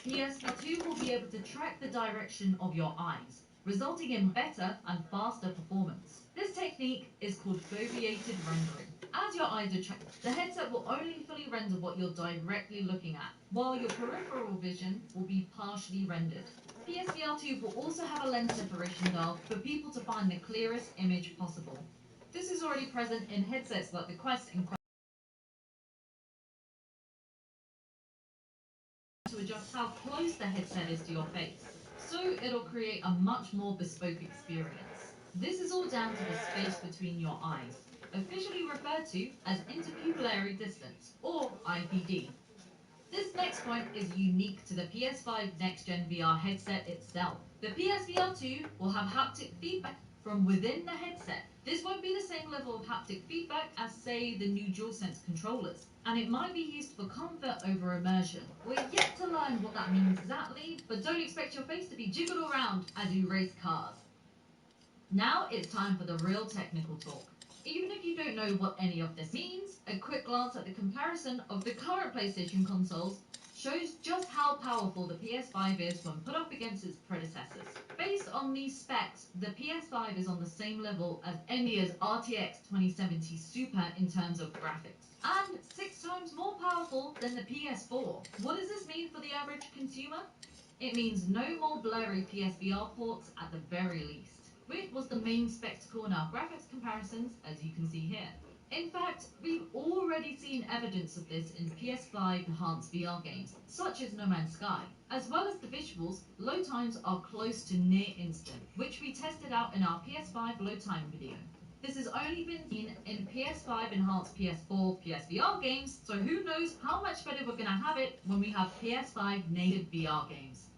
PSVR 2 will be able to track the direction of your eyes, resulting in better and faster performance. This technique is called foveated rendering. As your eyes are tracked, the headset will only fully render what you're directly looking at, while your peripheral vision will be partially rendered. PSVR 2 will also have a lens separation dial for people to find the clearest image possible. This is already present in headsets like the Quest and Quest to adjust how close the headset is to your face, so it'll create a much more bespoke experience. This is all down to the space between your eyes, officially referred to as interpupillary distance, or IPD. This next point is unique to the PS5 Next Gen VR headset itself. The PSVR 2 will have haptic feedback from within the headset. This won't be the same level of haptic feedback as, say, the new DualSense controllers, and it might be used for comfort over immersion. We're yet to learn what that means exactly, but don't expect your face to be jiggled around as you race cars. Now it's time for the real technical talk. Even if you don't know what any of this means, a quick glance at the comparison of the current PlayStation consoles shows just how powerful the PS5 is when put up against its predecessors. Based on these specs, the PS5 is on the same level as Nvidia's RTX 2070 Super in terms of graphics, and 6 times more powerful than the PS4. What does this mean for the average consumer? It means no more blurry PSVR ports at the very least, which was the main spectacle in our graphics comparisons, as you can see here. In fact, we've already seen evidence of this in PS5 enhanced VR games, such as No Man's Sky. As well as the visuals, load times are close to near instant, which we tested out in our PS5 load time video. This has only been seen in PS5 enhanced PS4 PSVR games, so who knows how much better we're gonna have it when we have PS5 native VR games.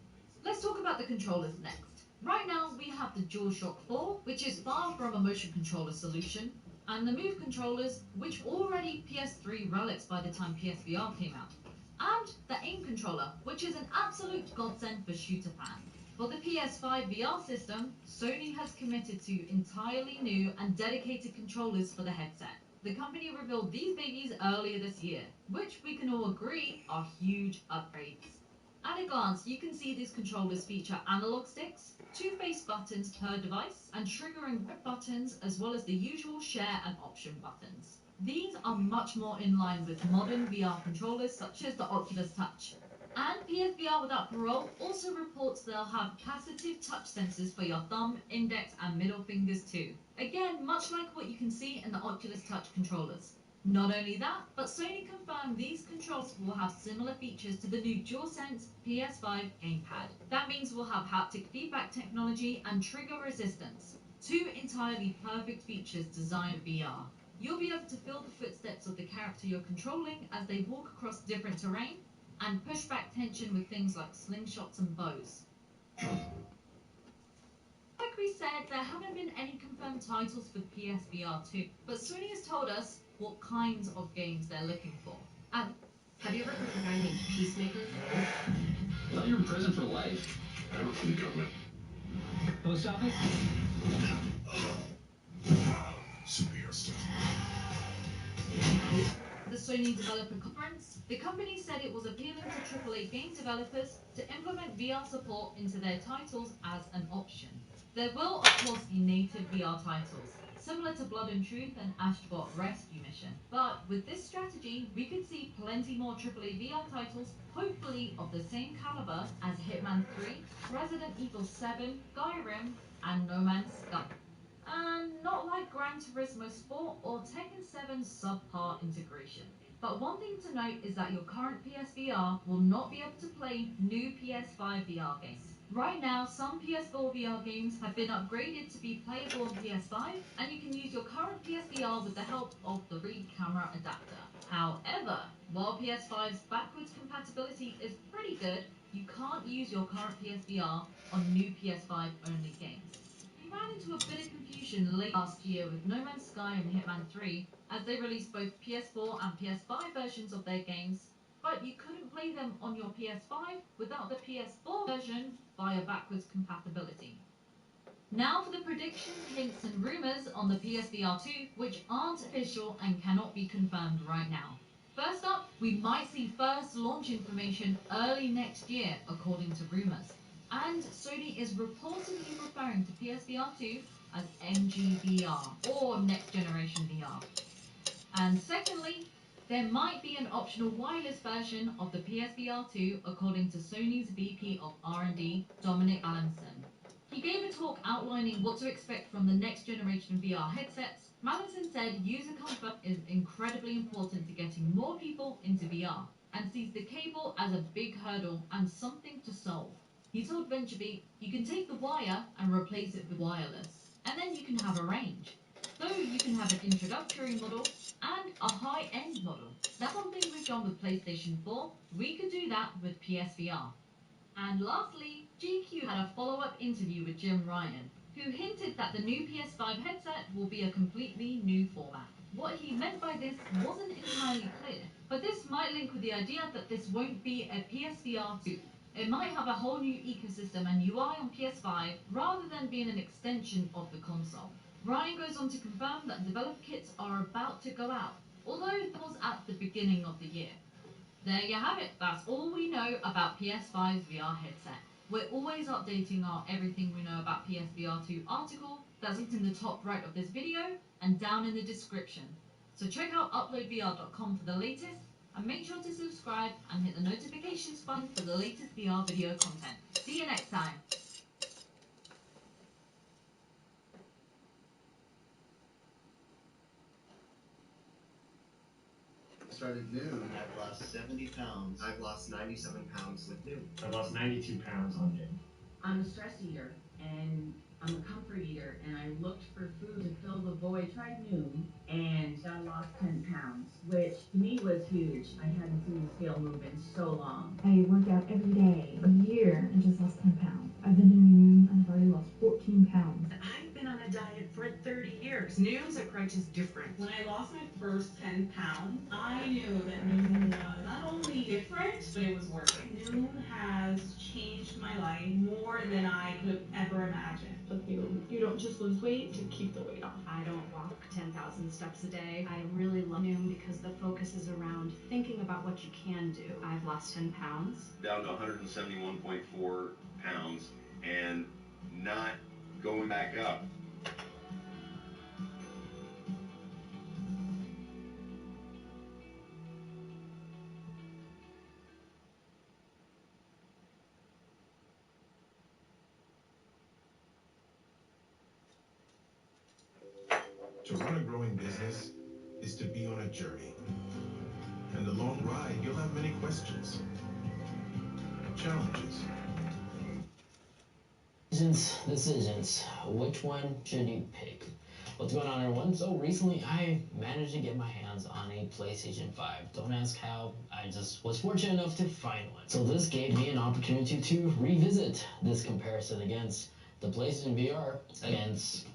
Let's talk about the controllers next. Right now, we have the DualShock 4, which is far from a motion controller solution, and the Move controllers, which were already PS3 relics by the time PSVR came out, and the AIM controller, which is an absolute godsend for shooter fans. For the PS5 VR system, Sony has committed to entirely new and dedicated controllers for the headset. The company revealed these babies earlier this year, which we can all agree are huge upgrades. At a glance, you can see these controllers feature analog sticks, 2 face buttons per device, and triggering grip buttons, as well as the usual share and option buttons. These are much more in line with modern VR controllers such as the Oculus Touch. And PSVR Without Parole also reports they'll have capacitive touch sensors for your thumb, index, and middle fingers too. Again, much like what you can see in the Oculus Touch controllers. Not only that, but Sony confirmed these controls will have similar features to the new DualSense PS5 gamepad. That means we'll have haptic feedback technology and trigger resistance, 2 entirely perfect features designed for VR. You'll be able to feel the footsteps of the character you're controlling as they walk across different terrain, and push back tension with things like slingshots and bows. Like we said, there haven't been any confirmed titles for PSVR 2, but Sony has told us what kinds of games they're looking for. And Have you ever heard of a guy named Peacemaker? I thought you were in prison for life. I work for the government. Post office? Superhero stuff. The Sony Developer Conference, the company said it was appealing to AAA game developers to implement VR support into their titles as an option. There will, of course, be native VR titles, similar to Blood and Truth and Astrobot Rescue Mission. But with this strategy, we could see plenty more AAA VR titles, hopefully of the same caliber as Hitman 3, Resident Evil 7, Skyrim, and No Man's Sky. And not like Gran Turismo Sport or Tekken 7's subpar integration. But one thing to note is that your current PSVR will not be able to play new PS5 VR games. Right now, some PS4 VR games have been upgraded to be playable on PS5, and you can use your current PSVR with the help of the free camera adapter. However, while PS5's backwards compatibility is pretty good, you can't use your current PSVR on new PS5 only games. We ran into a bit of confusion late last year with No Man's Sky and Hitman 3, as they released both PS4 and PS5 versions of their games, but you couldn't play them on your PS5 without the PS4 version via backwards compatibility. Now for the predictions, hints and rumours on the PSVR 2, which aren't official and cannot be confirmed right now. First up, we might see first launch information early next year, according to rumours. And Sony is reportedly referring to PSVR 2 as MGVR, or Next Generation VR. And secondly, there might be an optional wireless version of the PSVR 2, according to Sony's VP of R&D, Dominic Allenson. He gave a talk outlining what to expect from the next generation VR headsets. Mallinson said user comfort is incredibly important to getting more people into VR, and sees the cable as a big hurdle and something to solve. He told VentureBeat, you can take the wire and replace it with wireless, and then you can have a range. So you can have an introductory model and a high-end model. That's something we've done with PlayStation 4. We could do that with PSVR. And lastly, GQ had a follow-up interview with Jim Ryan, who hinted that the new PS5 headset will be a completely new format. What he meant by this wasn't entirely clear, but this might link with the idea that this won't be a PSVR 2. It might have a whole new ecosystem and UI on PS5 rather than being an extension of the console. Ryan goes on to confirm that developer kits are about to go out, although that was at the beginning of the year. There you have it, that's all we know about PS5's VR headset. We're always updating our Everything We Know About PSVR 2 article that's linked in the top right of this video and down in the description. So check out uploadvr.com for the latest, and make sure to subscribe and hit the notifications button for the latest VR video content. See you next time! started Noon, I've lost 70 pounds. I've lost 97 pounds with Noon. I lost 92 pounds on Noon. I'm a stress eater, and I'm a comfort eater, and I looked for food to fill the void. Tried Noon, and I lost 10 pounds, which to me was huge. I hadn't seen the scale move in so long. I work out every day, a year, and just lost 10 pounds. I've been doing Noon, and I've already lost 14 pounds. I've been on a diet for 30 years. Noon's approach is different. When I lost my first 10 pounds, I knew that Noon was not only different, but it was working. Noon has changed my life more than I could have ever imagined. But you don't just lose weight to keep the weight off. I don't walk 10,000 steps a day. I really love Noon because the focus is around thinking about what you can do. I've lost 10 pounds. Down to 171.4 pounds and not going back up. To run a growing business is to be on a journey. And the long ride, you'll have many questions, challenges. Decisions. Which one should you pick? What's going on, everyone? So recently I managed to get my hands on a PlayStation 5. Don't ask how, I just was fortunate enough to find one. So this gave me an opportunity to revisit this comparison against the PlayStation VR, against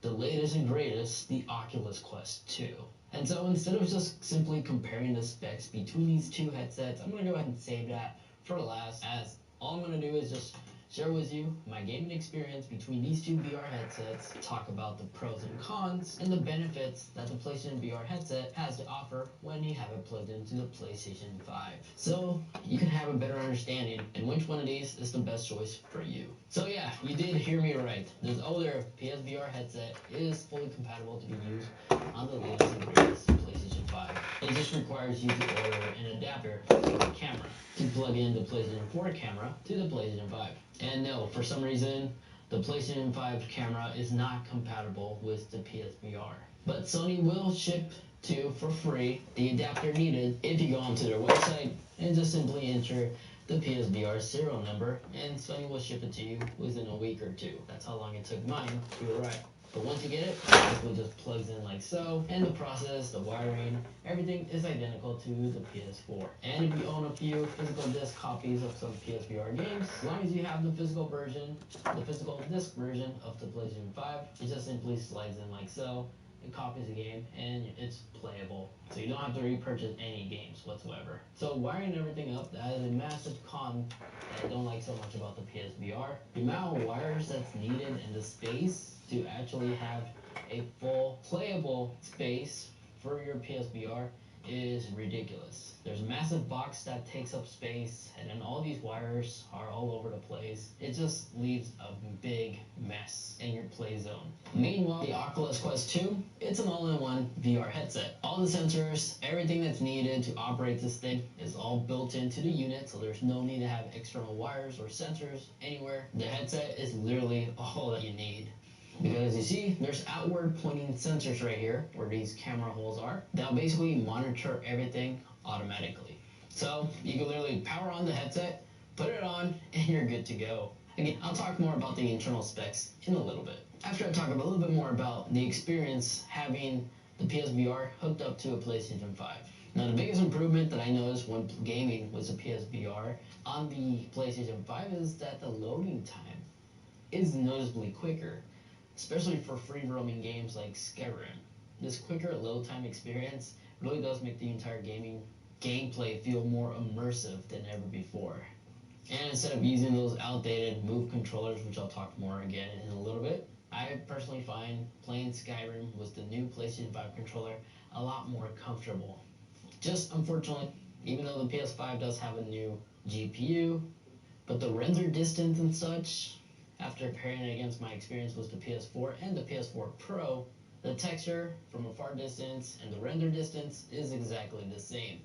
the latest and greatest, the Oculus Quest 2. And so instead of just simply comparing the specs between these two headsets, I'm going to go ahead and save that for last, as all I'm going to do is just share with you my gaming experience between these two VR headsets, talk about the pros and cons, and the benefits that the PlayStation VR headset has to offer when you have it plugged into the PlayStation 5. So you can have a better understanding in which one of these is the best choice for you. So yeah, you did hear me right. This older PSVR headset is fully compatible to be used on the latest and greatest PlayStation 5. It just requires you to order an adapter for the camera to plug in the PlayStation 4 camera to the PlayStation 5. And no, for some reason, the PlayStation 5 camera is not compatible with the PSVR. But Sony will ship to you for free the adapter needed if you go onto their website and just simply enter the PSVR serial number, and Sony will ship it to you within a week or two. That's how long it took mine to arrive. But once you get it, it just plugs in like so, and the process, the wiring, everything is identical to the PS4. And if you own a few physical disc copies of some PSVR games, as long as you have the physical version, the physical disc version of the PlayStation 5, it just simply slides in like so, it copies the game, and it's playable. So you don't have to repurchase any games whatsoever. So wiring everything up, that is a massive con that I don't like so much about the PSVR. The amount of wires that's needed and the space to actually have a full playable space for your PSVR is ridiculous. There's a massive box that takes up space, and then all these wires are all over the place. It just leaves a big mess in your play zone. Meanwhile, the Oculus Quest 2, it's an all-in-one VR headset. All the sensors, everything that's needed to operate this thing is all built into the unit, so there's no need to have external wires or sensors anywhere. The headset is literally all that you need. Because as you see, there's outward pointing sensors right here where these camera holes are. They'll basically monitor everything automatically. So you can literally power on the headset, put it on, and you're good to go. Again, I'll talk more about the internal specs in a little bit. After I talk a little bit more about the experience having the PSVR hooked up to a PlayStation 5. Now the biggest improvement that I noticed when gaming with the PSVR on the PlayStation 5 is that the loading time is noticeably quicker. Especially for free roaming games like Skyrim. This quicker load time experience really does make the entire gameplay feel more immersive than ever before. And instead of using those outdated Move controllers, which I'll talk more again in a little bit, I personally find playing Skyrim with the new PlayStation 5 controller a lot more comfortable. Just unfortunately, even though the PS5 does have a new GPU, but the render distance and such, after comparing it against my experience with the PS4 and the PS4 Pro, the texture from a far distance and the render distance is exactly the same.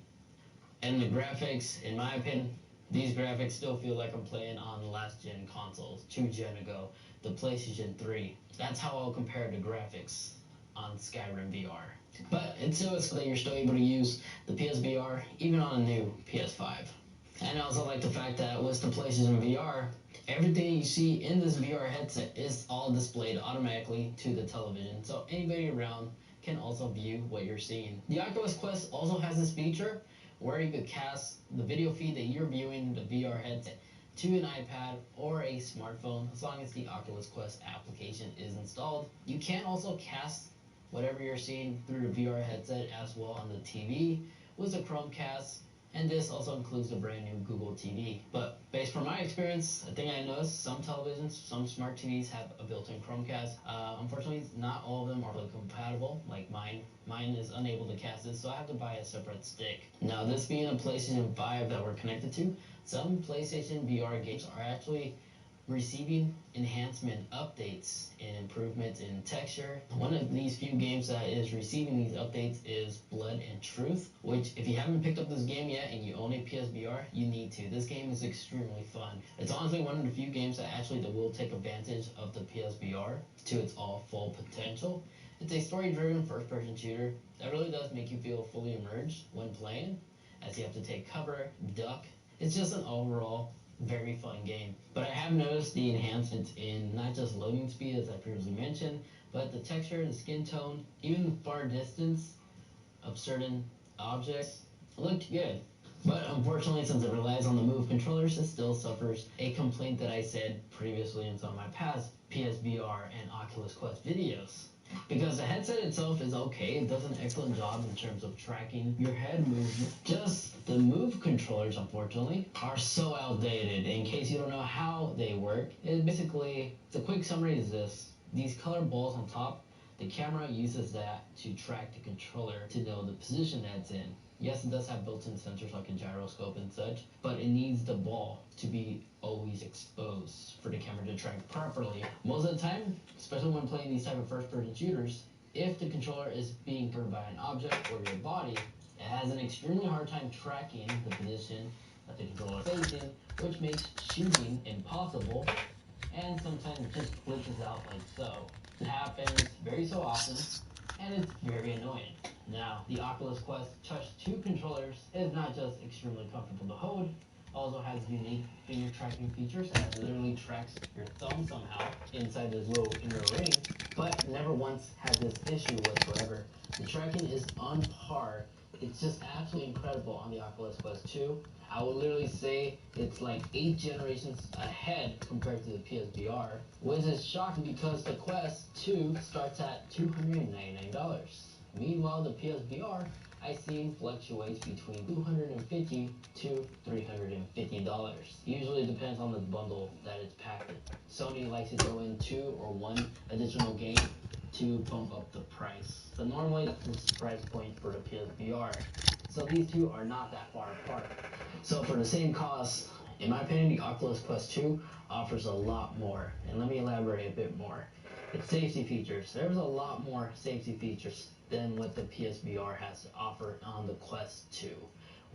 And the graphics, in my opinion, these graphics still feel like I'm playing on last gen consoles, 2 gen ago, the PlayStation 3. That's how I'll compare the graphics. on Skyrim VR. But it shows that you're still able to use the PSVR even on a new PS5. And I also like the fact that with the PlayStation VR, everything you see in this VR headset is all displayed automatically to the television, so anybody around can also view what you're seeing. The Oculus Quest also has this feature where you could cast the video feed that you're viewing the VR headset to an iPad or a smartphone as long as the Oculus Quest application is installed. You can also cast whatever you're seeing through the VR headset as well on the TV with a Chromecast, and this also includes the brand new Google TV. But based from my experience, I think I noticed some televisions, some smart TVs have a built-in Chromecast. Unfortunately, not all of them are compatible, like mine. Mine is unable to cast this, so I have to buy a separate stick. Now, this being a PlayStation 5 that we're connected to, some PlayStation VR games are actually receiving enhancement updates and improvements in texture. One of these few games that is receiving these updates is Blood and Truth, which if you haven't picked up this game yet and you own a PSVR, you need to. This game is extremely fun. It's honestly one of the few games that actually will take advantage of the PSVR to its all full potential. It's a story-driven first-person shooter that really does make you feel fully immersed when playing, as you have to take cover, duck. It's just an overall very fun game. But I have noticed the enhancements in not just loading speed, as I previously mentioned, but the texture, the skin tone, even the far distance of certain objects looked good. But unfortunately, since it relies on the Move controllers, it still suffers a complaint that I said previously in some of my past PSVR and Oculus Quest videos. Because the headset itself is okay, it does an excellent job in terms of tracking your head movement. Just the Move controllers, unfortunately, are so outdated. In case you don't know how they work, the quick summary is this. These color balls on top, the camera uses that to track the controller to know the position that it's in. Yes, it does have built-in sensors like a gyroscope and such, but it needs the ball to be always exposed for the camera to track properly. Most of the time, especially when playing these type of first-person shooters, if the controller is being turned by an object or your body, it has an extremely hard time tracking the position that the controller is facing, which makes shooting impossible, and sometimes it just glitches out like so. It happens very so often, and it's very annoying. Now, the Oculus Quest Touch 2 controllers is not just extremely comfortable to hold, also has unique finger tracking features that literally tracks your thumb somehow inside this little inner ring, but never once had this issue whatsoever. The tracking is on par. It's just absolutely incredible on the Oculus Quest 2. I would literally say it's like 8 generations ahead compared to the PSVR, which is shocking because the Quest 2 starts at $299. Meanwhile, the PSVR I see fluctuates between $250 to $350. Usually depends on the bundle that it's packed in. Sony likes to throw in 2 or 1 additional game to bump up the price. So normally that's the price point for the PSVR. So these two are not that far apart. So for the same cost, in my opinion, the Oculus Quest 2 offers a lot more. And let me elaborate a bit more. Its safety features. There's a lot more safety features than what the PSVR has to offer on the Quest 2.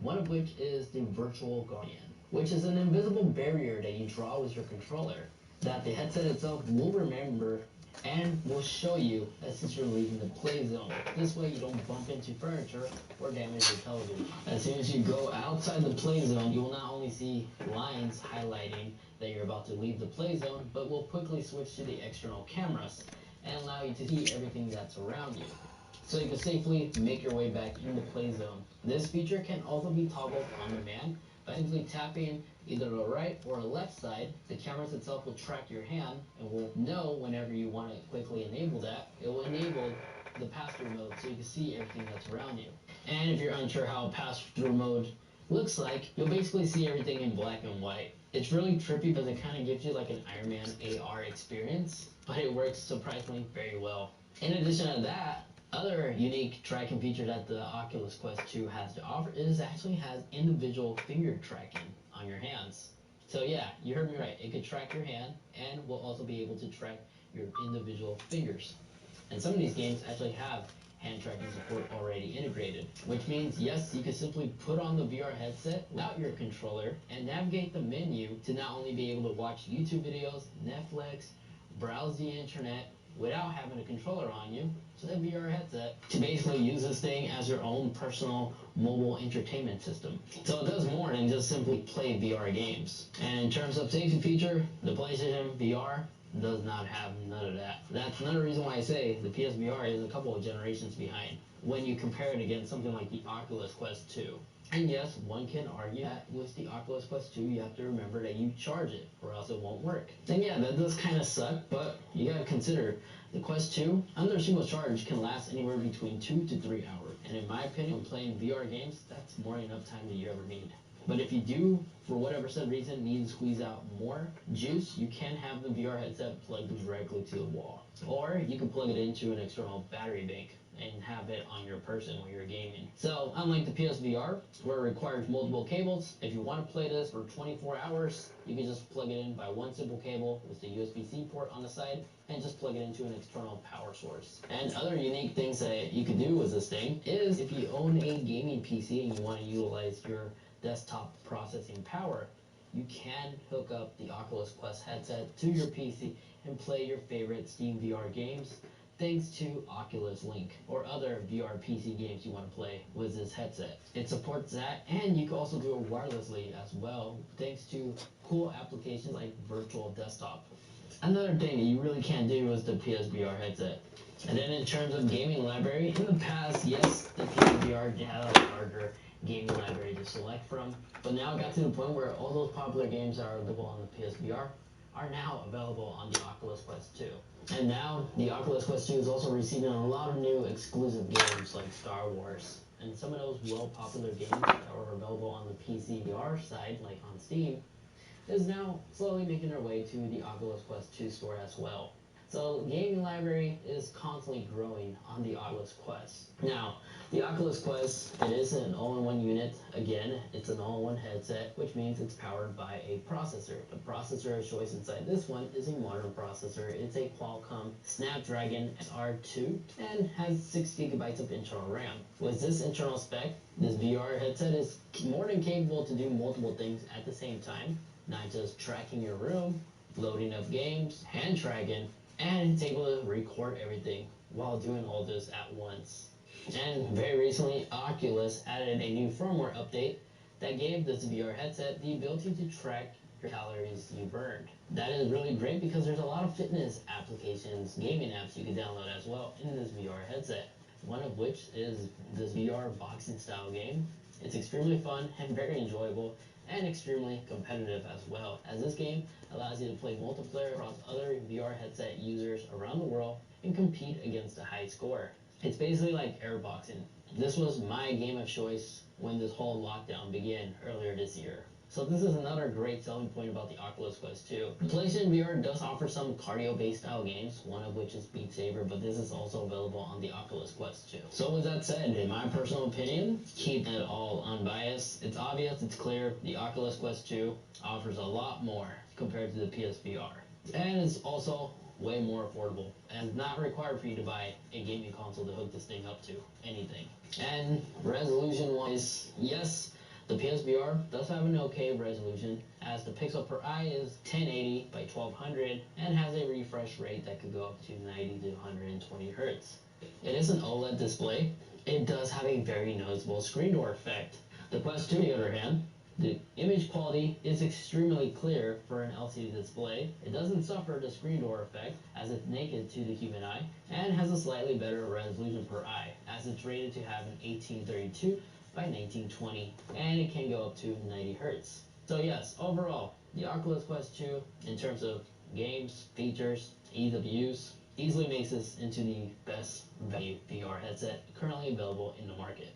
One of which is the Virtual Guardian, which is an invisible barrier that you draw with your controller that the headset itself will remember and will show you as you're leaving the play zone. This way you don't bump into furniture or damage your television. As soon as you go outside the play zone, you will not only see lines highlighting that you're about to leave the play zone, but will quickly switch to the external cameras and allow you to see everything that's around you, so you can safely make your way back in the play zone. This feature can also be toggled on demand by simply tapping either the right or left side. The cameras itself will track your hand and will know whenever you want to quickly enable that. It will enable the pass-through mode so you can see everything that's around you. And if you're unsure how pass-through mode looks like, you'll basically see everything in black and white. It's really trippy because it kind of gives you like an Iron Man AR experience, but it works surprisingly very well. In addition to that, other unique tracking feature that the Oculus Quest 2 has to offer is it actually has individual finger tracking on your hands. So yeah, you heard me right. It could track your hand and will also be able to track your individual fingers. And some of these games actually have hand tracking support already integrated, which means yes, you could simply put on the VR headset without your controller and navigate the menu to not only be able to watch YouTube videos, Netflix, browse the internet, without having a controller on you to the VR headset to basically use this thing as your own personal mobile entertainment system. So it does more than just simply play VR games. And in terms of safety feature, the PlayStation VR does not have none of that. That's another reason why I say the PSVR is a couple of generations behind when you compare it against something like the Oculus Quest 2. And yes, one can argue that with the Oculus Quest 2, you have to remember that you charge it, or else it won't work. And yeah, that does kind of suck, but you gotta consider the Quest 2, under a single charge, can last anywhere between 2 to 3 hours. And in my opinion, when playing VR games, that's more than enough time that you ever need. But if you do, for whatever said reason, need to squeeze out more juice, you can have the VR headset plugged directly to the wall. Or you can plug it into an external battery bank and have it on your person when you're gaming. So, unlike the PSVR, where it requires multiple cables, if you want to play this for 24 hours, you can just plug it in by one simple cable with the USB-C port on the side, and just plug it into an external power source. And other unique things that you can do with this thing is, if you own a gaming PC and you want to utilize your desktop processing power, you can hook up the Oculus Quest headset to your PC and play your favorite Steam VR games, thanks to Oculus Link, or other VR PC games you want to play with this headset. It supports that, and you can also do it wirelessly as well, thanks to cool applications like Virtual Desktop. Another thing that you really can't do is the PSVR headset. And then in terms of gaming library, in the past, yes, the PSVR had a larger gaming library to select from, but now it got to the point where all those popular games that are available on the PSVR are now available on the Oculus Quest 2. And now, the Oculus Quest 2 is also receiving a lot of new exclusive games like Star Wars. And some of those well-popular games that were available on the PC VR side, like on Steam, is now slowly making their way to the Oculus Quest 2 store as well. So, gaming library is constantly growing on the Oculus Quest. Now, the Oculus Quest, it is an all-in-one unit. Again, it's an all-in-one headset, which means it's powered by a processor. The processor of choice inside this one is a modern processor. It's a Qualcomm Snapdragon SR2 and has 6 gigabytes of internal RAM. With this internal spec, this VR headset is more than capable to do multiple things at the same time, not just tracking your room, loading up games, hand tracking, and it's able to record everything while doing all this at once. And very recently, Oculus added a new firmware update that gave this VR headset the ability to track your calories you burned. That is really great because there's a lot of fitness applications, gaming apps you can download as well in this VR headset. One of which is this VR boxing style game. It's extremely fun and very enjoyable, and extremely competitive as well, as this game allows you to play multiplayer across other VR headset users around the world and compete against a high score. It's basically like airboxing. This was my game of choice when this whole lockdown began earlier this year. So this is another great selling point about the Oculus Quest 2. PlayStation VR does offer some cardio-based style games, one of which is Beat Saber, but this is also available on the Oculus Quest 2. So with that said, in my personal opinion, keep it all unbiased. It's obvious, it's clear, the Oculus Quest 2 offers a lot more compared to the PSVR. And it's also way more affordable, and not required for you to buy a gaming console to hook this thing up to anything. And resolution-wise, yes, the PSVR does have an okay resolution, as the pixel per eye is 1080 by 1200 and has a refresh rate that could go up to 90 to 120 Hertz. It is an OLED display. It does have a very noticeable screen door effect. The Quest 2, on the other hand, the image quality is extremely clear for an LCD display. It doesn't suffer the screen door effect, as it's naked to the human eye, and has a slightly better resolution per eye, as it's rated to have an 1832 by 1920, and it can go up to 90 Hertz. So yes, overall, the Oculus Quest 2, in terms of games, features, ease of use, easily makes this into the best value VR headset currently available in the market.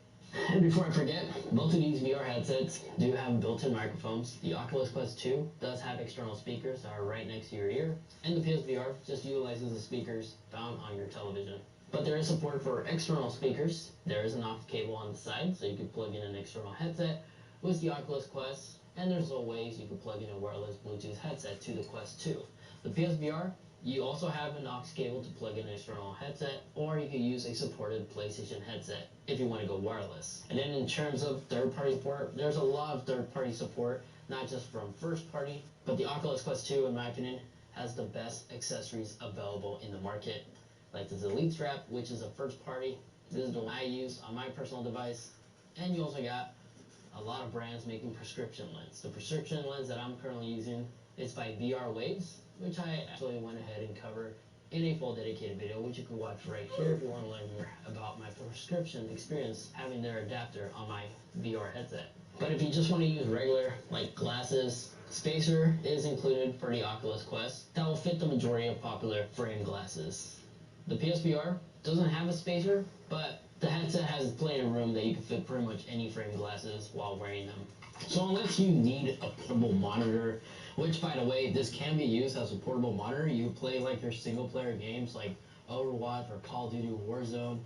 And before I forget, both of these VR headsets do have built-in microphones. The Oculus Quest 2 does have external speakers that are right next to your ear, and the PSVR just utilizes the speakers found on your television. But there is support for external speakers. There is an aux cable on the side, so you can plug in an external headset with the Oculus Quest, and there's also ways you can plug in a wireless Bluetooth headset to the Quest 2. The PSVR, you also have an aux cable to plug in an external headset, or you can use a supported PlayStation headset if you want to go wireless. And then in terms of third-party support, there's a lot of third-party support, not just from first-party, but the Oculus Quest 2, in my opinion, has the best accessories available in the market, like this Elite Strap, which is a first party. This is the one I use on my personal device. And you also got a lot of brands making prescription lens. The prescription lens that I'm currently using is by VR Waves, which I actually went ahead and covered in a full dedicated video, which you can watch right here if you want to learn more about my prescription experience having their adapter on my VR headset. But if you just want to use regular, like glasses, spacer is included for the Oculus Quest. That will fit the majority of popular frame glasses. The PSVR doesn't have a spacer, but the headset has plenty of room that you can fit pretty much any frame glasses while wearing them. So unless you need a portable monitor, which by the way, this can be used as a portable monitor, you play like your single player games like Overwatch or Call of Duty Warzone,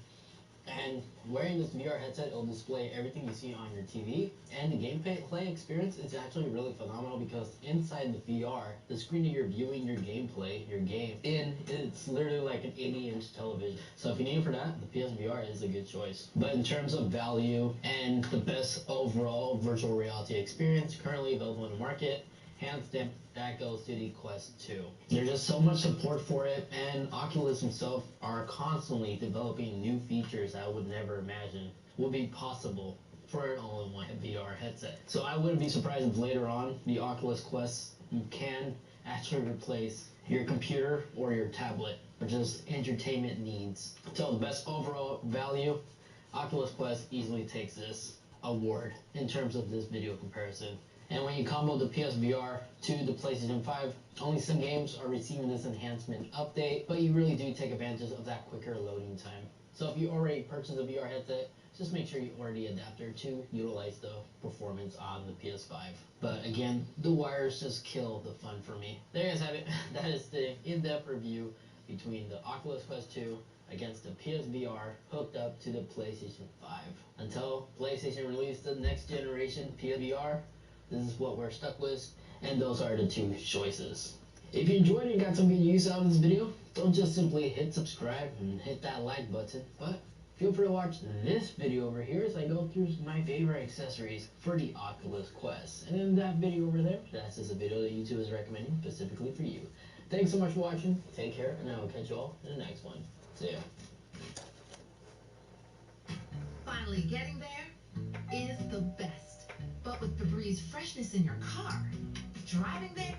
and wearing this VR headset, it'll display everything you see on your TV, and the gameplay experience is actually really phenomenal because inside the VR, the screen that you're viewing your gameplay, your game in, it's literally like an 80-inch television. So if you need it for that, the PSVR is a good choice. But in terms of value and the best overall virtual reality experience currently available in the market, hands down, that goes to the Quest 2. There's just so much support for it, and Oculus themselves are constantly developing new features that I would never imagine would be possible for an all-in-one VR headset. So I wouldn't be surprised if later on the Oculus Quest can actually replace your computer or your tablet for just entertainment needs. So the best overall value, Oculus Quest easily takes this award in terms of this video comparison. And when you combo the PSVR to the PlayStation 5, only some games are receiving this enhancement update, but you really do take advantage of that quicker loading time. So if you already purchased a VR headset, just make sure you order the adapter to utilize the performance on the PS5. But again, the wires just kill the fun for me. There you guys have it. That is the in-depth review between the Oculus Quest 2 against the PSVR hooked up to the PlayStation 5. Until PlayStation releases the next generation PSVR, this is what we're stuck with, and those are the two choices. If you enjoyed and got some good use out of this video, don't just simply hit subscribe and hit that like button, but feel free to watch this video over here as I go through my favorite accessories for the Oculus Quest. And in that video over there, that's just a video that YouTube is recommending specifically for you. Thanks so much for watching, take care, and I will catch you all in the next one. See ya. Finally getting there is the best. But with Febreze freshness in your car, driving there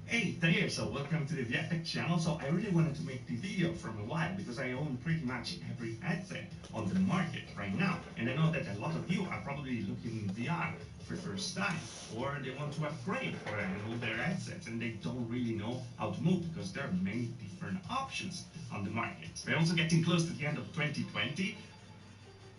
Hey, Thayer, so welcome to the VFX channel. So I really wanted to make the video from a while because I own pretty much every headset on the market right now. And I know that a lot of you are probably looking in VR for the first time, or they want to upgrade or move their headsets and they don't really know how to move because there are many different options on the market. We're also getting close to the end of 2020.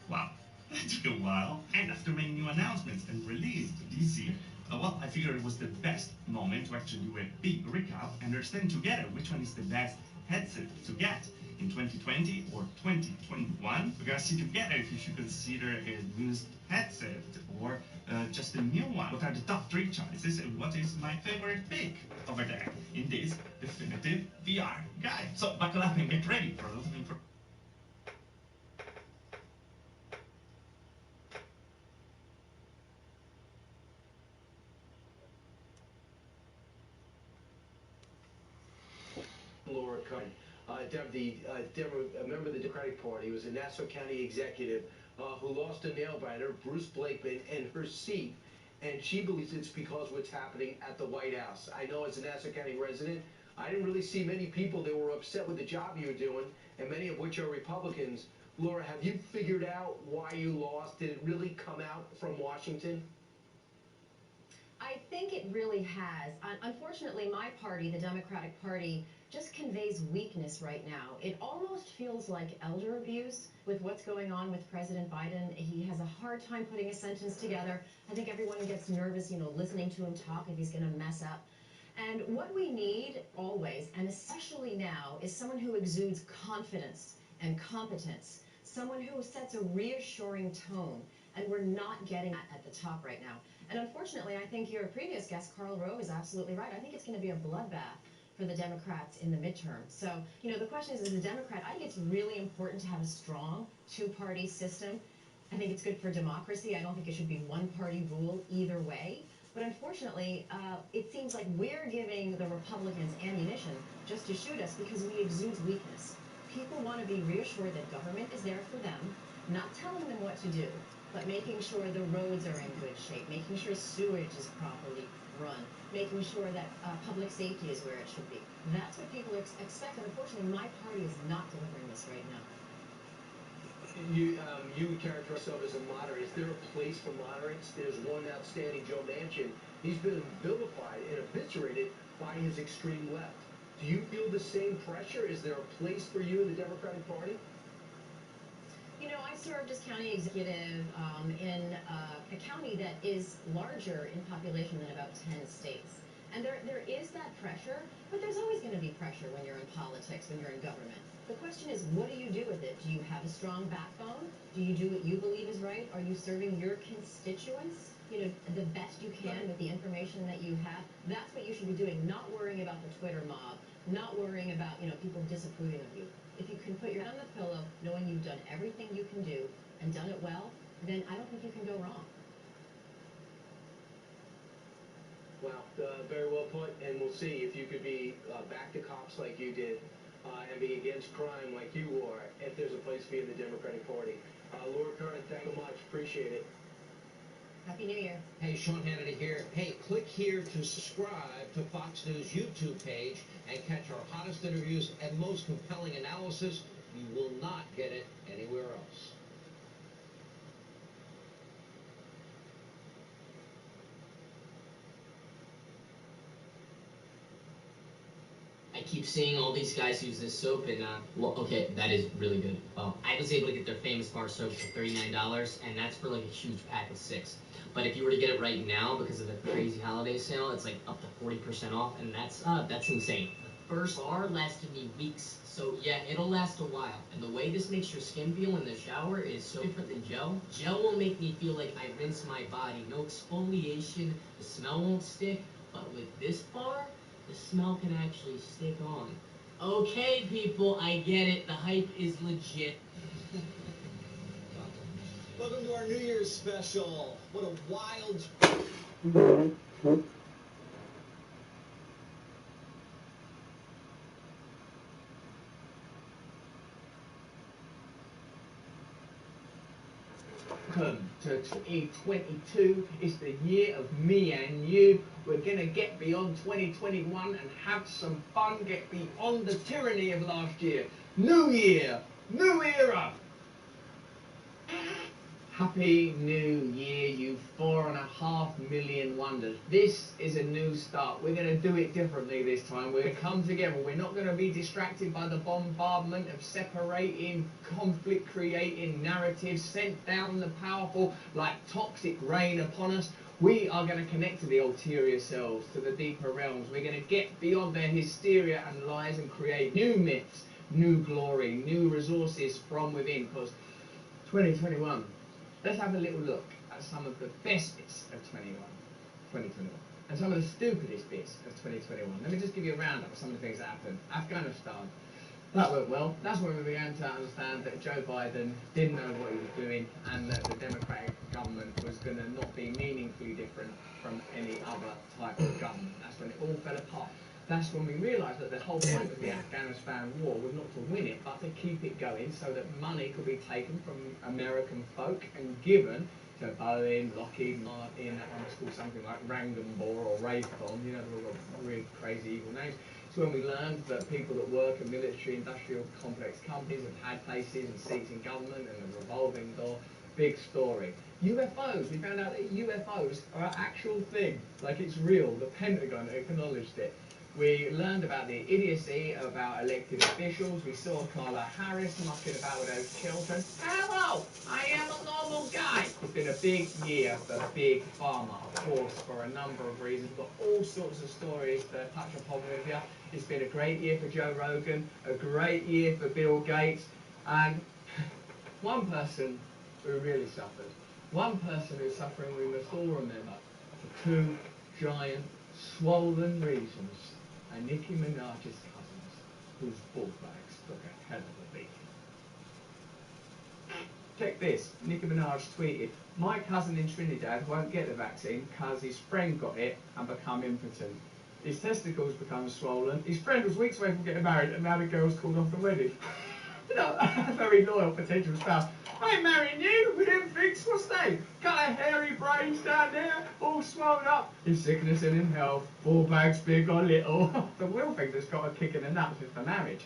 Wow, that took a while. And after many new announcements and released this year, well, I figured it was the best moment to actually do a big recap and understand together which one is the best headset to get in 2020 or 2021. We're gonna see together if you should consider a used headset or just a new one. What are the top 3 choices and what is my favorite pick over there in this definitive VR guide. So buckle up and get ready for a lot of information. Laura Cohen, a member of the Democratic Party, who was a Nassau County executive who lost a nail-biter, Bruce Blakeman, and her seat. And she believes it's because of what's happening at the White House. I know as a Nassau County resident, I didn't really see many people that were upset with the job you were doing, and many of which are Republicans. Laura, have you figured out why you lost? Did it really come out from Washington? I think it really has. Unfortunately, my party, the Democratic Party, just conveys weakness right now. It almost feels like elder abuse with what's going on with President Biden. He has a hard time putting a sentence together. I think everyone gets nervous, listening to him talk if he's going to mess up. And what we need always, and especially now, is someone who exudes confidence and competence, someone who sets a reassuring tone, and we're not getting that at the top right now. And unfortunately, I think your previous guest, Karl Rove, is absolutely right. I think it's going to be a bloodbath for the Democrats in the midterm. So, the question is, as a Democrat, I think it's really important to have a strong two-party system. I think it's good for democracy. I don't think it should be one-party rule either way. But unfortunately, it seems like we're giving the Republicans ammunition just to shoot us because we exude weakness. People want to be reassured that government is there for them, not telling them what to do, but making sure the roads are in good shape, making sure sewage is properly run, making sure that public safety is where it should be. That's what people expect, and unfortunately, my party is not delivering this right now. You characterize yourself as a moderate. Is there a place for moderates? There's one outstanding, Joe Manchin. He's been vilified and eviscerated by his extreme left. Do you feel the same pressure? Is there a place for you in the Democratic Party? I served as county executive in a county that is larger in population than about 10 states. And there is that pressure, but there's always going to be pressure when you're in politics, when you're in government. The question is, what do you do with it? Do you have a strong backbone? Do you do what you believe is right? Are you serving your constituents, the best you can with the information that you have? That's what you should be doing, not worrying about the Twitter mob, not worrying about, people disapproving of you. If you can put your head on the pillow, knowing you've done everything you can do and done it well, then I don't think you can go wrong. Wow, very well put, and we'll see if you could be back to cops like you did and be against crime like you are, if there's a place for you in the Democratic Party. Laura Curran, thank you much. Appreciate it. Happy New Year. Hey, Sean Hannity here. Hey, click here to subscribe to Fox News YouTube page and catch our hottest interviews and most compelling analysis. You will not get it anywhere else. I keep seeing all these guys use this soap, and well, okay, that is really good. I was able to get their famous bar soap for $39, and that's for like a huge pack of 6. But if you were to get it right now because of the crazy holiday sale, it's like up to 40% off, and that's insane. The first bar lasted me weeks, so yeah, it'll last a while. And the way this makes your skin feel in the shower is so different than gel. Gel will make me feel like I rinse my body, no exfoliation, the smell won't stick. But with this bar, the smell can actually stick on. Okay, people, I get it. The hype is legit. Welcome to our New Year's special. What a wild... Welcome to 2022. It's the year of me and you. We're gonna get beyond 2021 and have some fun, get beyond the tyranny of last year. New year, new era. Happy New Year, you 4.5 million wonders. This is a new start. We're going to do it differently this time. We're going to come together. We're not going to be distracted by the bombardment of separating, conflict-creating narratives sent down the powerful like toxic rain upon us. We are going to connect to the ulterior selves, to the deeper realms. We're going to get beyond their hysteria and lies and create new myths, new glory, new resources from within. Because 2021... let's have a little look at some of the best bits of 2021, and some of the stupidest bits of 2021. Let me just give you a roundup of some of the things that happened. Afghanistan, that went well. That's when we began to understand that Joe Biden didn't know what he was doing, and that the Democratic government was going to not be meaningfully different from any other type of government. That's when it all fell apart. That's when we realised that the whole point of the Afghanistan war was not to win it, but to keep it going so that money could be taken from American folk and given to Boeing, Lockheed Martin, that one was called something like Rangenbor or Raytheon, you know, they've all got really crazy evil names. It's when we learned that people that work in military, industrial complex companies have had places and seats in government and a revolving door. Big story. UFOs, we found out that UFOs are an actual thing, like it's real. The Pentagon acknowledged it. We learned about the idiocy about elected officials. We saw Kamala Harris mucking about with those children. Hello, I am a normal guy. It's been a big year for Big Pharma, of course, for a number of reasons. We've got all sorts of stories to touch upon with you. It's been a great year for Joe Rogan, a great year for Bill Gates, and one person who really suffered. One person who's suffering we must all remember for two giant, swollen reasons. And Nicki Minaj's cousins, whose ball bags took a hell of a beating. Check this, Nicki Minaj tweeted, "My cousin in Trinidad won't get the vaccine because his friend got it and become impotent. His testicles become swollen. His friend was weeks away from getting married and now the girl's called off the wedding." You know, a very loyal potential spouse. "I ain't marrying you, we didn't fix, what's they? Got a hairy brains down there, all swollen up. In sickness and in health, ball bags big or little." The real thing that's got a kick in the nuts is the marriage.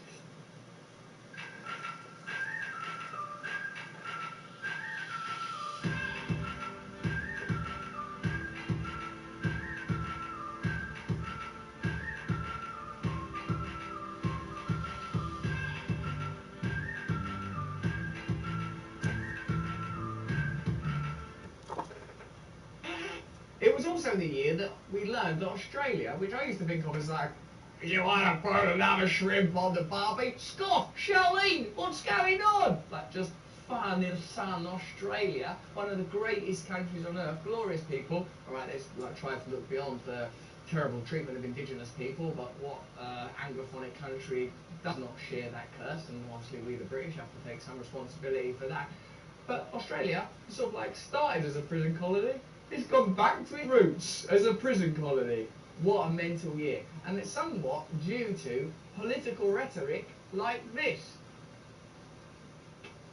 It was also the year that we learned that Australia, which I used to think of as like, "You want to put another shrimp on the barbie? Scott, Charlene, what's going on?" Like just fun in sun Australia, one of the greatest countries on earth, glorious people. Alright, let's like try to look beyond the terrible treatment of indigenous people, but what anglophonic country does not share that curse? And obviously we the British have to take some responsibility for that. But Australia sort of like started as a prison colony. It's gone back to its roots as a prison colony. What a mental year. And it's somewhat due to political rhetoric like this.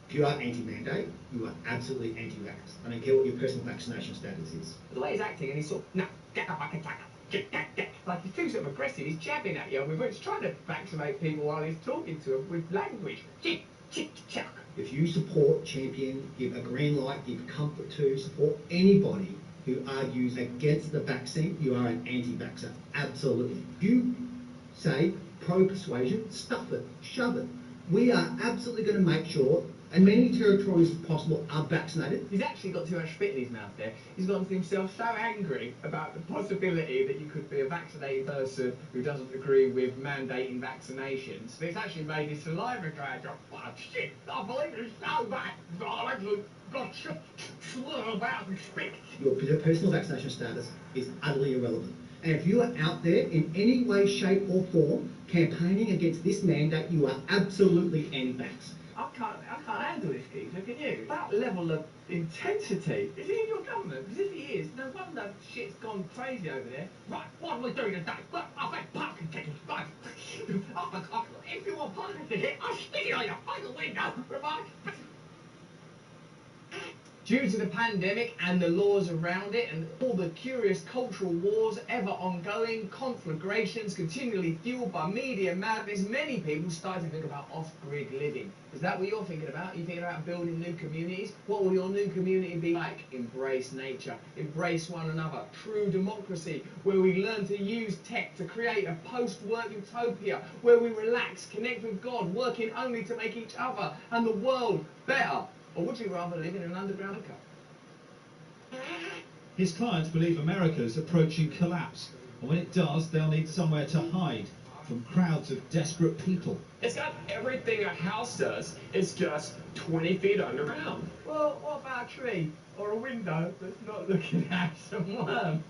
If you are anti-mandate, you are absolutely anti-vax. I don't care what your personal vaccination status is. The way he's acting, and he's sort of, "No, get the fucking attacker. Get. Like he's too sort of aggressive. He's jabbing at you. He's trying to vaccinate people while he's talking to them with language. Chick, chuck. If you support, champion, give a green light, give comfort to, support anybody who argues against the vaccine, you are an anti-vaxxer. Absolutely. If you say pro-persuasion, stuff it, shove it. We are absolutely going to make sure as many territories as possible are vaccinated. He's actually got too much spit in his mouth there. He's gotten himself so angry about the possibility that you could be a vaccinated person who doesn't agree with mandating vaccinations. It's actually made his saliva drag up. Oh, shit, I believe it's so bad. Your personal vaccination status is utterly irrelevant. And if you are out there in any way, shape or form campaigning against this mandate, you are absolutely anti-vax. I can't handle this, geezer, can you? That level of intensity. Is he in your government? Because if he is, no wonder shit's gone crazy over there. Right, what are we doing today? Look, I've had parking tickets. Right. If you want parking ticket, I'll stick it on your fucking window. Right? Due to the pandemic and the laws around it and all the curious cultural wars ever ongoing, conflagrations continually fueled by media madness, many people started to think about off-grid living. Is that what you're thinking about? Are you thinking about building new communities? What will your new community be like? Embrace nature, embrace one another, true democracy, where we learn to use tech to create a post-work utopia, where we relax, connect with God, working only to make each other and the world better. Or would you rather live in an underground bunker? His clients believe America's approaching collapse, and when it does, they'll need somewhere to hide from crowds of desperate people. It's got everything a house does, it's just 20 feet underground. Well, what about a tree or a window that's not looking at some worms?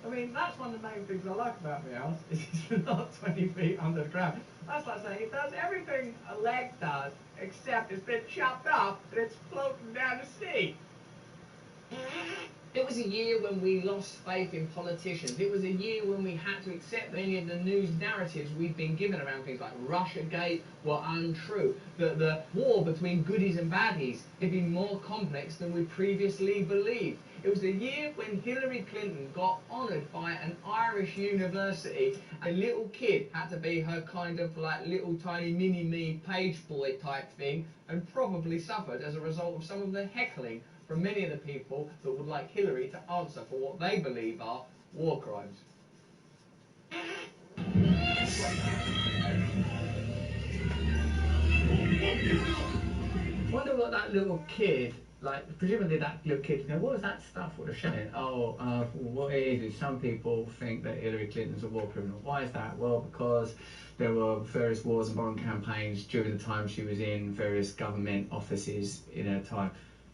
I mean, that's one of the main things I like about my house, is it's not 20 feet underground. That's like saying it does everything a leg does, except it's been chopped up and it's floating down the sea. It was a year when we lost faith in politicians. It was a year when we had to accept many of the news narratives we've been given around things like Russiagate were untrue. That the war between goodies and baddies had been more complex than we previously believed. It was a year when Hillary Clinton got honoured by an Irish university. A little kid had to be her kind of like little tiny mini-me page boy type thing and probably suffered as a result of some of the heckling from many of the people that would like Hillary to answer for what they believe are war crimes. Wonder what that little kid, like, presumably that little kid, what was that stuff with the shit? Oh, what it is some people think that Hillary Clinton's a war criminal. Why is that? Well, because there were various wars and foreign campaigns during the time she was in various government offices in her time.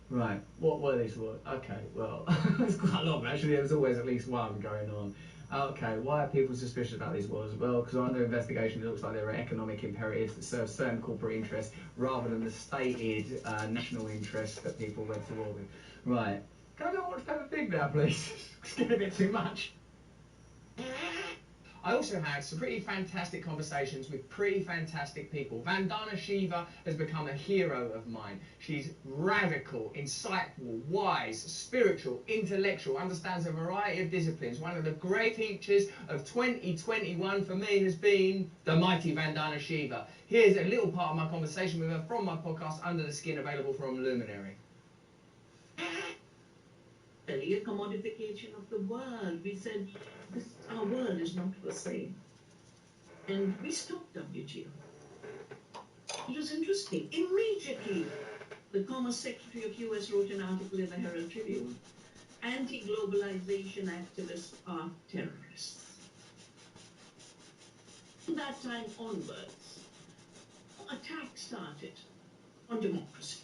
Right, what were these wars? Okay, well, it's quite a lot, actually. There was always at least one going on. Okay, why are people suspicious about these wars? Well, because under investigation it looks like there are economic imperatives that serve certain corporate interests rather than the stated national interests that people went to war with. Right. Can I go watch Peppa Pig now, please? It's getting a bit too much. I also had some pretty fantastic conversations with pretty fantastic people. Vandana Shiva has become a hero of mine. She's radical, insightful, wise, spiritual, intellectual, understands a variety of disciplines. One of the great teachers of 2021 for me has been the mighty Vandana Shiva. Here's a little part of my conversation with her from my podcast Under the Skin, available from Luminary. A commodification of the world. We said, our world is not for sale. And we stopped WTO. It was interesting. Immediately, the Commerce Secretary of US wrote an article in the Herald Tribune. Anti-globalization activists are terrorists. From that time onwards, attacks started on democracy.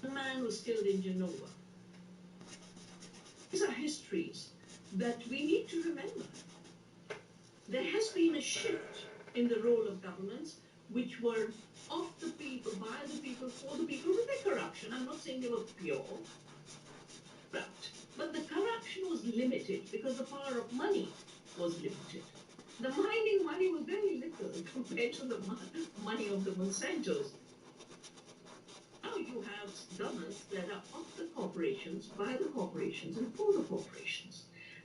A man was killed in Genova. These are histories that we need to remember. There has been a shift in the role of governments which were of the people, by the people, for the people, with their corruption. I'm not saying they were pure, but the corruption was limited because the power of money was limited. The mining money was very little compared to the money of the Monsantos. Now you have governments that are of the corporations, by the corporations, and for the corporations.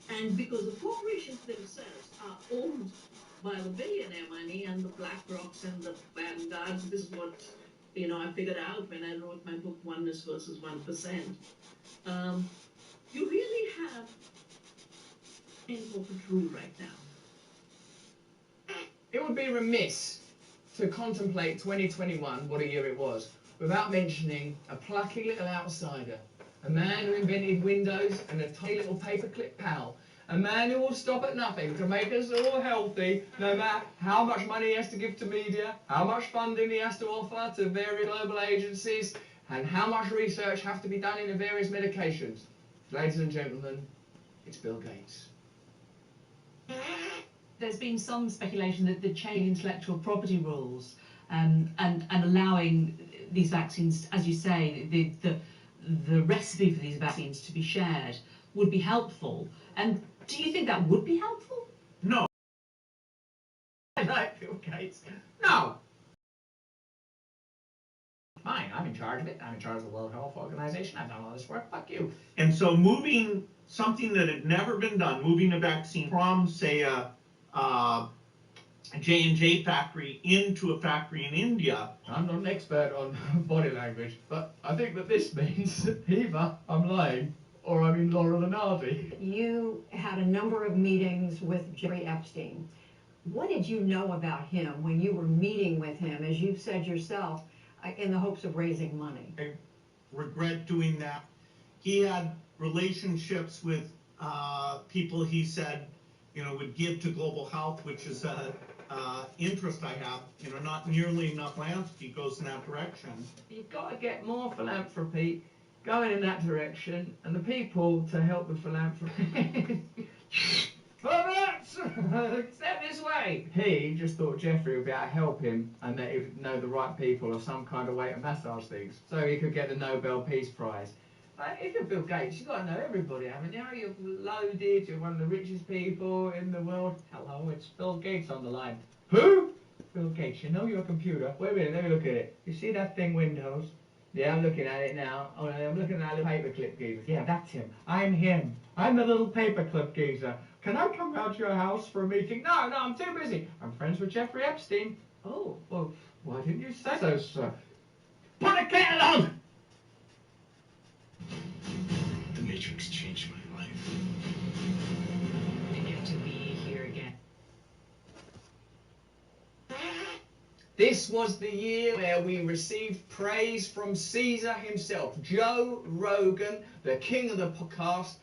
And because the corporations themselves are owned by the billionaire money and the BlackRocks and the Vanguards, this is what, I figured out when I wrote my book, Oneness versus 1%. You really have in corporate rule right now. It would be remiss to contemplate 2021, what a year it was, without mentioning a plucky little outsider, a man who invented Windows and a tiny little paperclip pal, a man who will stop at nothing to make us all healthy, no matter how much money he has to give to media, how much funding he has to offer to various global agencies, and how much research has to be done into various medications. Ladies and gentlemen, it's Bill Gates. There's been some speculation that the change intellectual property rules and allowing these vaccines, as you say, the recipe for these vaccines to be shared would be helpful. And do you think that would be helpful? No. I like Bill Gates. No. Fine, I'm in charge of it. I'm in charge of the World Health Organization. I've done all this work. Fuck you. And so moving something that had never been done, moving a vaccine from, say, a J&J factory into a factory in India. I'm not an expert on body language, but I think that this means either I'm lying or I'm in Laurel and Hardy. You had a number of meetings with Jeffrey Epstein. What did you know about him when you were meeting with him, as you've said yourself, in the hopes of raising money? I regret doing that. He had relationships with people he said, would give to global health, which is a interest I have. Not nearly enough philanthropy goes in that direction. You've got to get more philanthropy going in that direction, and the people to help with philanthropy. Step this way! He just thought Jeffrey would be able to help him and that he would know the right people or some kind of way to massage things so he could get the Nobel Peace Prize. Like, if you're Bill Gates, you've got to know everybody, haven't you? You're loaded, you're one of the richest people in the world. Hello, it's Bill Gates on the line. Who? Bill Gates, you know your computer. Wait a minute, let me look at it. You see that thing, Windows? Yeah, I'm looking at it now. Oh, I'm looking at that little paperclip geezer. Yeah, that's him. I'm him. I'm the little paperclip geezer. Can I come round to your house for a meeting? No, I'm too busy. I'm friends with Jeffrey Epstein. Oh, well, why didn't you say so, sir? Put a kettle on! The Matrix changed my life. To get to be here again. This was the year where we received praise from Caesar himself. Joe Rogan, the king of the podcast,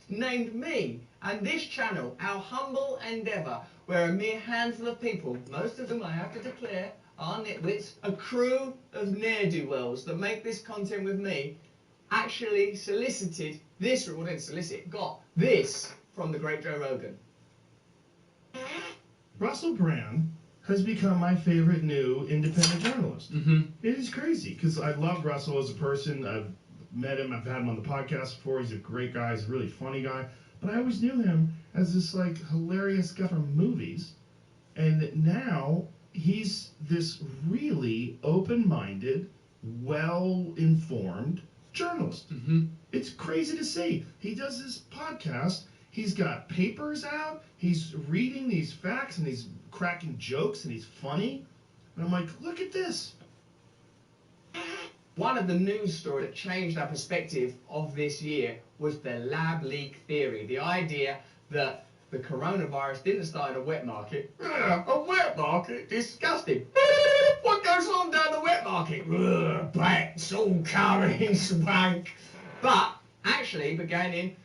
named me and this channel our humble endeavour, where a mere handful of people, most of whom I have to declare are nitwits, a crew of ne'er-do-wells that make this content with me, actually solicited this, well, didn't solicit, got this from the great Joe Rogan. Russell Brand has become my favorite new independent journalist. It is crazy because I love Russell as a person. I've met him. I've had him on the podcast before. He's a great guy. He's a really funny guy. But I always knew him as this like hilarious guy from movies. And now he's this really open-minded, well-informed journalist. It's crazy to see. He does this podcast. He's got papers out. He's reading these facts and he's cracking jokes and he's funny. And I'm like, look at this. One of the news stories that changed our perspective of this year was the lab leak theory. The idea that the coronavirus didn't start in a wet market. A wet market? Disgusting. What goes on down the wet market? Bats, all curry, swank. But actually began in,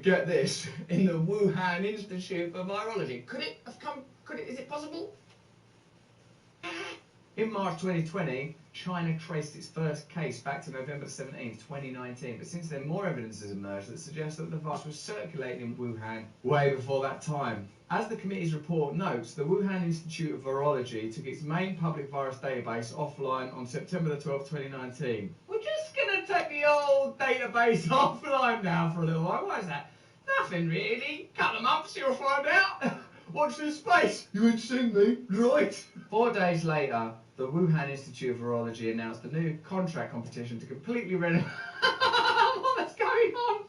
get this, in the Wuhan Institute for Virology. Could it have come, is it possible? In March 2020, China traced its first case back to November 17, 2019, but since then more evidence has emerged that suggests that the virus was circulating in Wuhan way before that time. As the committee's report notes, the Wuhan Institute of Virology took its main public virus database offline on September the 12th, 2019. We're just going to take the old database offline now for a little while. Why is that? Nothing really. Couple of months, you'll find out. Watch this space. You ain't seen me, right? 4 days later, the Wuhan Institute of Virology announced a new contract competition to completely renovate... What's going on?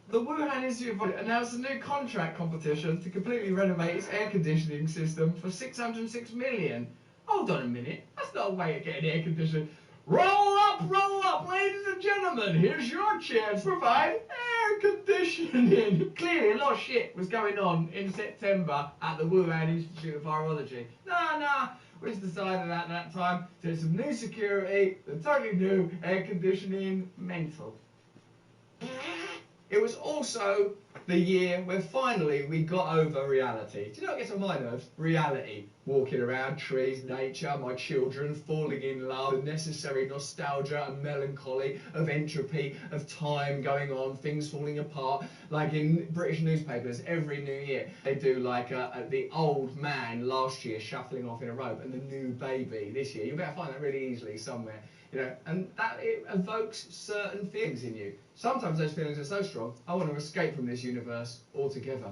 The Wuhan Institute of Virology announced a new contract competition to completely renovate its air conditioning system for $606 million. Hold on a minute. That's not a way of getting air conditioning. Roll up, ladies and gentlemen. Here's your chance to provide air conditioning. Clearly, a lot of shit was going on in September at the Wuhan Institute of Virology. Nah. We just decided at that time to do some new security, the totally new air conditioning, mental. It was also the year where finally we got over reality. Do you know what gets on my nerves? Reality. Walking around, trees, nature, my children, falling in love, the necessary nostalgia and melancholy of entropy, of time going on, things falling apart. Like in British newspapers, every new year, they do like the old man last year shuffling off in a robe and the new baby this year. You better find that really easily somewhere. You know, and that it evokes certain feelings in you. Sometimes those feelings are so strong, I want to escape from this universe altogether.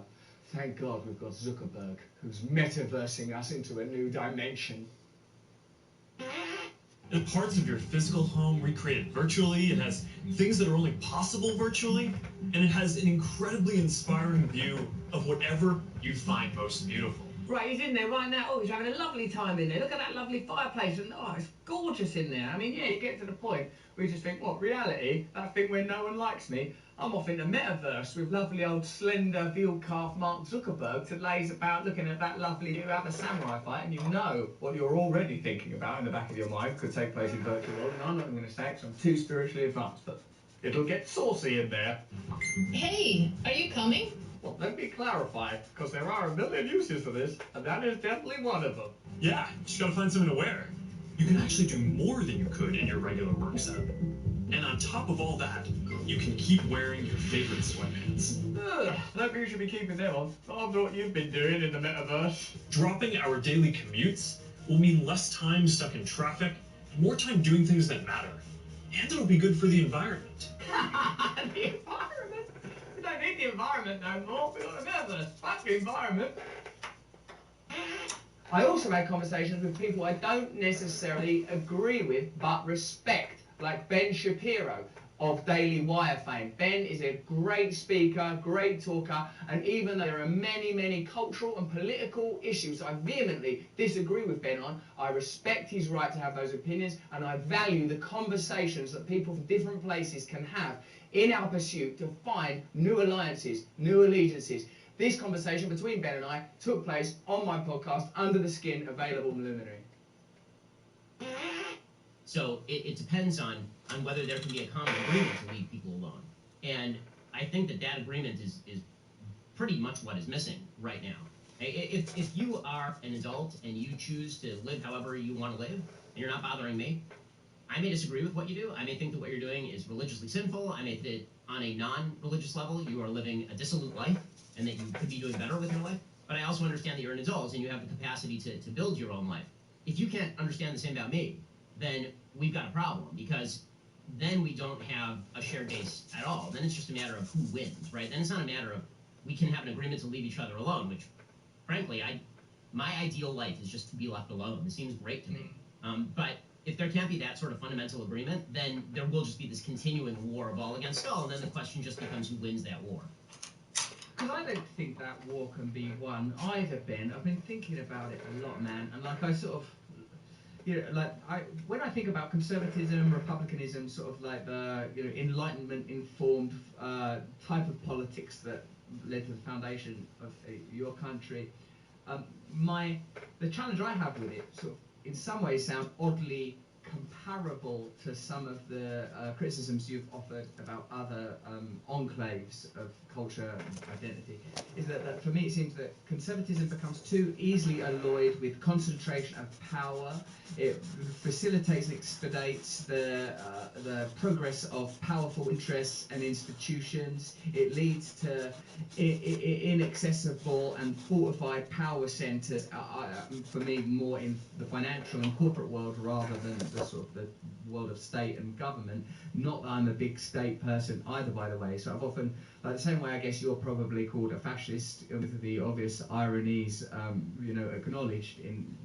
Thank God we've got Zuckerberg, who's metaversing us into a new dimension. And parts of your physical home recreated virtually. It has things that are only possible virtually. And it has an incredibly inspiring view of whatever you find most beautiful. Right, he's in there right now. Oh, he's having a lovely time in there. Look at that lovely fireplace. And oh, it's gorgeous in there. I mean, yeah, you get to the point where you just think, what, reality? That thing where no one likes me? I'm off in the metaverse with lovely old slender veal calf Mark Zuckerberg to laze about looking at that lovely, you have a samurai fight, and you know what you're already thinking about in the back of your mind could take place in virtual world. And I'm not going to say it because I'm too spiritually advanced, but it'll get saucy in there. Hey, are you coming? Well, let me clarify, because there are a million uses for this, and that is definitely one of them. Yeah, just gotta find something to wear. You can actually do more than you could in your regular work setup. And on top of all that, you can keep wearing your favorite sweatpants. Maybe you should be keeping them on. After what you've been doing in the metaverse. Dropping our daily commutes will mean less time stuck in traffic and more time doing things that matter. And it'll be good for the environment. The environment? We don't need the environment no more. We've got a metaverse. Fuck the environment. I also had conversations with people I don't necessarily agree with, but respect, like Ben Shapiro of Daily Wire fame. Ben is a great speaker, great talker, and even though there are many, many cultural and political issues I vehemently disagree with Ben on, I respect his right to have those opinions, and I value the conversations that people from different places can have in our pursuit to find new alliances, new allegiances. This conversation between Ben and I took place on my podcast, Under the Skin, available on Luminary. So it depends on whether there can be a common agreement to leave people alone. And I think that agreement is pretty much what is missing right now. If you are an adult and you choose to live however you want to live, and you're not bothering me, I may disagree with what you do. I may think that what you're doing is religiously sinful. I may think on a non-religious level you are living a dissolute life and that you could be doing better with your life. But I also understand that you're an adult and you have the capacity to build your own life. If you can't understand the same about me, then we've got a problem, because then we don't have a shared base at all. Then it's just a matter of who wins, right? Then it's not a matter of we can have an agreement to leave each other alone, which, frankly, my ideal life is just to be left alone. It seems great to me. But if there can't be that sort of fundamental agreement, then there will just be this continuing war of all against all, and then the question just becomes who wins that war. Because I don't think that war can be won either, Ben. I've been thinking about it a lot, man, and like I sort of, when I think about conservatism, republicanism, sort of like the Enlightenment-informed type of politics that led to the foundation of your country, the challenge I have with it, sort of, in some ways, sounds oddly comparable to some of the criticisms you've offered about other enclaves of culture and identity, is that for me it seems that conservatism becomes too easily alloyed with concentration of power. It facilitates and expedites the progress of powerful interests and institutions. It leads to inaccessible and fortified power centres, for me more in the financial and corporate world rather than the sort of the world of state and government. Not that I'm a big state person either, by the way, so I've often, like the same way I guess you're probably called a fascist, with the obvious ironies acknowledged in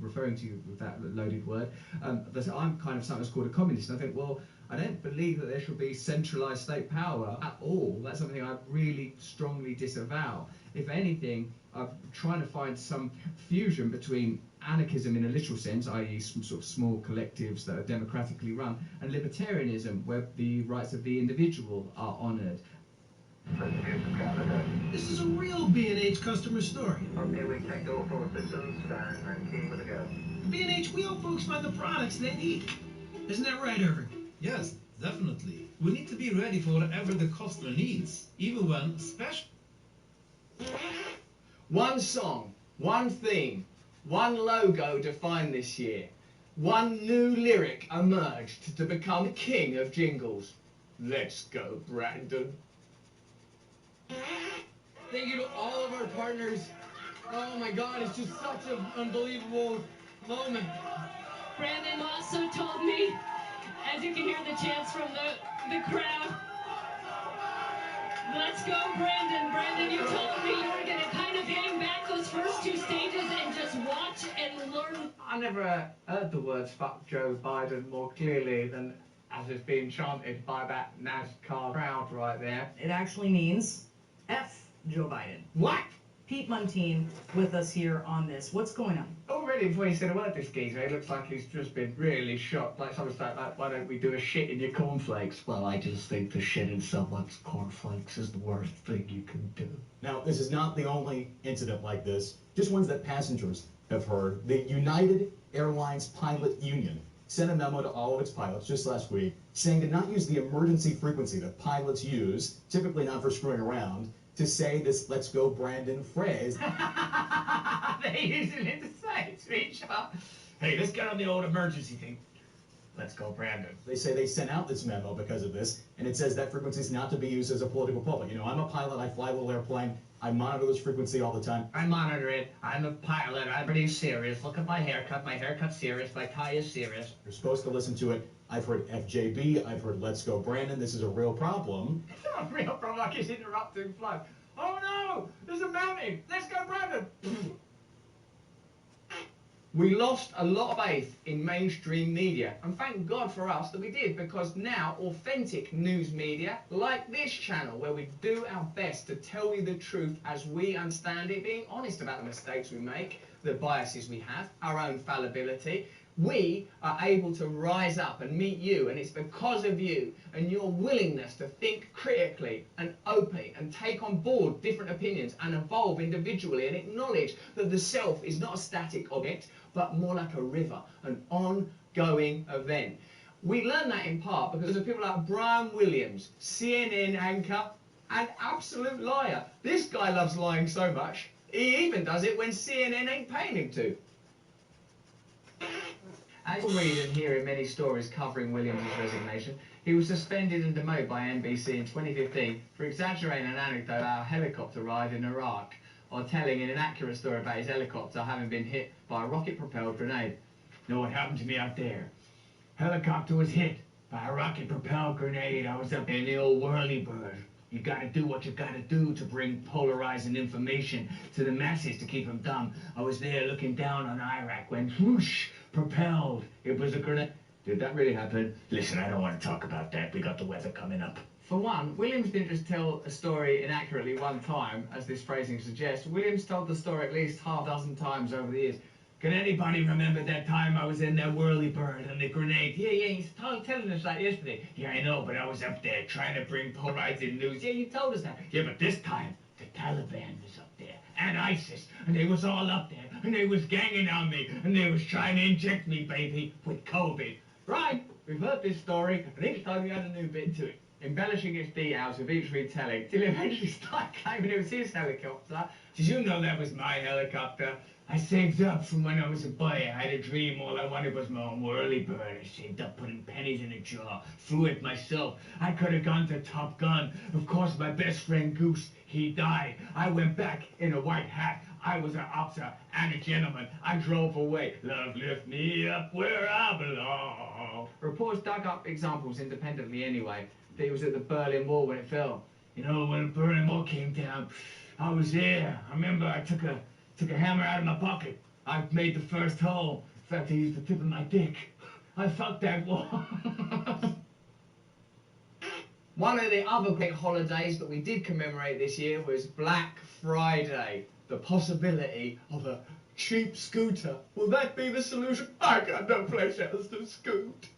referring to you with that loaded word, that I'm kind of sometimes called a communist. And I think, well, I don't believe that there should be centralised state power at all. That's something I really strongly disavow. If anything, I'm trying to find some fusion between anarchism in a literal sense, i.e. some sort of small collectives that are democratically run, and libertarianism, where the rights of the individual are honoured. This is a real B&H customer story. Okay, we checked all 4 systems and key with a go. B&H, we help folks find the products they need. Isn't that right, Irving? Yes, definitely. We need to be ready for whatever the customer needs, even when special. One song, one theme, one logo defined this year. One new lyric emerged to become the king of jingles. Let's go, Brandon. Thank you to all of our partners. Oh my God, it's just such an unbelievable moment. Brandon also told me, as you can hear the chants from the crowd, let's go, Brandon. Brandon, you told me you were going to kind of hang back those first 2 stages and just watch and learn. I never heard the words "fuck Joe Biden" more clearly than as it's being chanted by that NASCAR crowd right there. It actually means F Joe Biden. What? Pete Muntean with us here on this. What's going on? Already before he said a word, this geezer, it looks like he's just been really shocked. Like someone's like, why don't we do a shit in your cornflakes? Well, I just think the shit in someone's cornflakes is the worst thing you can do. Now, this is not the only incident like this, just ones that passengers have heard. The United Airlines Pilot Union sent a memo to all of its pilots just last week saying to not use the emergency frequency that pilots use, typically not for screwing around, to say this "let's go Brandon" phrase. They use it in the same speech. Hey, let's get on the old emergency thing. Let's go Brandon. They say they sent out this memo because of this, and it says that frequency is not to be used as a political pulpit. You know, I'm a pilot, I fly a little airplane, I monitor this frequency all the time. I monitor it. I'm a pilot. I'm pretty serious. Look at my haircut. My haircut's serious. My tie is serious. You're supposed to listen to it. I've heard FJB. I've heard "let's go Brandon." This is a real problem. It's not a real problem. Like it's interrupting flow. Oh no! There's a mountain. Let's go Brandon. We lost a lot of faith in mainstream media, and thank God for us that we did, because now authentic news media, like this channel, where we do our best to tell you the truth as we understand it, being honest about the mistakes we make, the biases we have, our own fallibility, We are able to rise up and meet you, and it's because of you and your willingness to think critically and openly and take on board different opinions and evolve individually and acknowledge that the self is not a static object, but more like a river, an ongoing event. We learn that in part because of people like Brian Williams, CNN anchor, and absolute liar. This guy loves lying so much, he even does it when CNN ain't paying him to. As you read and hear in many stories covering Williams' resignation, he was suspended and demoted by NBC in 2015 for exaggerating an anecdote about a helicopter ride in Iraq, or telling an inaccurate story about his helicopter having been hit by a rocket-propelled grenade. You know what happened to me out there? Helicopter was hit by a rocket-propelled grenade. I was up in the old whirly-bird. You gotta do what you gotta do to bring polarizing information to the masses to keep them dumb. I was there looking down on Iraq when whoosh, propelled. It was a grenade. Did that really happen? Listen, I don't want to talk about that. We got the weather coming up. For one, Williams didn't just tell a story inaccurately one time, as this phrasing suggests. Williams told the story at least half a dozen times over the years. Can anybody remember that time I was in that whirly-bird and the grenade? Yeah, he's telling us that yesterday. Yeah, I know, but I was up there trying to bring polarizing news. Yeah, you told us that. Yeah, but this time, the Taliban was up there, and ISIS, and they was all up there, and they was ganging on me, and they was trying to inject me, baby, with COVID. Right, we've heard this story, and each time you add a new bit to it, embellishing its details with each retelling, till eventually start claiming it was his helicopter. Did you know that was my helicopter? I saved up from when I was a boy. I had a dream. All I wanted was my own whirly-bird. I saved up, putting pennies in a jar, flew it myself. I could have gone to Top Gun. Of course, my best friend Goose, he died. I went back in a white hat. I was an officer and a gentleman. I drove away. Love lift me up where I belong. Reports dug up examples independently anyway. That it was at the Berlin Wall when it fell. You know, when the Berlin Wall came down, I was there. I remember I took a hammer out of my pocket. I made the first hole. In fact, I used the tip of my dick. I fucked that wall. One of the other great holidays that we did commemorate this year was Black Friday. The possibility of a cheap scooter. Will that be the solution? I got no place else to scoot.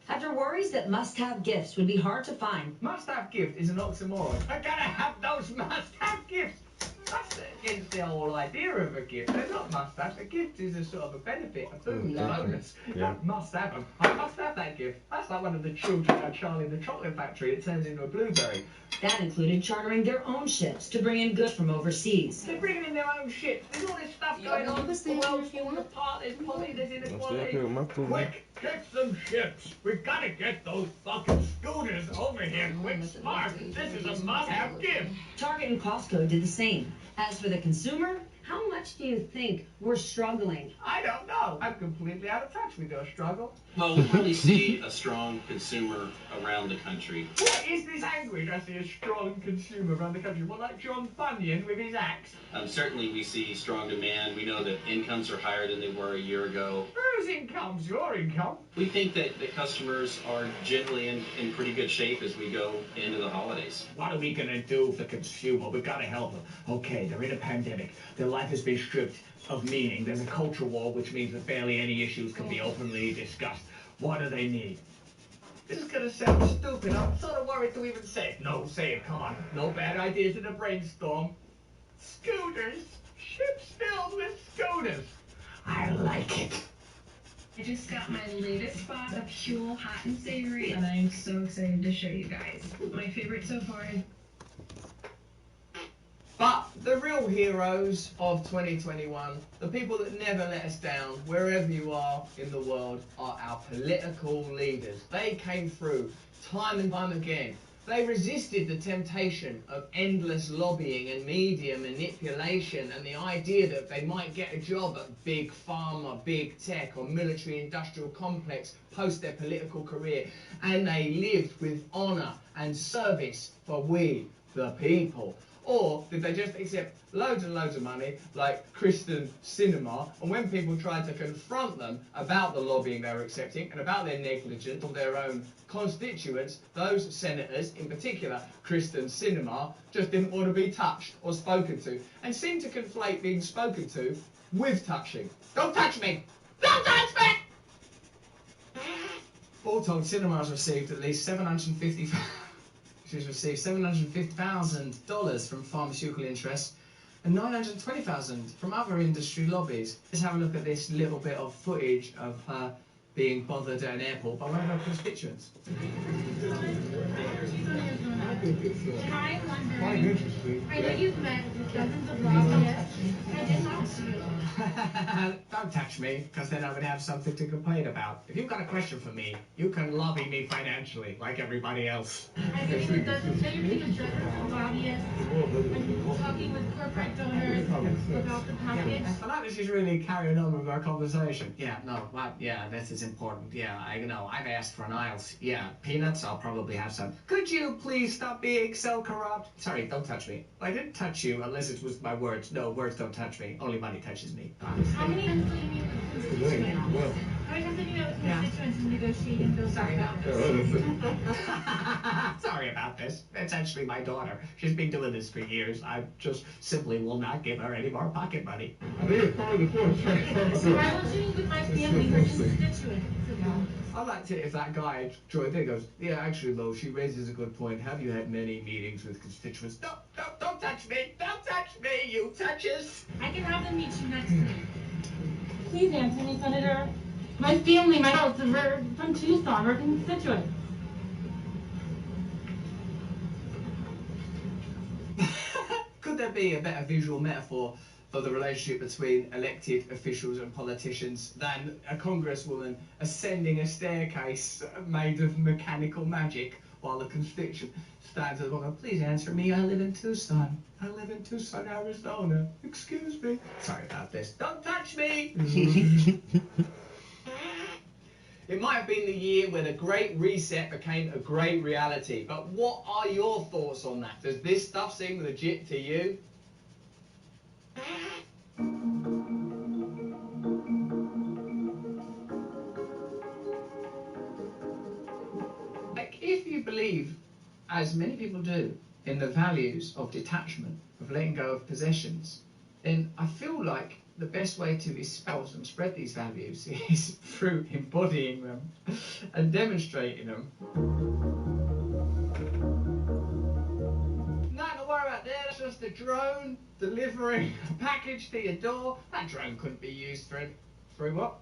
After worries that must-have gifts would be hard to find. Must-have gift is an oxymoron. I gotta have those must-have gifts. That's against the whole idea of a gift. They're not must-haves. A gift is a sort of a benefit, a boon, a bonus. Yeah. Must have them. I must have that gift. That's like one of the children at Charlie and the Chocolate Factory that turns into a blueberry. That included chartering their own ships to bring in goods from overseas. They're bringing in their own ships. There's all this stuff going on. The world's falling apart. There's poverty. There's inequality. Quick, get some ships. We've got to get those fucking scooters over here quick, smart. This is a must-have gift. Target and Costco did the same. As for the consumer, how much do you think we're struggling? I don't know. I'm completely out of touch with your struggle. Well, we really see a strong consumer around the country. What is this anguish? I see a strong consumer around the country. What, like John Bunyan with his axe? Certainly we see strong demand. We know that incomes are higher than they were a year ago. Whose income's your income? We think that the customers are generally in pretty good shape as we go into the holidays. What are we going to do for the consumer? We've got to help them. Okay, they're in a pandemic. Their life has been stripped of meaning. There's a culture war, which means that barely any issues can be openly discussed. What do they need? This is going to sound stupid. I'm sort of worried to even say it. No, say it. Come on. No bad ideas in a brainstorm. Scooters. Ships filled with scooters. I like it. I just got my latest spot of Huel Hot and Savory, and I'm so excited to show you guys. My favorite so far. But the real heroes of 2021, the people that never let us down, wherever you are in the world, are our political leaders. They came through time and time again. They resisted the temptation of endless lobbying and media manipulation and the idea that they might get a job at Big Pharma, Big Tech or military industrial complex post their political career. And they lived with honour and service for we, the people? Or did they just accept loads and loads of money, like Kristen Sinema, and when people tried to confront them about the lobbying they were accepting and about their negligence of their own constituents, those senators, in particular Kristen Sinema, just didn't want to be touched or spoken to, and seemed to conflate being spoken to with touching. Don't touch me! Don't touch me! All told, Sinema has received at least She's received $750,000 from pharmaceutical interests and $920,000 from other industry lobbies. Let's have a look at this little bit of footage of her being bothered at an airport by one of her constituents. I'm wondering, I know you've met with dozens of lobbyists. I did not see you. Don't touch me, because then I would have something to complain about. If you've got a question for me, you can lobby me financially, like everybody else. I mean, with dozens of dozens of lobbyists, and talking with corporate donors about the package. I like that she's really carrying on with our conversation. Yeah, no, well, yeah, this is important. Yeah, I know. I've asked for an aisles. Yeah, peanuts, I'll probably have some. Could you please stop being so corrupt? Sorry, don't touch me. I didn't touch you unless it was my words. No, words don't touch me. Only money touches me. How many times do you meet with constituents? How many times have you met with constituents and negotiating those? Sorry about this. Sorry about this. That's actually my daughter. She's been doing this for years. I just simply will not give her any more pocket money. So why won't you meet with my family who are constituents? I liked it if that guy joined in, goes, yeah, actually, though, she raises a good point. Have you had many meetings with constituents? No, don't touch me. Don't touch me, you touches. I can have them meet you next week. Please answer me, Senator. My family, my house, we're from Tucson, we're constituents. Could there be a better visual metaphor for the relationship between elected officials and politicians than a congresswoman ascending a staircase made of mechanical magic while the constituent stands at the bottom? Please answer me, I live in Tucson. I live in Tucson, Arizona. Excuse me. Sorry about this. Don't touch me! It might have been the year where the Great Reset became a great reality, but what are your thoughts on that? Does this stuff seem legit to you? Like, if you believe, as many people do, in the values of detachment, of letting go of possessions, then I feel like the best way to espouse and spread these values is through embodying them and demonstrating them. Nothing to worry about there, that's just a drone delivering a package to your door. That drone couldn't be used for what?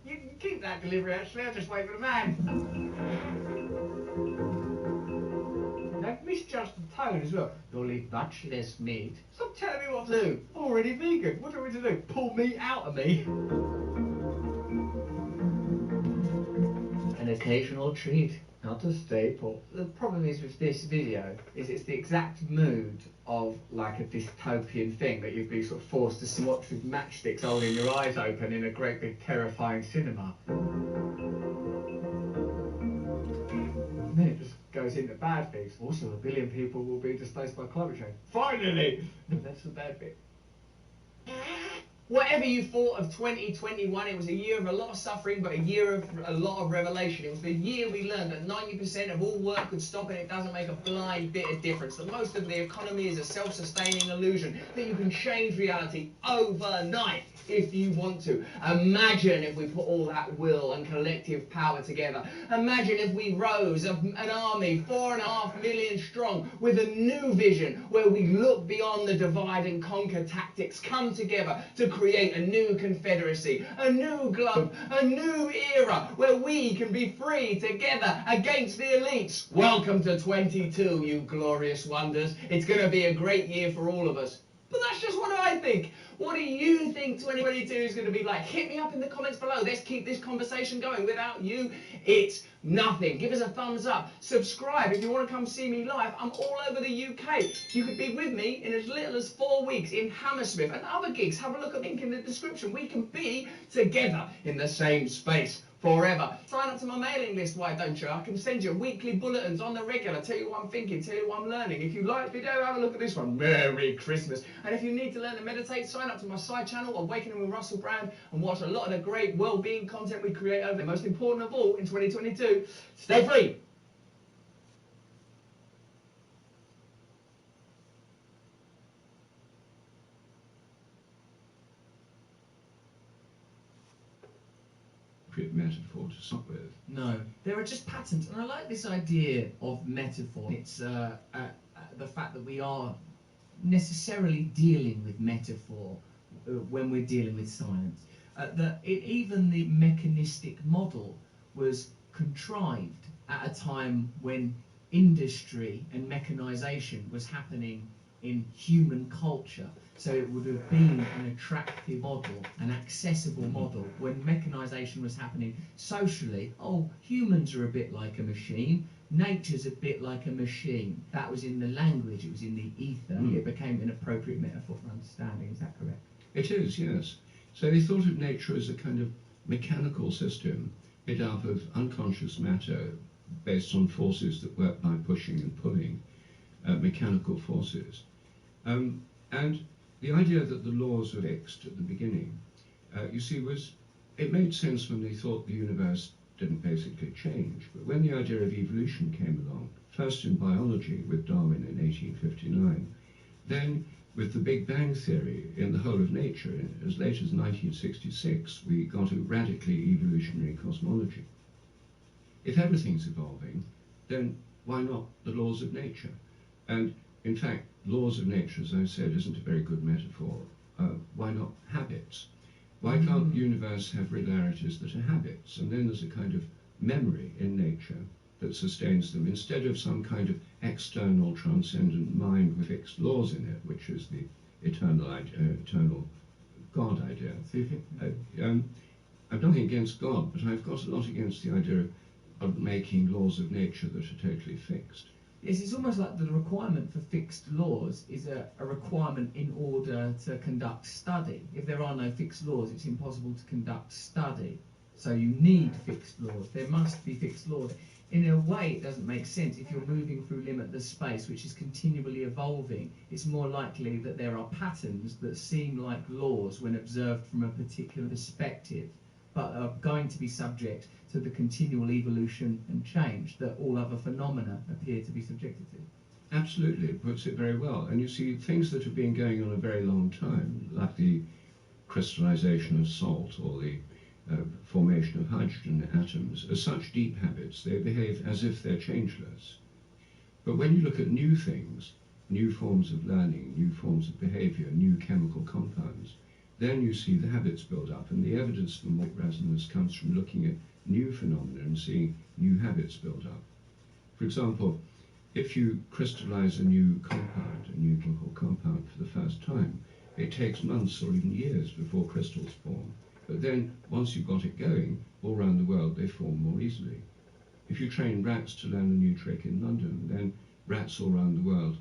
You can keep that delivery actually, I'll just wait for the van. I've misjudged the tone as well. You'll eat much less meat. Stop telling me what to do. I'm already vegan. What do you want me to do? Pull meat out of me? An occasional treat, not a staple. The problem is with this video is it's the exact mood of like a dystopian thing that you'd be sort of forced to watch with matchsticks holding your eyes open in a great big terrifying cinema. And then it just goes into bad things. Also, 1 billion people will be displaced by climate change. Finally! No, that's the bad bit. Whatever you thought of 2021, it was a year of a lot of suffering, but a year of a lot of revelation. It was the year we learned that 90% of all work could stop and it doesn't make a blind bit of difference. That most of the economy is a self-sustaining illusion. That you can change reality overnight if you want to. Imagine if we put all that will and collective power together. Imagine if we rose an army 4.5 million strong with a new vision where we look beyond the divide and conquer tactics, come together to create a new confederacy, a new globe, a new era where we can be free together against the elites. Welcome to 22, you glorious wonders. It's going to be a great year for all of us. But that's just what I think. What do you think 2022 is going to be like? Hit me up in the comments below. Let's keep this conversation going. Without you, it's nothing. Give us a thumbs up. Subscribe if you want to come see me live. I'm all over the UK. You could be with me in as little as 4 weeks in Hammersmith and other gigs. Have a look at the link in the description. We can be together in the same space forever. Sign up to my mailing list, why don't you? I can send you weekly bulletins on the regular, tell you what I'm thinking, tell you what I'm learning. If you like the video, have a look at this one. Merry Christmas. And if you need to learn to meditate, sign up to my side channel, Awakening with Russell Brand, and watch a lot of the great well-being content we create over there. Most important of all, in 2022, stay free. Metaphor to start with. No, there are just patterns, and I like this idea of metaphor. It's the fact that we are necessarily dealing with metaphor when we're dealing with science. Even the mechanistic model was contrived at a time when industry and mechanization was happening in human culture. So it would have been an attractive model, an accessible model. When mechanization was happening socially, oh, humans are a bit like a machine, nature's a bit like a machine. That was in the language, it was in the ether. It became an appropriate metaphor for understanding. Is that correct? It is, yes. So they thought of nature as a kind of mechanical system made up of unconscious matter based on forces that work by pushing and pulling, mechanical forces. And the idea that the laws were fixed at the beginning, you see, it made sense when they thought the universe didn't basically change. But when the idea of evolution came along, first in biology with Darwin in 1859, then with the Big Bang Theory in the whole of nature, as late as 1966, we got a radically evolutionary cosmology. If everything's evolving, then why not the laws of nature? And in fact, laws of nature, as I said, isn't a very good metaphor. Why not habits? Why can't the universe have regularities that are habits? And then there's a kind of memory in nature that sustains them, instead of some kind of external transcendent mind with fixed laws in it, which is the eternal God idea. I've nothing against God, but I've got a lot against the idea of making laws of nature that are totally fixed. Yes, it's almost like the requirement for fixed laws is a requirement in order to conduct study. If there are no fixed laws, it's impossible to conduct study. So you need fixed laws. There must be fixed laws. In a way, it doesn't make sense. If you're moving through limitless space, which is continually evolving, it's more likely that there are patterns that seem like laws when observed from a particular perspective, but are going to be subject to the continual evolution and change that all other phenomena appear to be subjected to. Absolutely, it puts it very well. And you see, things that have been going on a very long time, like the crystallization of salt or the formation of hydrogen atoms, are such deep habits. They behave as if they're changeless. But when you look at new things, new forms of learning, new forms of behavior, new chemical compounds, then you see the habits build up, and the evidence for morphic resonance comes from looking at new phenomena and seeing new habits build up. For example, if you crystallize a new compound, a new chemical compound for the first time, it takes months or even years before crystals form. But then, once you've got it going, all around the world they form more easily. If you train rats to learn a new trick in London, then rats all around the world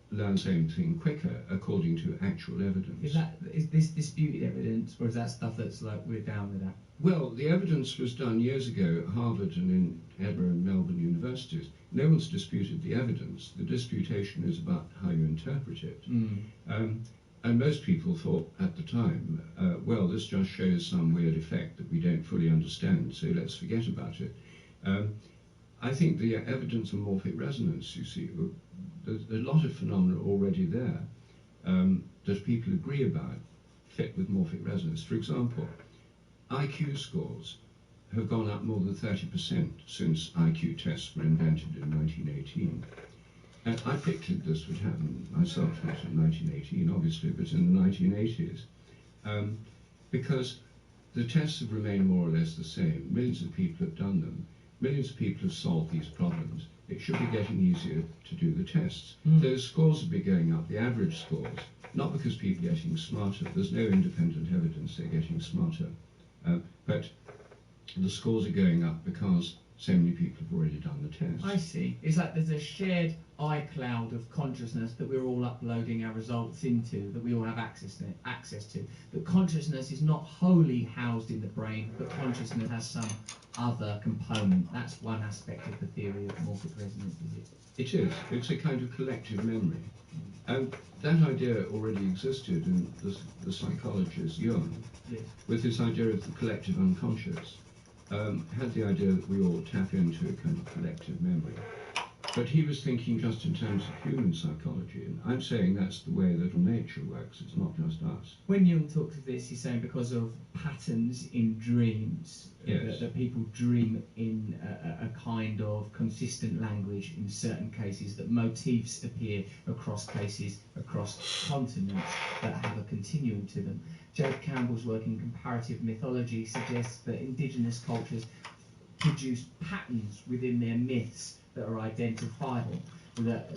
learn the same thing quicker, according to actual evidence. Is this disputed evidence, or is that stuff that's like we're down with that? Well, the evidence was done years ago at Harvard and in Edinburgh and Melbourne universities. No one's disputed the evidence. The disputation is about how you interpret it. And most people thought at the time, well, this just shows some weird effect that we don't fully understand, so let's forget about it. I think the evidence of morphic resonance, you see, there's a lot of phenomena already there that people agree about fit with morphic resonance. For example, IQ scores have gone up more than 30% since IQ tests were invented in 1918. And I predicted this would happen myself, not in 1918, obviously, but in the 1980s, because the tests have remained more or less the same. Millions of people have done them. Millions of people have solved these problems. It should be getting easier to do the tests. Those scores will be going up, the average scores, not because people are getting smarter. There's no independent evidence they're getting smarter. But the scores are going up because so many people have already done the test. I see. It's like there's a shared iCloud of consciousness that we're all uploading our results into, that we all have access to. That consciousness is not wholly housed in the brain, but consciousness has some other component. That's one aspect of the theory of morphic resonance, is it? It is. It's a kind of collective memory. And that idea already existed in the psychologist Jung, Yes. with this idea of the collective unconscious. Had the idea that we all tap into a kind of collective memory. But he was thinking just in terms of human psychology, and I'm saying that's the way that nature works, it's not just us. When Jung talks of this, he's saying because of patterns in dreams, Yes. that people dream in a kind of consistent language in certain cases, that motifs appear across cases, across continents, that have a continuum to them. Joseph Campbell's work in comparative mythology suggests that indigenous cultures produce patterns within their myths that are identifiable. That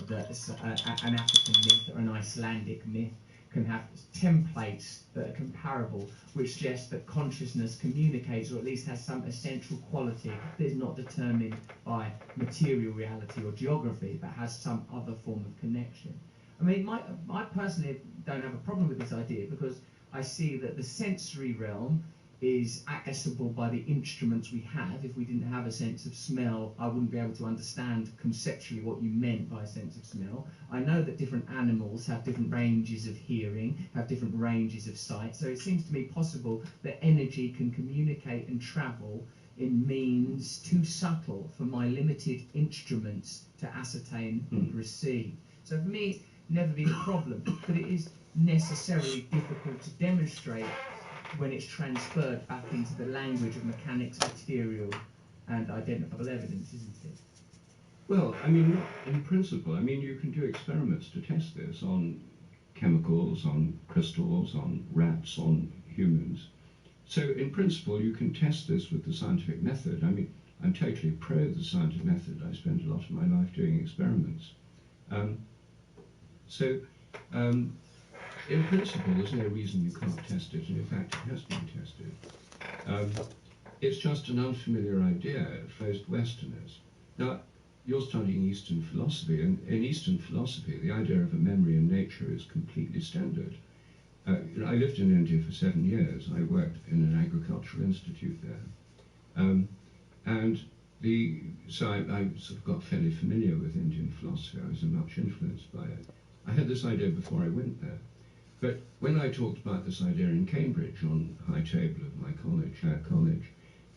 an African myth or an Icelandic myth can have templates that are comparable, which suggests that consciousness communicates, or at least has some essential quality that is not determined by material reality or geography, but has some other form of connection. I mean, I personally don't have a problem with this idea, because I see that the sensory realm is accessible by the instruments we have. If we didn't have a sense of smell, I wouldn't be able to understand conceptually what you meant by a sense of smell. I know that different animals have different ranges of hearing, have different ranges of sight, so it seems to me possible that energy can communicate and travel in means too subtle for my limited instruments to ascertain and receive. So for me, it's never been a problem, but it is necessarily difficult to demonstrate when it's transferred back into the language of mechanics, material, and identifiable evidence, isn't it? Well, I mean, not in principle. I mean, you can do experiments to test this on chemicals, on crystals, on rats, on humans. So in principle, you can test this with the scientific method. I mean, I'm totally pro the scientific method. I spent a lot of my life doing experiments. In principle, there's no reason you can't test it, and in fact, it has been tested. It's just an unfamiliar idea for most Westerners. Now, you're studying Eastern philosophy, and in Eastern philosophy, the idea of a memory in nature is completely standard. I lived in India for 7 years. I worked in an agricultural institute there. So I sort of got fairly familiar with Indian philosophy. I was much influenced by it. I had this idea before I went there. But when I talked about this idea in Cambridge on high table of my college,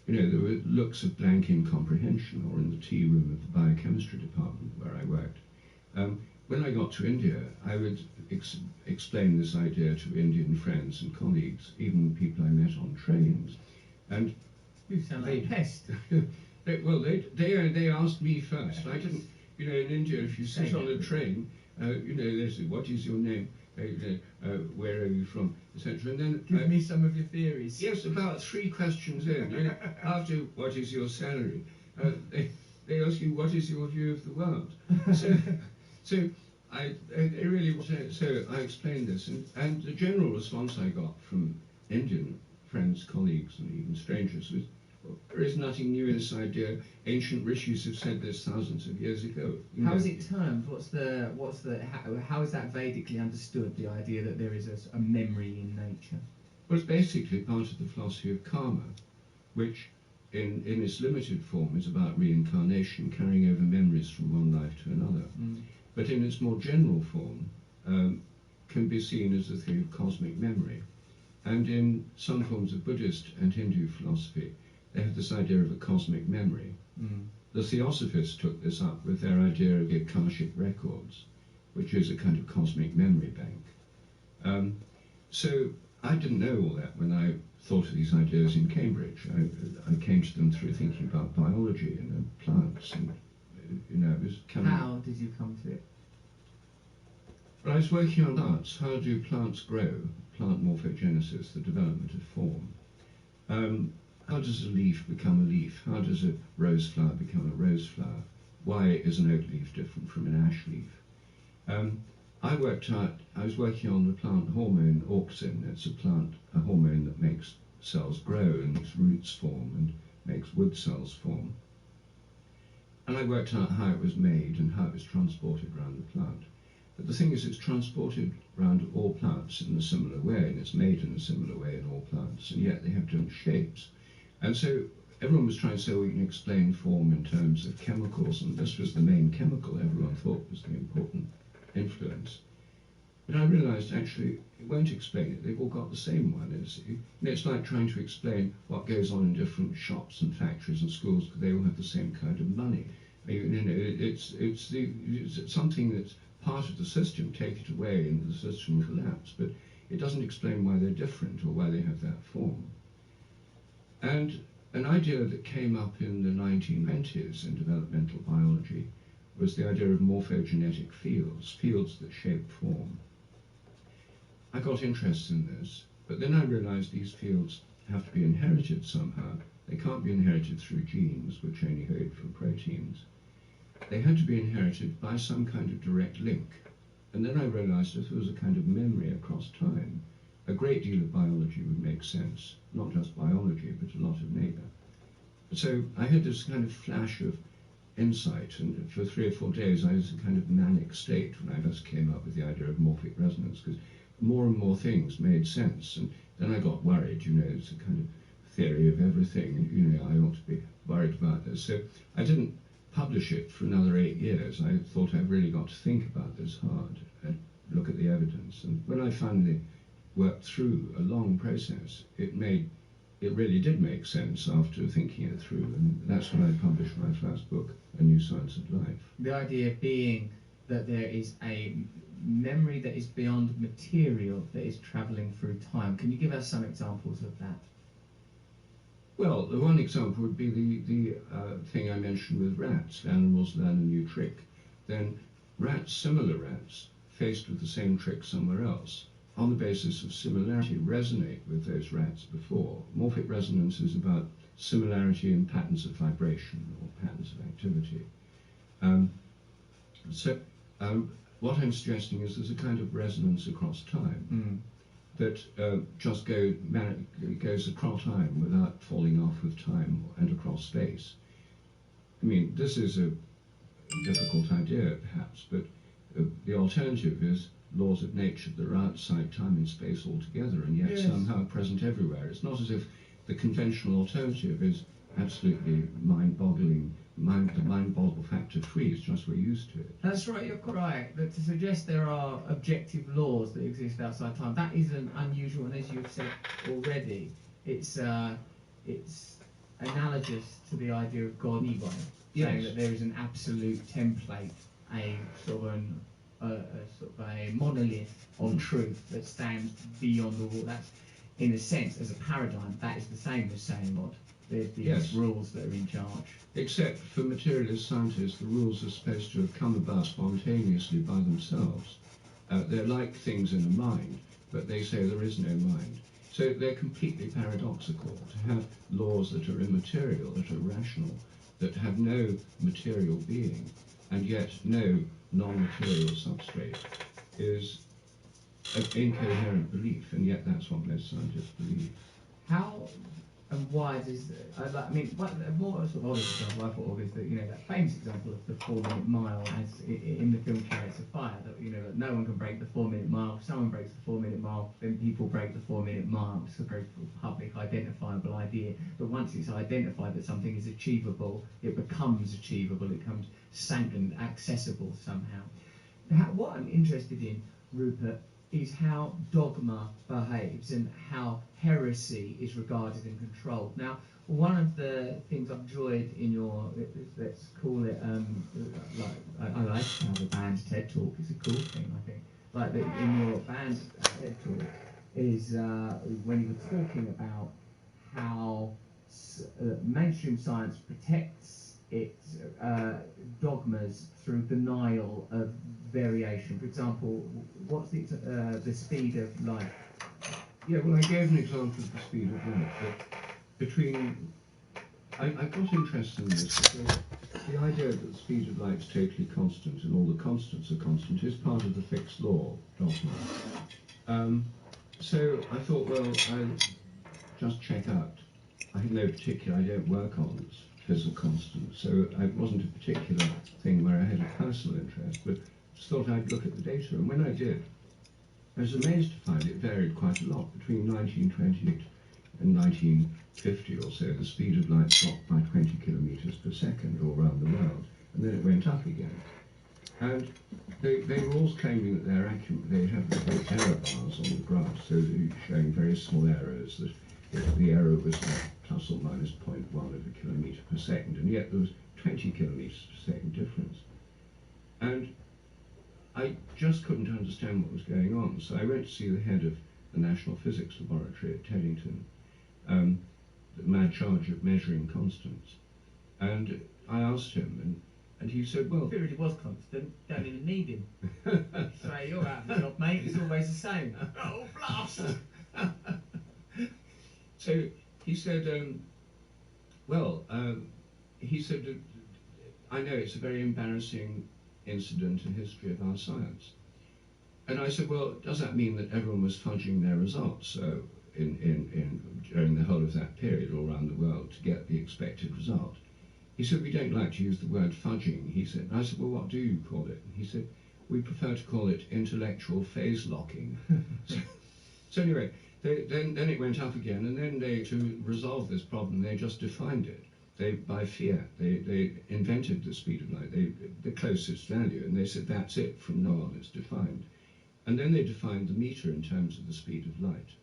you know, there were looks of blank incomprehension, or in the tea room of the biochemistry department where I worked. When I got to India, I would explain this idea to Indian friends and colleagues, even people I met on trains. And you sound like a pest. They asked me first. I didn't, you know, in India, if you sit on a train, you know, they say, "What is your name? Where are you from?" etc. And then give me some of your theories. Yes, about 3 questions in. You know, after "What is your salary?" They ask you, "What is your view of the world?" So I explained this, and the general response I got from Indian friends, colleagues, and even strangers was, "Well, there is nothing new in this idea. Ancient rishis have said this thousands of years ago." How is it termed? How is that Vedically understood? The idea that there is a memory in nature. Well, it's basically part of the philosophy of karma, which, in its limited form, is about reincarnation, carrying over memories from one life to another. But in its more general form, can be seen as a theory of cosmic memory. And in some forms of Buddhist and Hindu philosophy, they have this idea of a cosmic memory. The Theosophists took this up with their idea of the Akashic records, which is a kind of cosmic memory bank. So I didn't know all that when I thought of these ideas in Cambridge. I came to them through thinking about biology and plants, and you know, it was kind of... How did you come to it? Well, I was working on plants. How do plants grow? Plant morphogenesis, the development of form. How does a leaf become a leaf? How does a rose flower become a rose flower? Why is an oak leaf different from an ash leaf? I was working on the plant hormone auxin. It's a hormone that makes cells grow and makes roots form and makes wood cells form. And I worked out how it was made and how it was transported around the plant. But the thing is, it's transported around all plants in a similar way, and it's made in a similar way in all plants, and yet they have different shapes. And so everyone was trying to say, well, you can explain form in terms of chemicals, and this was the main chemical everyone thought was the important influence. But I realized, actually, it won't explain it. They've all got the same one, you see. And it's like trying to explain what goes on in different shops and factories and schools, because they all have the same kind of money. You know, it's something that's part of the system. Take it away and the system will collapse. But it doesn't explain why they're different or why they have that form. And an idea that came up in the 1920s in developmental biology was the idea of morphogenetic fields, fields that shape form. I got interested in this, but then I realized these fields have to be inherited somehow. They can't be inherited through genes, which only code for proteins. They had to be inherited by some kind of direct link. And then I realized if there was a kind of memory across time, a great deal of biology would make sense. Not just biology, but a lot of nature. So I had this kind of flash of insight, and for 3 or 4 days I was in a kind of manic state when I first came up with the idea of morphic resonance, because more and more things made sense, and then I got worried, you know, it's a kind of theory of everything, you know, I ought to be worried about this. So I didn't publish it for another 8 years. I thought I'd really got to think about this hard and look at the evidence. And when I finally worked through a long process, it really did make sense after thinking it through, and that's when I published my first book, A New Science of Life. The idea being that there is a memory that is beyond material that is travelling through time. Can you give us some examples of that? Well, the one example would be the thing I mentioned with rats. Animals learn a new trick. Then rats, similar rats, faced with the same trick somewhere else, on the basis of similarity, resonate with those rats before. Morphic resonance is about similarity in patterns of vibration or patterns of activity. What I'm suggesting is there's a kind of resonance across time that just goes across time without falling off with time and across space. I mean, this is a difficult idea, perhaps, but the alternative is laws of nature that are outside time and space altogether and yet somehow present everywhere. It's not as if the conventional alternative is absolutely mind-boggling, the mind-boggle factor free. It's just we're used to it. That's right, you're right. But to suggest there are objective laws that exist outside time, that isn't unusual, and as you've said already, it's analogous to the idea of God anyway, saying that there is an absolute template, a sort of a monolith of truth that stands beyond the wall. That's, in a sense, as a paradigm, that is the same as saying God. There's these rules that are in charge. Except for materialist scientists, the rules are supposed to have come about spontaneously by themselves. They're like things in a mind, but they say there is no mind. So they're completely paradoxical to have laws that are immaterial, that are rational, that have no material being, and yet no non-material substrate, is an incoherent belief, and yet that's what most scientists believe. How and why does I mean, more sort of obvious example I thought of is that, you know, that famous example of the 4-minute mile, as in the film Chariots of Fire, that, you know, that no one can break the 4-minute mile. If someone breaks the 4-minute mile, then people break the 4-minute mile. It's a very public, identifiable idea. But once it's identified that something is achievable, it becomes achievable. It becomes sank and accessible somehow. Now, what I'm interested in, Rupert, is how dogma behaves and how heresy is regarded and controlled. Now, one of the things I've enjoyed in your, let's call it, I like how the band TED Talk is a cool thing, I think. Like in your band TED Talk is when you were talking about how mainstream science protects its dogmas through denial of variation. For example, what's the speed of light? Yeah, well, I gave an example of the speed of light. I got interested in this because the idea that the speed of light is totally constant and all the constants are constant is part of the fixed law dogma. So I thought, well, I'll just check out. I have no particular, I don't work on physical constant. So it wasn't a particular thing where I had a personal interest, but just thought I'd look at the data. And when I did, I was amazed to find it varied quite a lot. Between 1928 and 1950 or so, the speed of light dropped by 20 kilometers per second all around the world, and then it went up again. And they were all claiming that they're accurate. They have the error bars on the graph, so they're showing very small errors, that if the error was like plus or minus 0.1 of a kilometer per second, and yet there was 20 kilometers per second difference. And I just couldn't understand what was going on, so I went to see the head of the National Physics Laboratory at Teddington, the mad charge of measuring constants. And I asked him, and he said, well... If it really was constant, don't even need him. So you're out of the job, mate, it's always the same. Oh, blast! So he said, he said, I know it's a very embarrassing incident in the history of our science. And I said, well, does that mean that everyone was fudging their results during the whole of that period all around the world to get the expected result? He said, we don't like to use the word fudging. He said, I said, well, what do you call it? And he said, we prefer to call it intellectual phase locking. So anyway, then it went up again, and then to resolve this problem, they just defined it. By fiat, they invented the speed of light, the closest value, and they said that's it, from now on it's defined. And then they defined the meter in terms of the speed of light,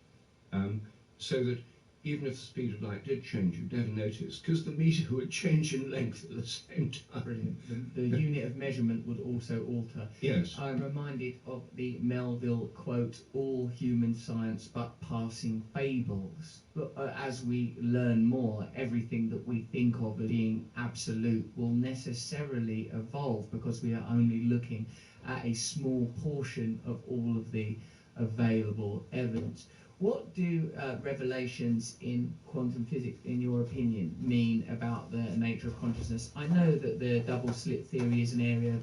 so that even if the speed of light did change, you'd never notice, because the meter would change in length at the same time. Brilliant. The unit of measurement would also alter. Yes. I'm reminded of the Melville quote, all human science but passing fables. But as we learn more, everything that we think of as being absolute will necessarily evolve, because we are only looking at a small portion of all of the available evidence. What do revelations in quantum physics, in your opinion, mean about the nature of consciousness? I know that the double slit theory is an area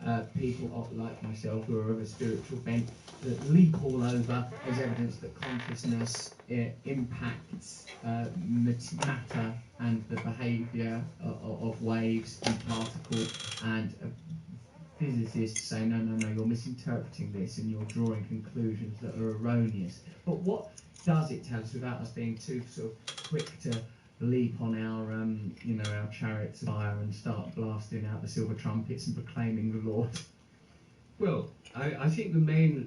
that people like myself, who are of a spiritual bent, that leap all over as evidence that consciousness impacts matter and the behaviour of waves and particles, and physicists say, no, you're misinterpreting this and you're drawing conclusions that are erroneous. But what does it tell us, without us being too sort of quick to leap on our, our chariots of fire and start blasting out the silver trumpets and proclaiming the Lord? Well, I think the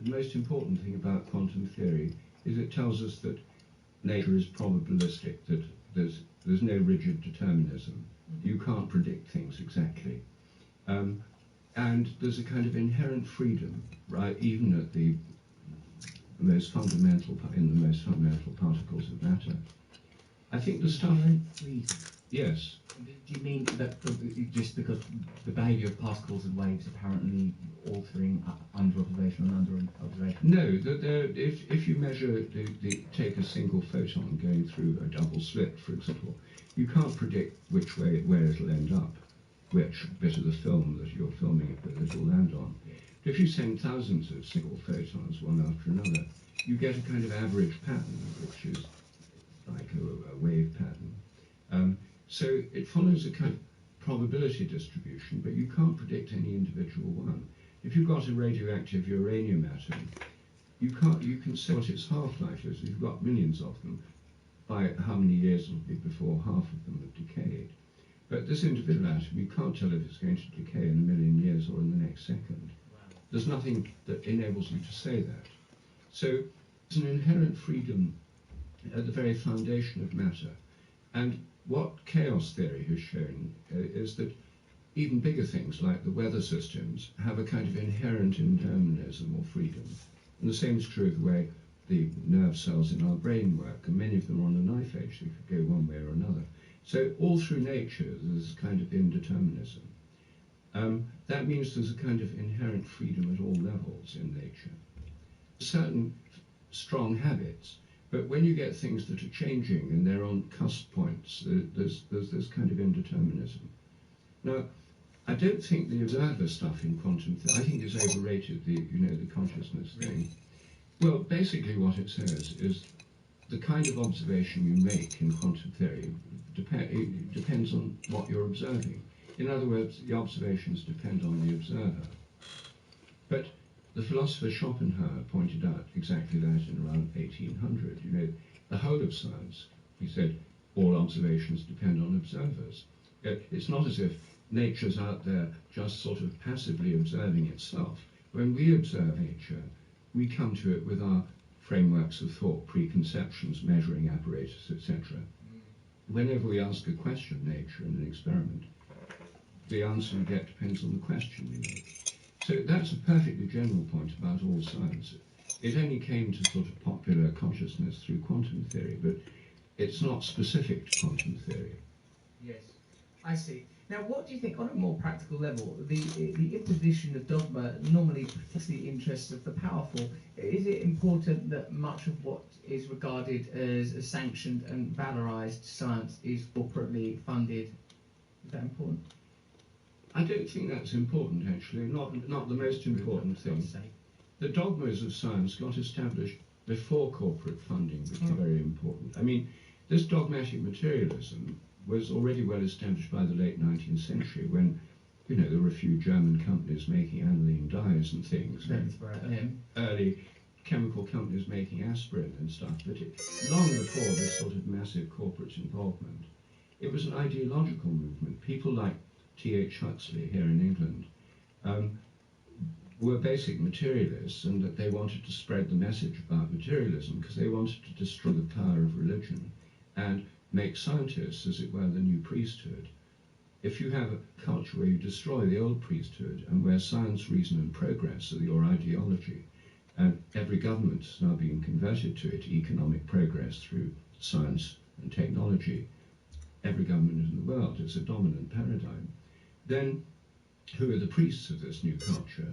most important thing about quantum theory is it tells us that nature is probabilistic, that there's no rigid determinism. You can't predict things exactly. And there's a kind of inherent freedom, right, even at the most fundamental particles of matter. I think the stuff. Freedom. Yes. Do you mean that just because the behaviour of particles and waves apparently altering under observation and under observation? No, if you measure, take a single photon going through a double slit, for example, you can't predict where it'll end up, which bit of the film that you're filming it will land on. But if you send thousands of single photons one after another, you get a kind of average pattern, which is like a wave pattern. So it follows a kind of probability distribution, but you can't predict any individual one. If you've got a radioactive uranium atom, you can say what its half-life is. If you've got millions of them, by how many years it'll be before half of them have decayed. But this individual atom, you can't tell if it's going to decay in 1 million years or in the next second. There's nothing that enables you to say that. So it's an inherent freedom at the very foundation of matter. And what chaos theory has shown is that even bigger things like the weather systems have a kind of inherent indeterminism or freedom. And the same is true of the way the nerve cells in our brain work, and many of them are on a knife edge, they could go one way or another. So all through nature there's a kind of indeterminism. That means there's a kind of inherent freedom at all levels in nature. Certain strong habits, but when you get things that are changing and they're on cusp points, there's this kind of indeterminism. Now, I don't think the observer stuff in quantum theory, I think it's overrated, the consciousness thing. Well, basically what it says is the kind of observation you make in quantum theory depends on what you're observing. In other words, the observations depend on the observer. But the philosopher Schopenhauer pointed out exactly that in around 1800. You know, the whole of science, he said, all observations depend on observers. It's not as if nature's out there just sort of passively observing itself. When we observe nature, we come to it with our frameworks of thought, preconceptions, measuring apparatus, etc. Whenever we ask a question of nature in an experiment, the answer we get depends on the question we make. So that's a perfectly general point about all science. It only came to sort of popular consciousness through quantum theory, but it's not specific to quantum theory. Yes, I see. Now, what do you think, on a more practical level, the imposition of dogma normally protects the interests of the powerful? Is it important that much of what is regarded as a sanctioned and valorized science is corporately funded? Is that important? I don't think that's important, actually. Not the most important thing. The dogmas of science got established before corporate funding became very important. I mean, this dogmatic materialism was already well established by the late 19th century when, you know, there were a few German companies making aniline dyes and things. Early chemical companies making aspirin and stuff. But long before this sort of massive corporate involvement, it was an ideological movement. People like T.H. Huxley here in England were basic materialists, and that they wanted to spread the message about materialism because they wanted to destroy the power of religion and make scientists, as it were, the new priesthood. If you have a culture where you destroy the old priesthood and where science, reason and progress are your ideology, and every government is now being converted to it, economic progress through science and technology, every government in the world is a dominant paradigm, then who are the priests of this new culture?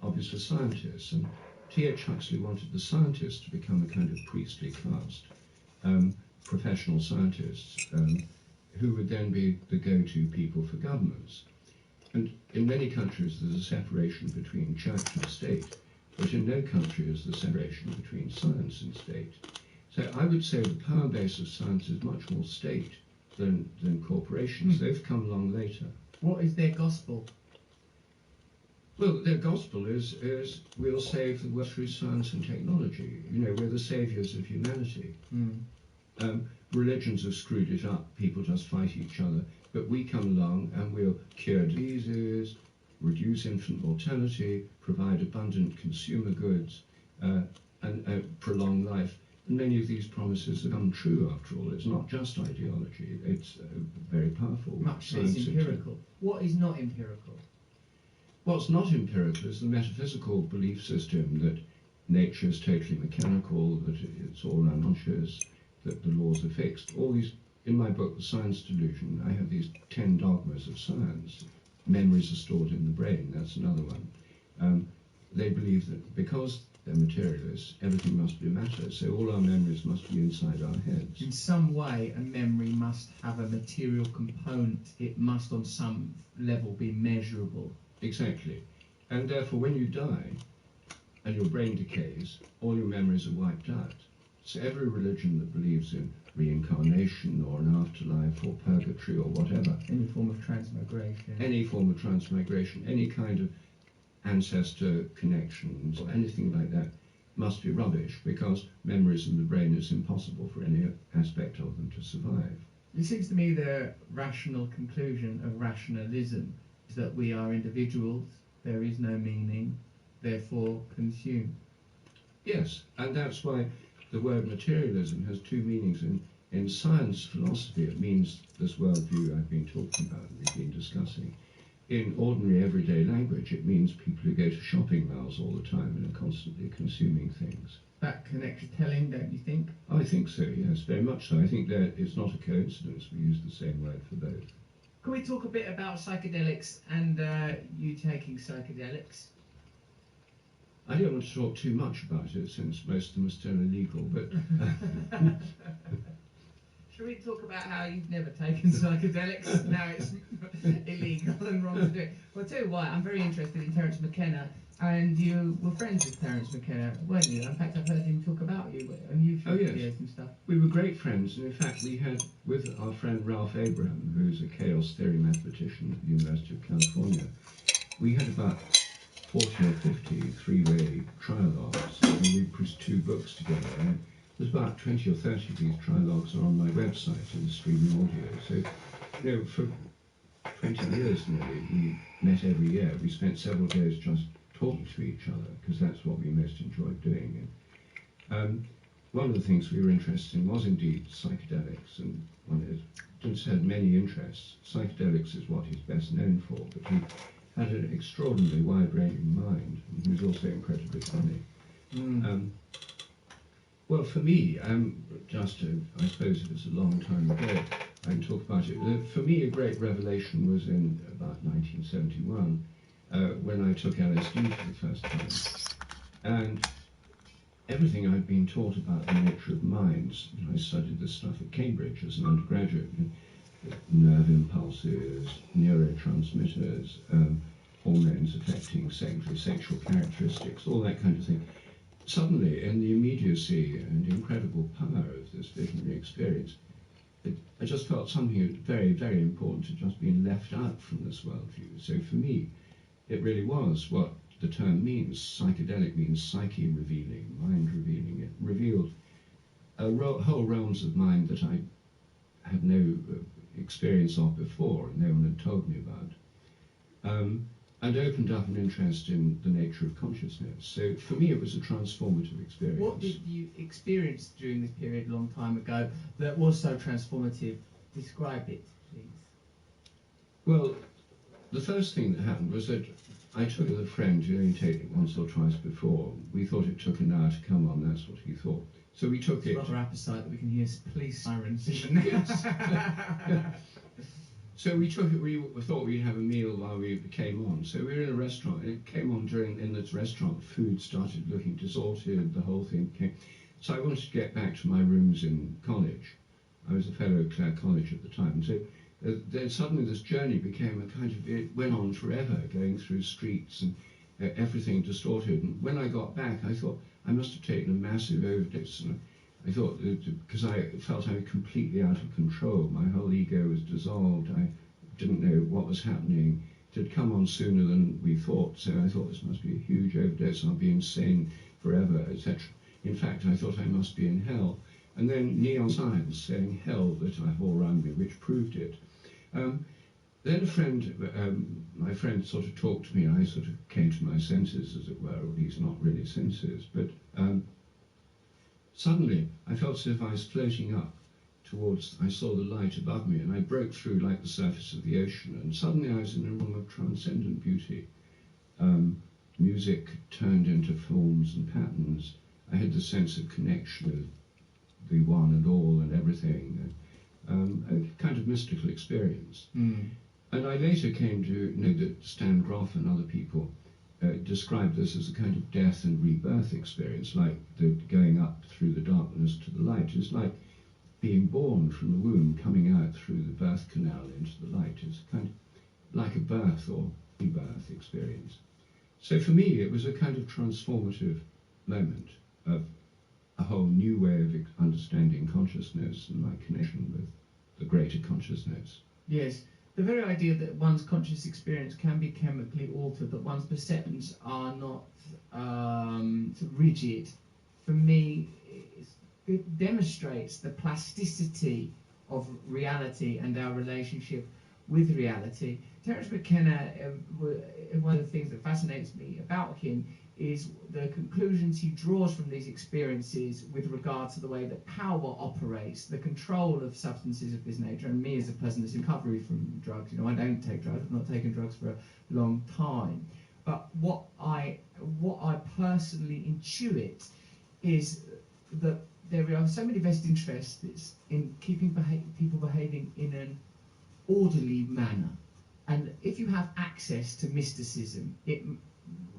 Obviously scientists. And T.H. Huxley wanted the scientists to become a kind of priestly caste, professional scientists, who would then be the go-to people for governments. And in many countries there's a separation between church and state, but in no country is the separation between science and state. So I would say the power base of science is much more state than corporations. They've come along later. What is their gospel? Well, their gospel is we'll save the world through science and technology. You know, we're the saviours of humanity. Religions have screwed it up. People just fight each other. But we come along and we'll cure diseases, reduce infant mortality, provide abundant consumer goods, and prolong life. And many of these promises have come true, after all. It's not just ideology. It's very powerful. Much is empirical. What is not empirical? What's not empirical is the metaphysical belief system that nature is totally mechanical, that it's all unconscious, that the laws are fixed. All these, in my book, The Science Delusion, I have these 10 dogmas of science. Memories are stored in the brain, that's another one. They believe that because they're materialists, everything must be matter, so all our memories must be inside our heads. In some way, a memory must have a material component. It must, on some level, be measurable. Exactly. And therefore, when you die and your brain decays, all your memories are wiped out. So every religion that believes in reincarnation or an afterlife or purgatory or whatever. Any form of transmigration. Any form of transmigration, any kind of ancestor connections or anything like that must be rubbish, because memories in the brain is impossible for any aspect of them to survive. It seems to me the rational conclusion of rationalism is that we are individuals, there is no meaning, therefore consume. Yes, and that's why the word materialism has two meanings. In science philosophy, it means this worldview I've been talking about and we've been discussing. In ordinary everyday language, it means people who go to shopping malls all the time and are constantly consuming things. That connects to telling, don't you think? I think so, yes, very much so. I think that it's not a coincidence we use the same word for both. Can we talk a bit about psychedelics and you taking psychedelics? I don't want to talk too much about it since most of them are still illegal, but Should we talk about how you've never taken psychedelics? Now it's illegal and wrong to do it. Well, I'll tell you why. I'm very interested in Terence McKenna, and you were friends with Terence McKenna, weren't you? In fact, I've heard him talk about you and you for years and stuff. We were great friends, and in fact, we had with our friend Ralph Abraham, who's a chaos theory mathematician at the University of California, we had about 40 or 50 three-way trialogues, and we produced 2 books together. And there's about 20 or 30 of these trialogues are on my website in streaming audio. So, you know, for 20 years nearly, we met every year. We spent several days just talking to each other, because that's what we most enjoyed doing. And, one of the things we were interested in was indeed psychedelics, and Terence had many interests. Psychedelics is what he's best known for, but he had an extraordinarily wide-ranging mind, and he was also incredibly funny. Well, for me, I suppose it was a long time ago, I can talk about it. For me, a great revelation was in about 1971, when I took LSD for the first time. And everything I'd been taught about the nature of minds, you know, I studied this stuff at Cambridge as an undergraduate, nerve impulses, neurotransmitters, hormones affecting sexual characteristics, all that kind of thing. Suddenly, in the immediacy and incredible power of this visionary experience, I just felt something very, very important had just been left out from this worldview. So for me, it really was what the term means. Psychedelic means psyche revealing, mind revealing. It revealed whole realms of mind that I had no experience of before, and no one had told me about. And opened up an interest in the nature of consciousness. So for me, it was a transformative experience. What did you experience during this period a long time ago that was so transformative? Describe it, please. Well, the first thing that happened was that I took it with a friend who only taken it once or twice before. We thought it took an hour to come on, that's what he thought. So we took it. It's rather appetite that we can hear police sirens even now. Yes. So we took it, we thought we'd have a meal while we came on. So we were in a restaurant, and it came on in this restaurant, food started looking disordered, the whole thing came. So I wanted to get back to my rooms in college. I was a fellow at Clare College at the time. So then suddenly this journey became a kind of, it went on forever, going through streets and everything distorted. And when I got back, I thought I must have taken a massive overdose. And I thought, because I felt I was completely out of control, my whole ego was dissolved, I didn't know what was happening, it had come on sooner than we thought, so I thought this must be a huge overdose, I'll be insane forever, etc. In fact, I thought I must be in hell. And then neon signs saying hell lit up all around me, which proved it. Then a friend, my friend sort of talked to me, I sort of came to my senses, as it were, or at least not really senses, but suddenly, I felt as if I was floating up towards, I saw the light above me, and I broke through like the surface of the ocean, and suddenly I was in a realm of transcendent beauty. Music turned into forms and patterns. I had the sense of connection with the one and all and everything, a kind of mystical experience. And I later came to know that Stan Grof and other people described this as a kind of death and rebirth experience, like the going up through the darkness to the light. It's like being born from the womb, coming out through the birth canal into the light. It's kind of like a birth or rebirth experience. So for me, it was a kind of transformative moment of a whole new way of understanding consciousness and my connection with the greater consciousness. Yes. The very idea that one's conscious experience can be chemically altered, that one's perceptions are not rigid, for me, it demonstrates the plasticity of reality and our relationship with reality. Terence McKenna, one of the things that fascinates me about him is the conclusions he draws from these experiences with regard to the way that power operates, the control of substances of this nature. And me as a person that's in recovery from drugs, you know, I don't take drugs, I've not taken drugs for a long time. But what I personally intuit is that there are so many vested interests in keeping people behaving in an orderly manner. And if you have access to mysticism, it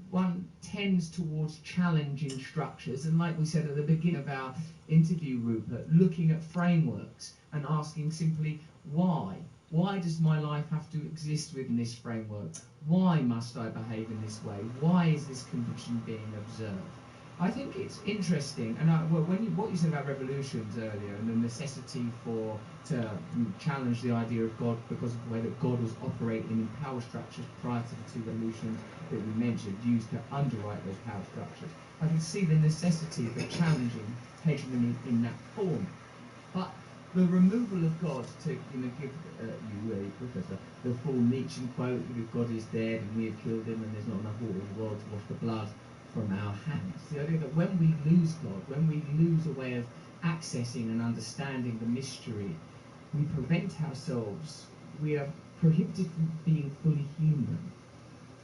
one tends towards challenging structures, and like we said at the beginning of our interview, Rupert, looking at frameworks and asking simply why? Why does my life have to exist within this framework? Why must I behave in this way? Why is this condition being observed? I think it's interesting, and what you said about revolutions earlier and the necessity to challenge the idea of God because of the way that God was operating in power structures prior to the two revolutions that you mentioned, used to underwrite those power structures. I can see the necessity of challenging, taking them in that form. But the removal of God, to give you, Professor, the full Nietzschean quote, if God is dead and we have killed him and there's not enough water in the world to wash the blood from our hands. The idea that when we lose God, when we lose a way of accessing and understanding the mystery, we prevent ourselves, we are prohibited from being fully human,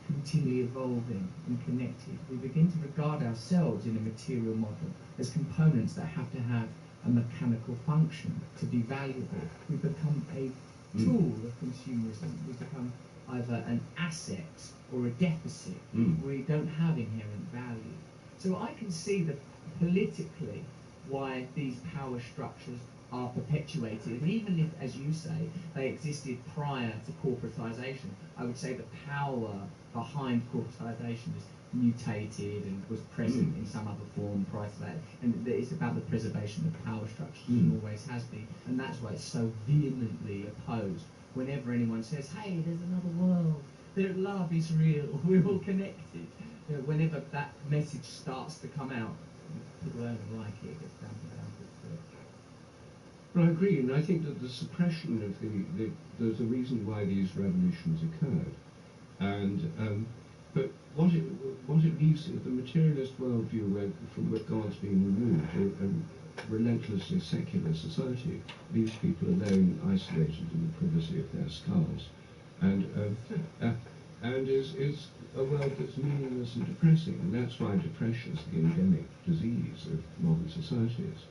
continually evolving and connected. We begin to regard ourselves in a material model as components that have to have a mechanical function to be valuable. We become a tool of consumerism. We become either an asset or a deficit. We don't have inherent value. So I can see politically why these power structures are perpetuated, and even if, as you say, they existed prior to corporatization, I would say the power behind corporatization is mutated and was present in some other form prior to that, and it's about the preservation of power structures and always has been, and that's why it's so vehemently opposed whenever anyone says, hey, there's another world, that love is real, we're all connected. Whenever that message starts to come out, people don't like it, it gets dampened down. Well, I agree, and I think that the suppression of there's a reason why these revolutions occurred, and but what it leaves the materialist worldview from which God's been removed, a relentlessly secular society, leaves people alone, isolated in the privacy of their skulls, and is a world that's meaningless and depressing, and that's why depression is the endemic disease of modern societies.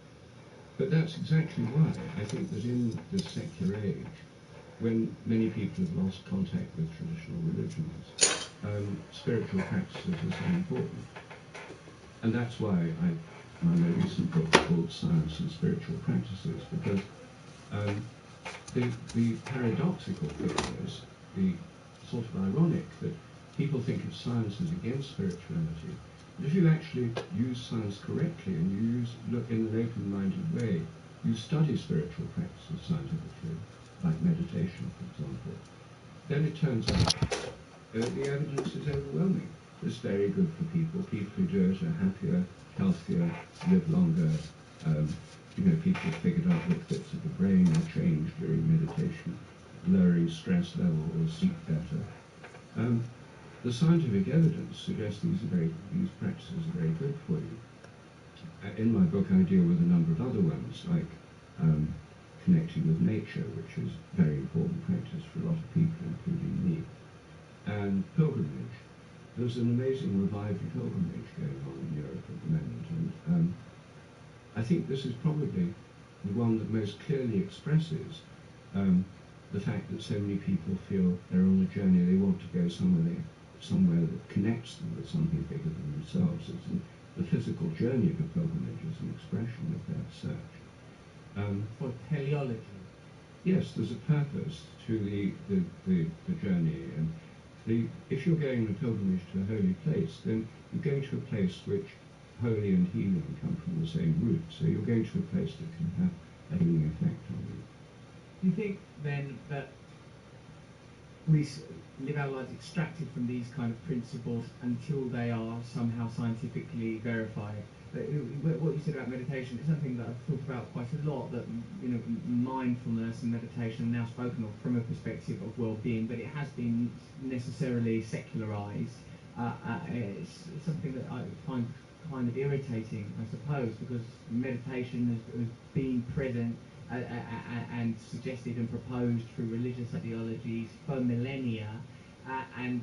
But that's exactly why I think that in this secular age, when many people have lost contact with traditional religions, spiritual practices are so important. And that's why my more recent book is called Science and Spiritual Practices, because the paradoxical thing is, the sort of ironic, that people think of science as against spirituality. But if you actually use science correctly and you look in an open-minded way, you study spiritual practices scientifically, like meditation, for example, then it turns out the evidence is overwhelming. It's very good for people. People who do it are happier, healthier, live longer. People have figured out what bits of the brain are changed during meditation, lowering stress levels, sleep better. The scientific evidence suggests these practices are very good for you. In my book, I deal with a number of other ones, like connecting with nature, which is a very important practice for a lot of people, including me, and pilgrimage. There's an amazing revival pilgrimage going on in Europe at the moment, and I think this is probably the one that most clearly expresses the fact that so many people feel they're on a journey, they want to go somewhere that connects them with something bigger than themselves. The physical journey of a pilgrimage is an expression of that search. For teleology. Yes, there's a purpose to the journey, and if you're going on a pilgrimage to a holy place, then you're going to a place which holy and healing come from the same root. So you're going to a place that can have a healing effect on you. Do you think then that we live our lives extracted from these kind of principles until they are somehow scientifically verified? What you said about meditation is something that I've thought about quite a lot, that mindfulness and meditation are now spoken of from a perspective of well-being, but it has been necessarily secularized. It's something that I find kind of irritating, I suppose, because meditation has been present and suggested and proposed through religious ideologies for millennia, and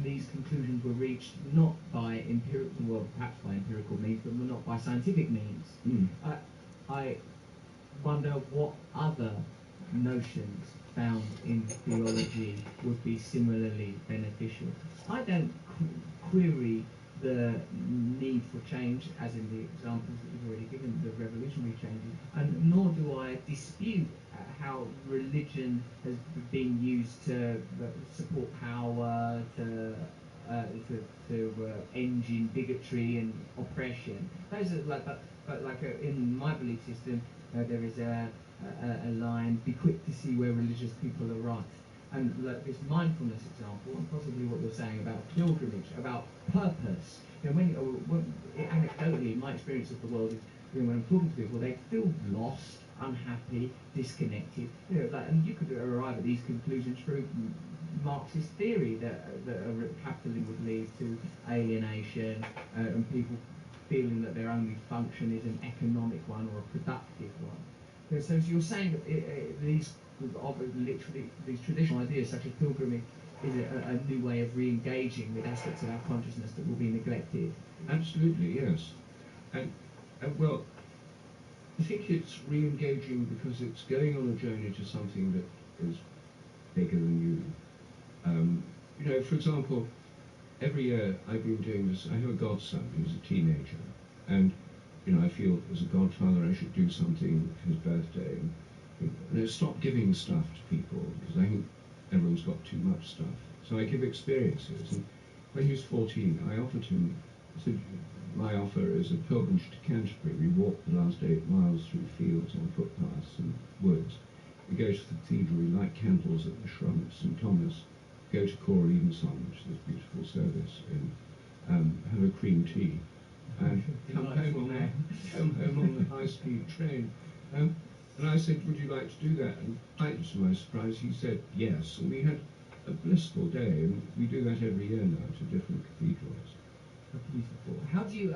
these conclusions were reached not by empirical, well, perhaps by empirical means, but not by scientific means. I wonder what other notions found in theology would be similarly beneficial. I don't query the need for change, as in the examples that you've already given, the revolutionary changes, and nor do I dispute how religion has been used to support power, to engine bigotry and oppression. Those are in my belief system, there is a line: be quick to see where religious people are right. And this mindfulness example, and possibly what you're saying about pilgrimage, about purpose. You know, when anecdotally, my experience of the world is, when I'm talking to people, they feel lost, unhappy, disconnected. And you could arrive at these conclusions through Marxist theory that capitalism would lead to alienation and people feeling that their only function is an economic one or a productive one. So you're saying that these traditional ideas such as pilgrimage is a new way of re-engaging with aspects of our consciousness that will be neglected. Absolutely, yes. And well, I think it's re-engaging because it's going on a journey to something that is bigger than you. You know, for example, every year I've been doing this. I have a godson who's a teenager, and you know, I feel as a godfather I should do something for his birthday. And I stop giving stuff to people because I think everyone's got too much stuff. So I give experiences. And when he was 14, I offered him, I said, my offer is a pilgrimage to Canterbury. We walk the last 8 miles through fields on footpaths and woods. We go to the cathedral, we light candles at the shrine of St. Thomas, go to Choral Evensong, which is a beautiful service, and have a cream tea, and come home on the high-speed train. And I said, would you like to do that? And quite to my surprise, he said yes. And we had a blissful day, and we do that every year now to different cathedrals. Beautiful. How do you,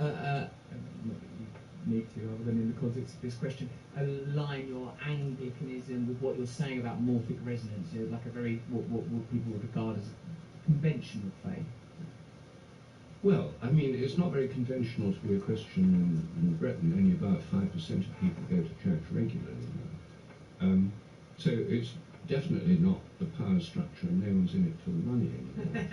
need to, other than in the context of this question, align your Anglicanism with what you're saying about morphic resonance, like a very, what people would regard as conventional faith? Well, I mean, it's not very conventional to be a Christian in Britain. Only about 5% of people go to church regularly now. So it's definitely not the power structure, and no one's in it for the money anymore.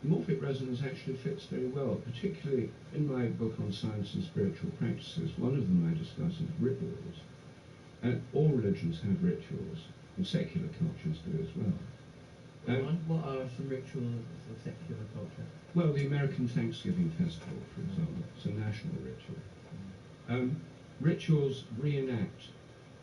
Morphic resonance actually fits very well, particularly in my book on science and spiritual practices. One of them I discuss is rituals. And all religions have rituals, and secular cultures do as well. What are some rituals of secular culture? Well, the American Thanksgiving Festival, for example, it's a national ritual. Rituals reenact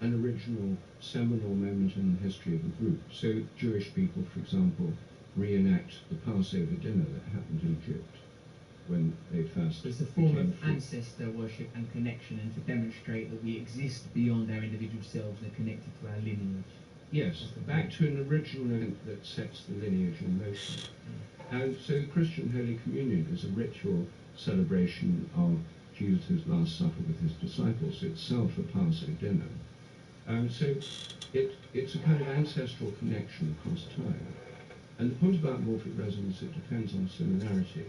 an original seminal moment in the history of a group. So Jewish people, for example, reenact the Passover dinner that happened in Egypt when they first It's a form of ancestor worship and connection, and to demonstrate that we exist beyond our individual selves and are connected to our lineage. Yes, back to an original event that sets the lineage in motion. And so the Christian Holy Communion is a ritual celebration of Jesus' Last Supper with his disciples, itself a Passover dinner. So it's a kind of ancestral connection across time. And the point about morphic resonance, it depends on similarity.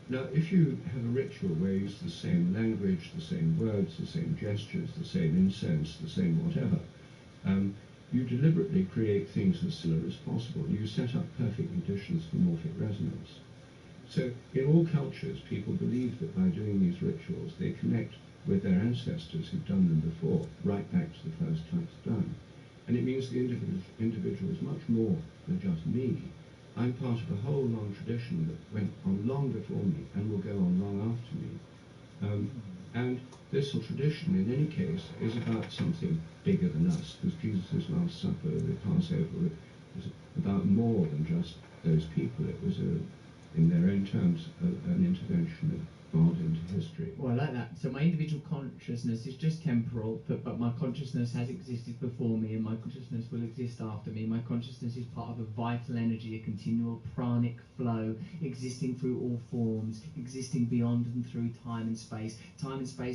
Now, if you have a ritual where you use the same language, the same words, the same gestures, the same incense, the same whatever, you deliberately create things as similar as possible. You set up perfect conditions for morphic resonance. So in all cultures, people believe that by doing these rituals, they connect with their ancestors who've done them before, right back to the first time it's done. And it means the individual is much more than just me. I'm part of a whole long tradition that went on long before me and will go on long after me. And this whole tradition, in any case, is about something bigger than us, because Jesus' Last Supper, the Passover, was about more than just those people. It was, in their own terms, an intervention of God into history. Well, I like that. So my individual consciousness is just temporal, but my consciousness has existed before me, and my consciousness will exist after me. My consciousness is part of a vital energy, a continual pranic flow, existing through all forms, existing beyond and through time and space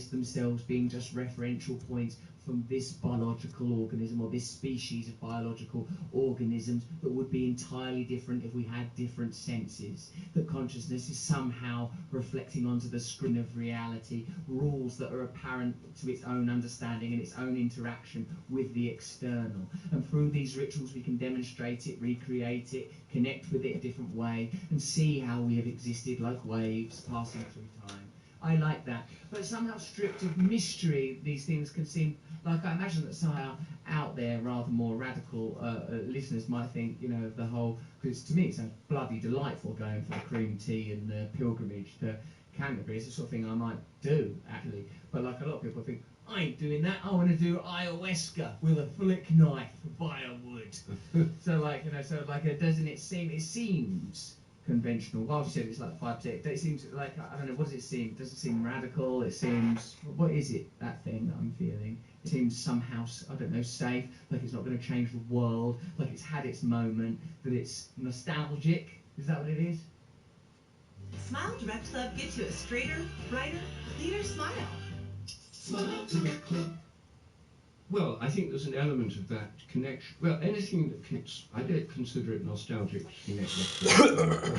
themselves being just referential points from this biological organism or this species of biological organisms that would be entirely different if we had different senses, that consciousness is somehow reflecting onto the screen of reality rules that are apparent to its own understanding and its own interaction with the external. And through these rituals we can demonstrate it, recreate it, connect with it a different way, and see how we have existed like waves passing through time. I like that. But somehow stripped of mystery, these things can seem like, I imagine that somehow out there, rather more radical listeners might think, you know, of the whole, because to me it sounds bloody delightful going for a cream tea and pilgrimage to Canterbury. It's the sort of thing I might do, actually. But like a lot of people think, I ain't doing that, I want to do ayahuasca with a flick knife via wood. So like, you know, doesn't it seems conventional. Well, you said it's like 5%. It seems like, I don't know, what does it seem? Does it seem radical? It seems, what is it, that thing that I'm feeling? It seems somehow, I don't know, safe, like it's not going to change the world, like it's had its moment, that it's nostalgic. Is that what it is? Smile Direct Club gets you a straighter, brighter, cleaner smile. Smile Direct Club. Well, I think there's an element of that connection. Well, anything that I don't consider it nostalgic to connect.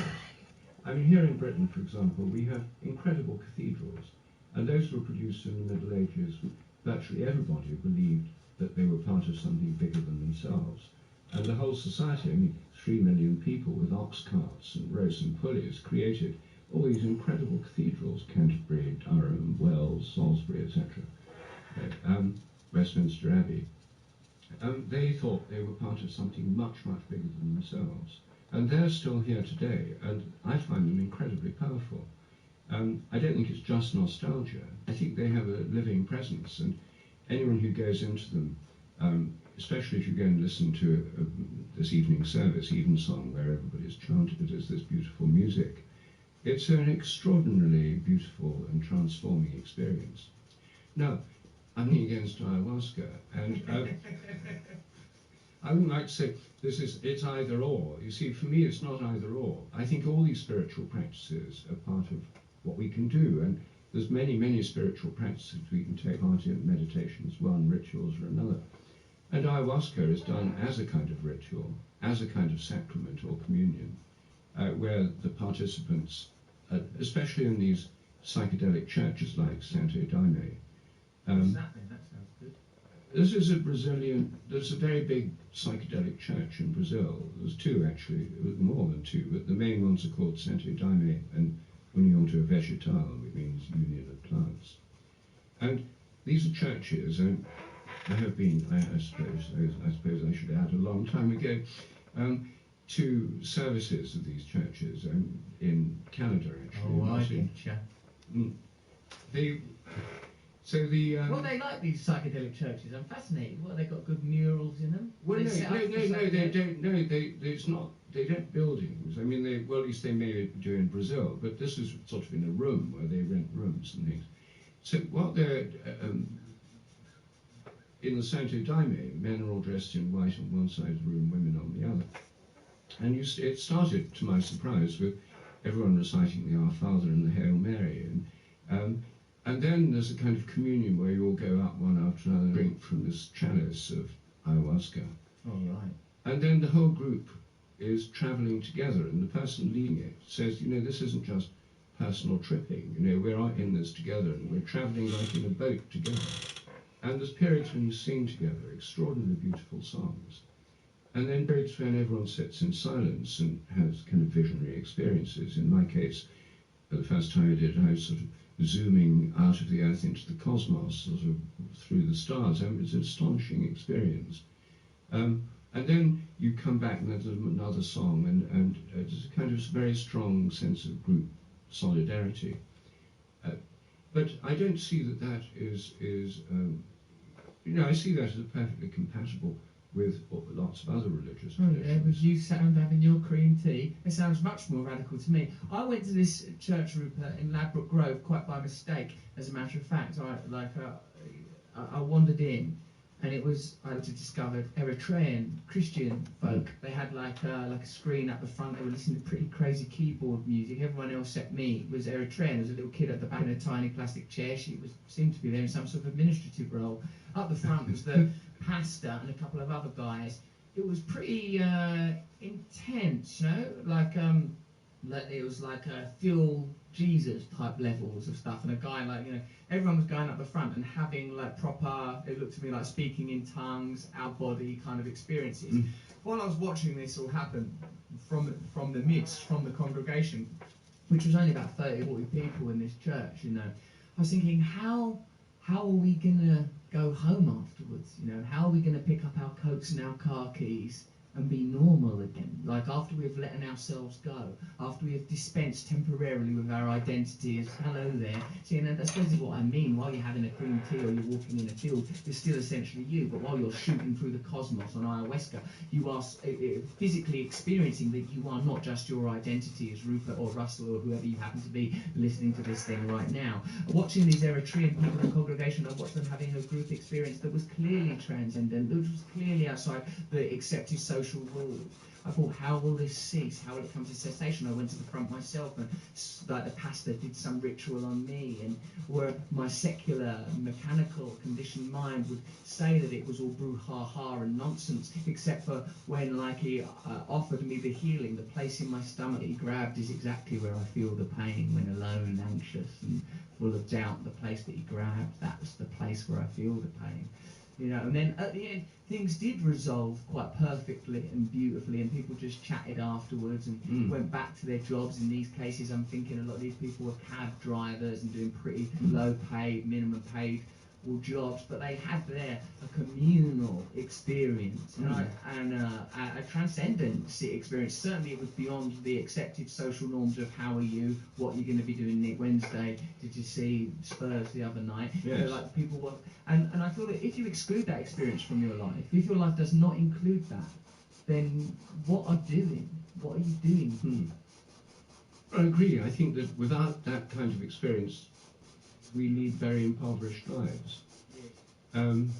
I mean, here in Britain, for example, we have incredible cathedrals, and those were produced in the Middle Ages. Virtually everybody believed that they were part of something bigger than themselves. And the whole society, I mean, 3 million people with ox carts and ropes and pulleys created all these incredible cathedrals, Canterbury, Durham, Wells, Salisbury, etc. Westminster Abbey. They thought they were part of something much, much bigger than themselves. And they're still here today, and I find them incredibly powerful. I don't think it's just nostalgia. I think they have a living presence, and anyone who goes into them, especially if you go and listen to this evening service, Evensong, where everybody's chanted, there's this beautiful music. It's an extraordinarily beautiful and transforming experience. Now, I'm against ayahuasca, and I wouldn't like to say it's either or. You see, for me, it's not either or. I think all these spiritual practices are part of what we can do, and there's many, many spiritual practices we can take part in. Meditations one, rituals are another. And ayahuasca is done as a kind of ritual, as a kind of sacrament or communion, where the participants, especially in these psychedelic churches like Santo Daime, That sounds good. this is there's a very big psychedelic church in Brazil. There's 2 actually, more than 2, but the main ones are called Santo Daime and União do Vegetal, which means Union of Plants. And these are churches, and I have been, I suppose I should add, a long time ago, to services of these churches in Canada, actually. Oh, I get you. What they like, these psychedelic churches? I'm fascinated. What, they got good murals in them? Well, no, they don't. No, it's not. They don't buildings. I mean, at least they may do in Brazil, but this is sort of in a room where they rent rooms and things. So what they're in the Santo Daime, men are all dressed in white on one side of the room, women on the other. And it started, to my surprise, with everyone reciting the Our Father and the Hail Mary, and then there's a kind of communion where you all go up one after another and drink from this chalice of ayahuasca. Oh, right. And then the whole group is travelling together, and the person leading it says, you know, this isn't just personal tripping, you know, we're in this together, and we're travelling like in a boat together. And there's periods when you sing together, extraordinarily beautiful songs. And then periods when everyone sits in silence and has kind of visionary experiences. In my case, for the first time I did, I was sort of zooming out of the earth into the cosmos, sort of through the stars. I mean, it's an astonishing experience. And then you come back and there's another song, and there's a kind of very strong sense of group solidarity. But I don't see that is you know, I see that as perfectly compatible with lots of other religious traditions. With you having your cream tea, it sounds much more radical to me. I went to this church, Rupert, in Ladbroke Grove quite by mistake, as a matter of fact. I wandered in, and it was, I discovered, Eritrean Christian folk. They had like a screen at the front. They were listening to pretty crazy keyboard music. Everyone else except me was Eritrean. There was a little kid at the back in a tiny plastic chair. She seemed to be there in some sort of administrative role. Up the front was the pastor and a couple of other guys. It was pretty intense, you know, like it was like a Phil Jesus type levels of stuff, and a guy like, you know, everyone was going up the front and having like proper, it looked to me like speaking in tongues, out body kind of experiences. While I was watching this all happen from the midst, from the congregation, which was only about 30, 40 people in this church, you know, I was thinking, how are we gonna go home afterwards? You know, how are we gonna pick up our coats and our car keys and be normal again? Like, after we've let ourselves go, after we have dispensed temporarily with our identity as hello there. See, and I suppose is what I mean. While you're having a green tea or you're walking in a field, you're still essentially you. But while you're shooting through the cosmos on ayahuasca, you are physically experiencing that you are not just your identity as Rupert or Russell or whoever you happen to be listening to this thing right now. Watching these Eritrean people in the congregation, I watched them having a group experience that was clearly transcendent, that was clearly outside the accepted social rules. I thought, how will this cease? How will it come to cessation? I went to the front myself, and like the pastor did some ritual on me, and where my secular, mechanical, conditioned mind would say that it was all brouhaha and nonsense, except for when, like, he offered me the healing, the place in my stomach he grabbed is exactly where I feel the pain when alone, anxious, and full of doubt. The place that he grabbed, that was the place where I feel the pain. You know, and then at the end, things did resolve quite perfectly and beautifully, and people just chatted afterwards and went back to their jobs. In these cases, I'm thinking a lot of these people were cab drivers and doing pretty low-paid, minimum-paid jobs, but they had there a communal experience and a transcendence experience. Certainly, it was beyond the accepted social norms of how are you, what are you going to be doing next Wednesday, did you see Spurs the other night? Yes. You know, like people were, and I feel that if you exclude that experience from your life, if your life does not include that, then what are you doing? I agree. I think that without that kind of experience, we lead very impoverished lives. And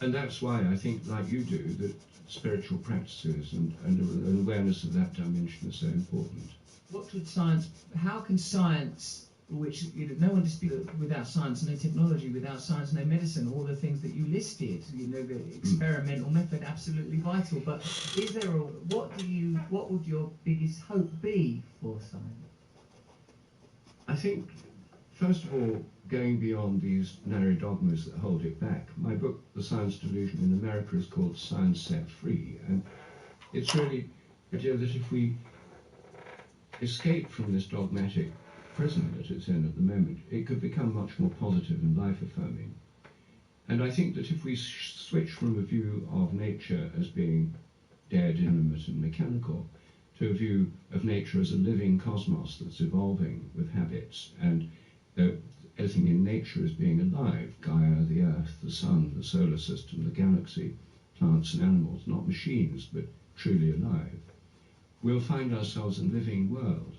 that's why I think, like you do, that spiritual practices and an awareness of that dimension are so important. What would science, how can science, which, you know, no one disputes without science, no technology, without science, no medicine, all the things that you listed, you know, the experimental method, absolutely vital, but is there what would your biggest hope be for science? I think, first of all, going beyond these narrow dogmas that hold it back. My book, The Science Delusion in America, is called Science Set Free, and it's really the idea that if we escape from this dogmatic prison that it's in at the moment, it could become much more positive and life-affirming. And I think that if we switch from a view of nature as being dead, inanimate and mechanical, to a view of nature as a living cosmos that's evolving with habits, and everything in nature is being alive, Gaia, the Earth, the Sun, the solar system, the galaxy, plants and animals, not machines, but truly alive, we'll find ourselves in a living world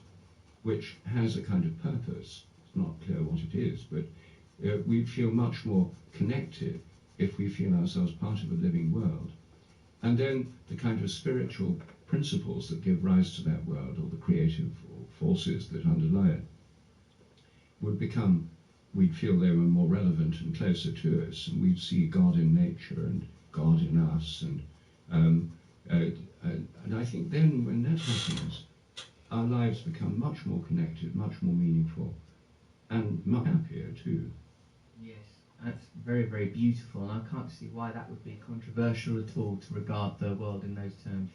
which has a kind of purpose. It's not clear what it is, but we feel much more connected if we feel ourselves part of a living world. And then the kind of spiritual principles that give rise to that world, or the creative forces that underlie it, would become, we'd feel they were more relevant and closer to us, and we'd see God in nature and God in us, and I think then when that happens, our lives become much more connected, much more meaningful, and much happier too. Yes, that's very, very beautiful, and I can't see why that would be controversial at all to regard the world in those terms.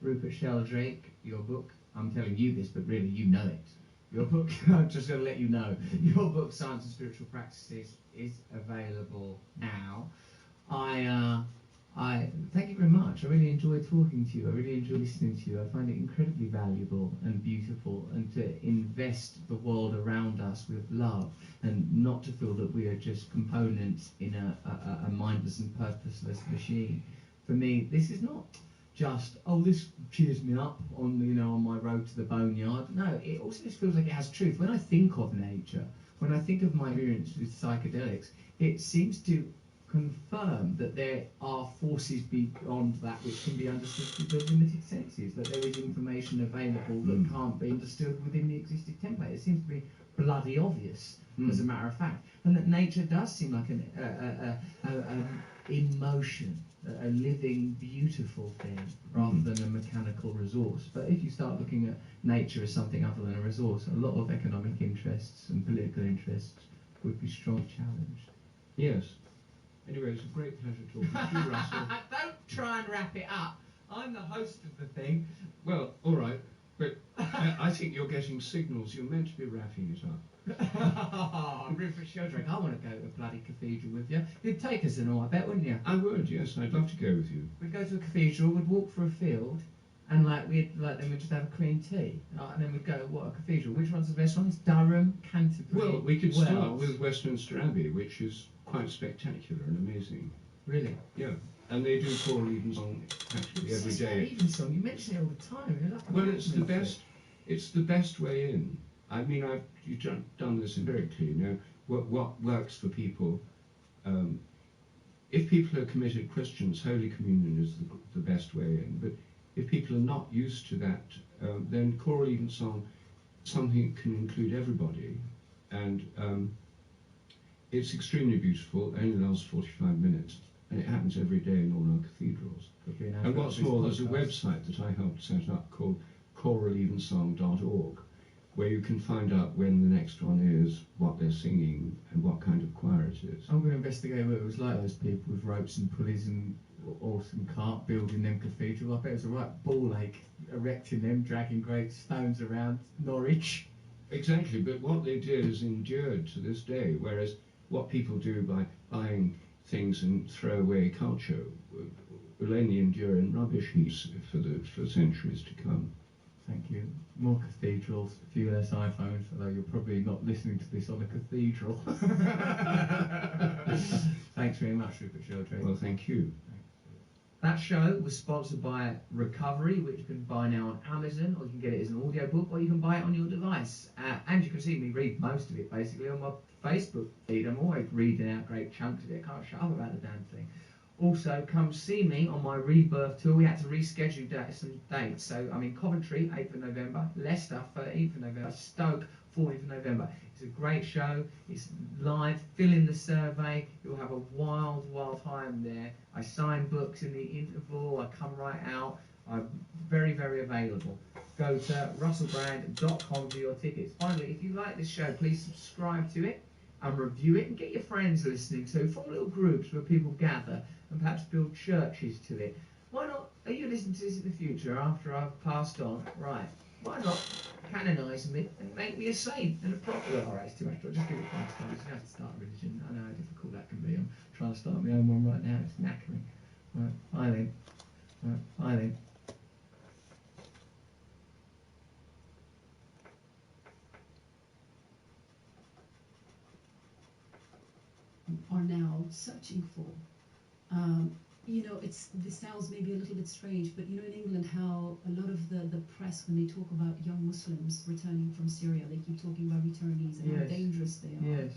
Rupert Sheldrake, your book, I'm telling you this, but really you know it. Your book, I'm just going to let you know, your book, Science and Spiritual Practices, is available now. I thank you very much. I really enjoy talking to you. I really enjoy listening to you. I find it incredibly valuable and beautiful, and to invest the world around us with love, and not to feel that we are just components in a mindless and purposeless machine. For me, this is not just, oh, this cheers me up on, you know, on my road to the boneyard. No, it also just feels like it has truth. When I think of nature, when I think of my experience with psychedelics, it seems to confirm that there are forces beyond that which can be understood with the limited senses, that there is information available that can't be understood within the existing template. It seems to be bloody obvious, as a matter of fact, and that nature does seem like an emotion, a living, beautiful thing, rather than a mechanical resource. But if you start looking at nature as something other than a resource, a lot of economic interests and political interests would be strongly challenged. Yes. Anyway, it's a great pleasure talking to you, Russell. Don't try and wrap it up. I'm the host of the thing. Well, all right, but I think you're getting signals. You're meant to be wrapping it up. Rupert Sheldrake, I want to go to a bloody cathedral with you. You'd take us and all, I bet, wouldn't you? I would, yes. I'd love to go with you. We'd go to a cathedral, we'd walk through a field, and then we'd just have a clean tea. And then we'd go, what, a cathedral? Which one's the best ones? Durham, Canterbury, Well, we could Wells. start with Westminster Abbey, which is quite spectacular and amazing. Really? Yeah. And they do Choral Evensong actually every day. Evensong, you mention it all the time. You're like a Well, it's the madman. best. It's the best way in. I mean, you've done this empirically. You know what works for people. If people are committed Christians, Holy Communion is the best way in. But if people are not used to that, then Choral Evensong, something can include everybody, and it's extremely beautiful. It only lasts 45 minutes, and it happens every day in all our cathedrals. And what's more, there's a website that I helped set up called choralevensong.org, where you can find out when the next one is, what they're singing, and what kind of choir it is. I'm going to investigate what it was like, those people with ropes and pulleys and awesome cart building them cathedral. I bet it was a right ball ache erecting them, dragging great stones around Norwich. Exactly, but what they did is endured to this day, whereas what people do by buying things and throw away culture will only endure in rubbish heaps for centuries to come. Thank you. More cathedrals, a few less iPhones, although you're probably not listening to this on a cathedral. Thanks very much, Rupert Sheldrake. Well, thank you. That show was sponsored by Recovery, which you can buy now on Amazon, or you can get it as an audiobook, or you can buy it on your device. And you can see me read most of it, basically, on my Facebook feed. I'm always reading out great chunks of it. I can't shut up about the damn thing. Also, come see me on my Rebirth tour. We had to reschedule some dates. So I'm in Coventry, 8th of November, Leicester, 13th of November, Stoke, 14th of November. It's a great show. It's live. Fill in the survey. You'll have a wild, wild time there. I sign books in the interval. I come right out. I'm very, very available. Go to russellbrand.com for your tickets. Finally, if you like this show, please subscribe to it and review it, and get your friends listening too. Form little groups where people gather and perhaps build churches to it. Why not? Are you listening to this in the future after I've passed on? Right. Why not canonise me and make me a saint and a prophet? Alright, it's too much. I'll just give it 5 stars. You have to start a religion. I know how difficult that can be. I'm trying to start my own one right now. It's knackering. Right, bye then. Right, bye then. Are now searching for. You know, this sounds maybe a little bit strange, but you know in England how a lot of the press, when they talk about young Muslims returning from Syria, they keep talking about returnees and how dangerous they are. Yes.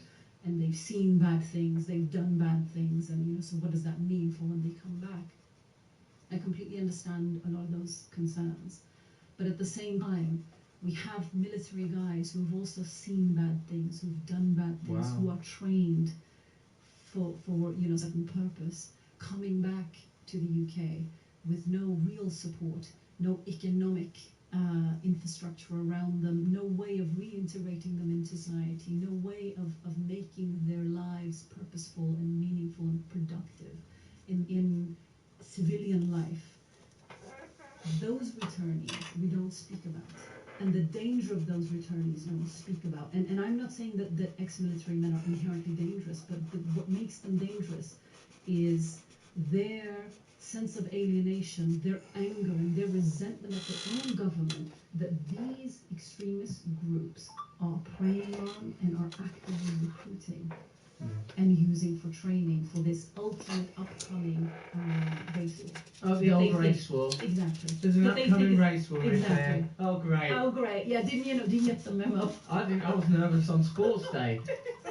And they've seen bad things, they've done bad things, and you know, so what does that mean for when they come back? I completely understand a lot of those concerns. But at the same time, we have military guys who have also seen bad things, who've done bad things, Wow. who are trained for you know, certain purpose, coming back to the UK with no real support, no economic infrastructure around them, no way of reintegrating them into society, no way of making their lives purposeful and meaningful and productive in civilian life. Those returnees we don't speak about. And the danger of those returnees we don't speak about. And I'm not saying that the ex-military men are inherently dangerous, but what makes them dangerous is their sense of alienation, their anger, and their resentment of their own government that these extremist groups are preying on and are actively recruiting and using for training for this ultimate upcoming race war. Oh, the That old they think- race war. Exactly. There's an That they upcoming think is- race war, is Exactly. there? Oh, great. Oh, great. Yeah, didn't you get the memo? I was nervous on sports day.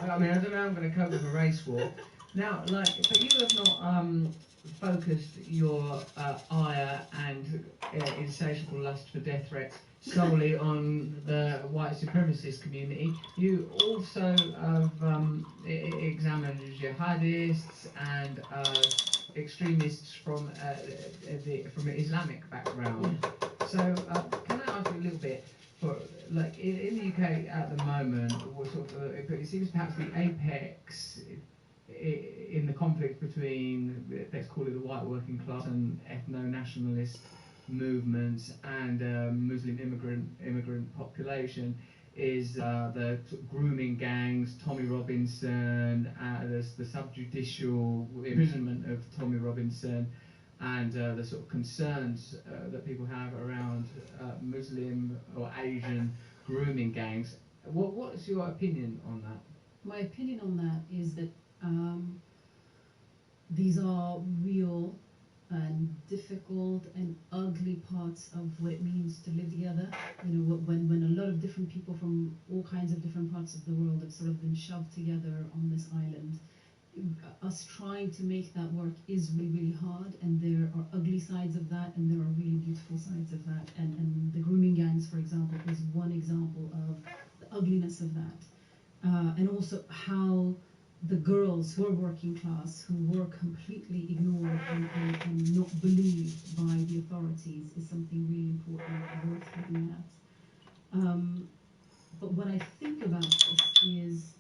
I mean, I don't know how I'm going to cope with a race war. Now, but you have not focused your ire and insatiable lust for death threats solely on the white supremacist community. You also have examined jihadists and extremists from an Islamic background. So, can I ask you a little bit? In the UK at the moment, it seems perhaps the apex in the conflict between, let's call it the white working class and ethno-nationalist movements and Muslim immigrant population is the grooming gangs, Tommy Robinson, the subjudicial imprisonment of Tommy Robinson, and the sort of concerns that people have around Muslim or Asian grooming gangs. What's your opinion on that? My opinion on that is that these are real and difficult and ugly parts of what it means to live together. You know, when a lot of different people from all kinds of different parts of the world have sort of been shoved together on this island, us trying to make that work is really, really hard, and there are ugly sides of that, and there are really beautiful sides of that. And the grooming gangs, for example, is one example of the ugliness of that. And also how the girls who are working class, who were completely ignored and not believed by the authorities, is something really important and worth looking at. But what I think about this is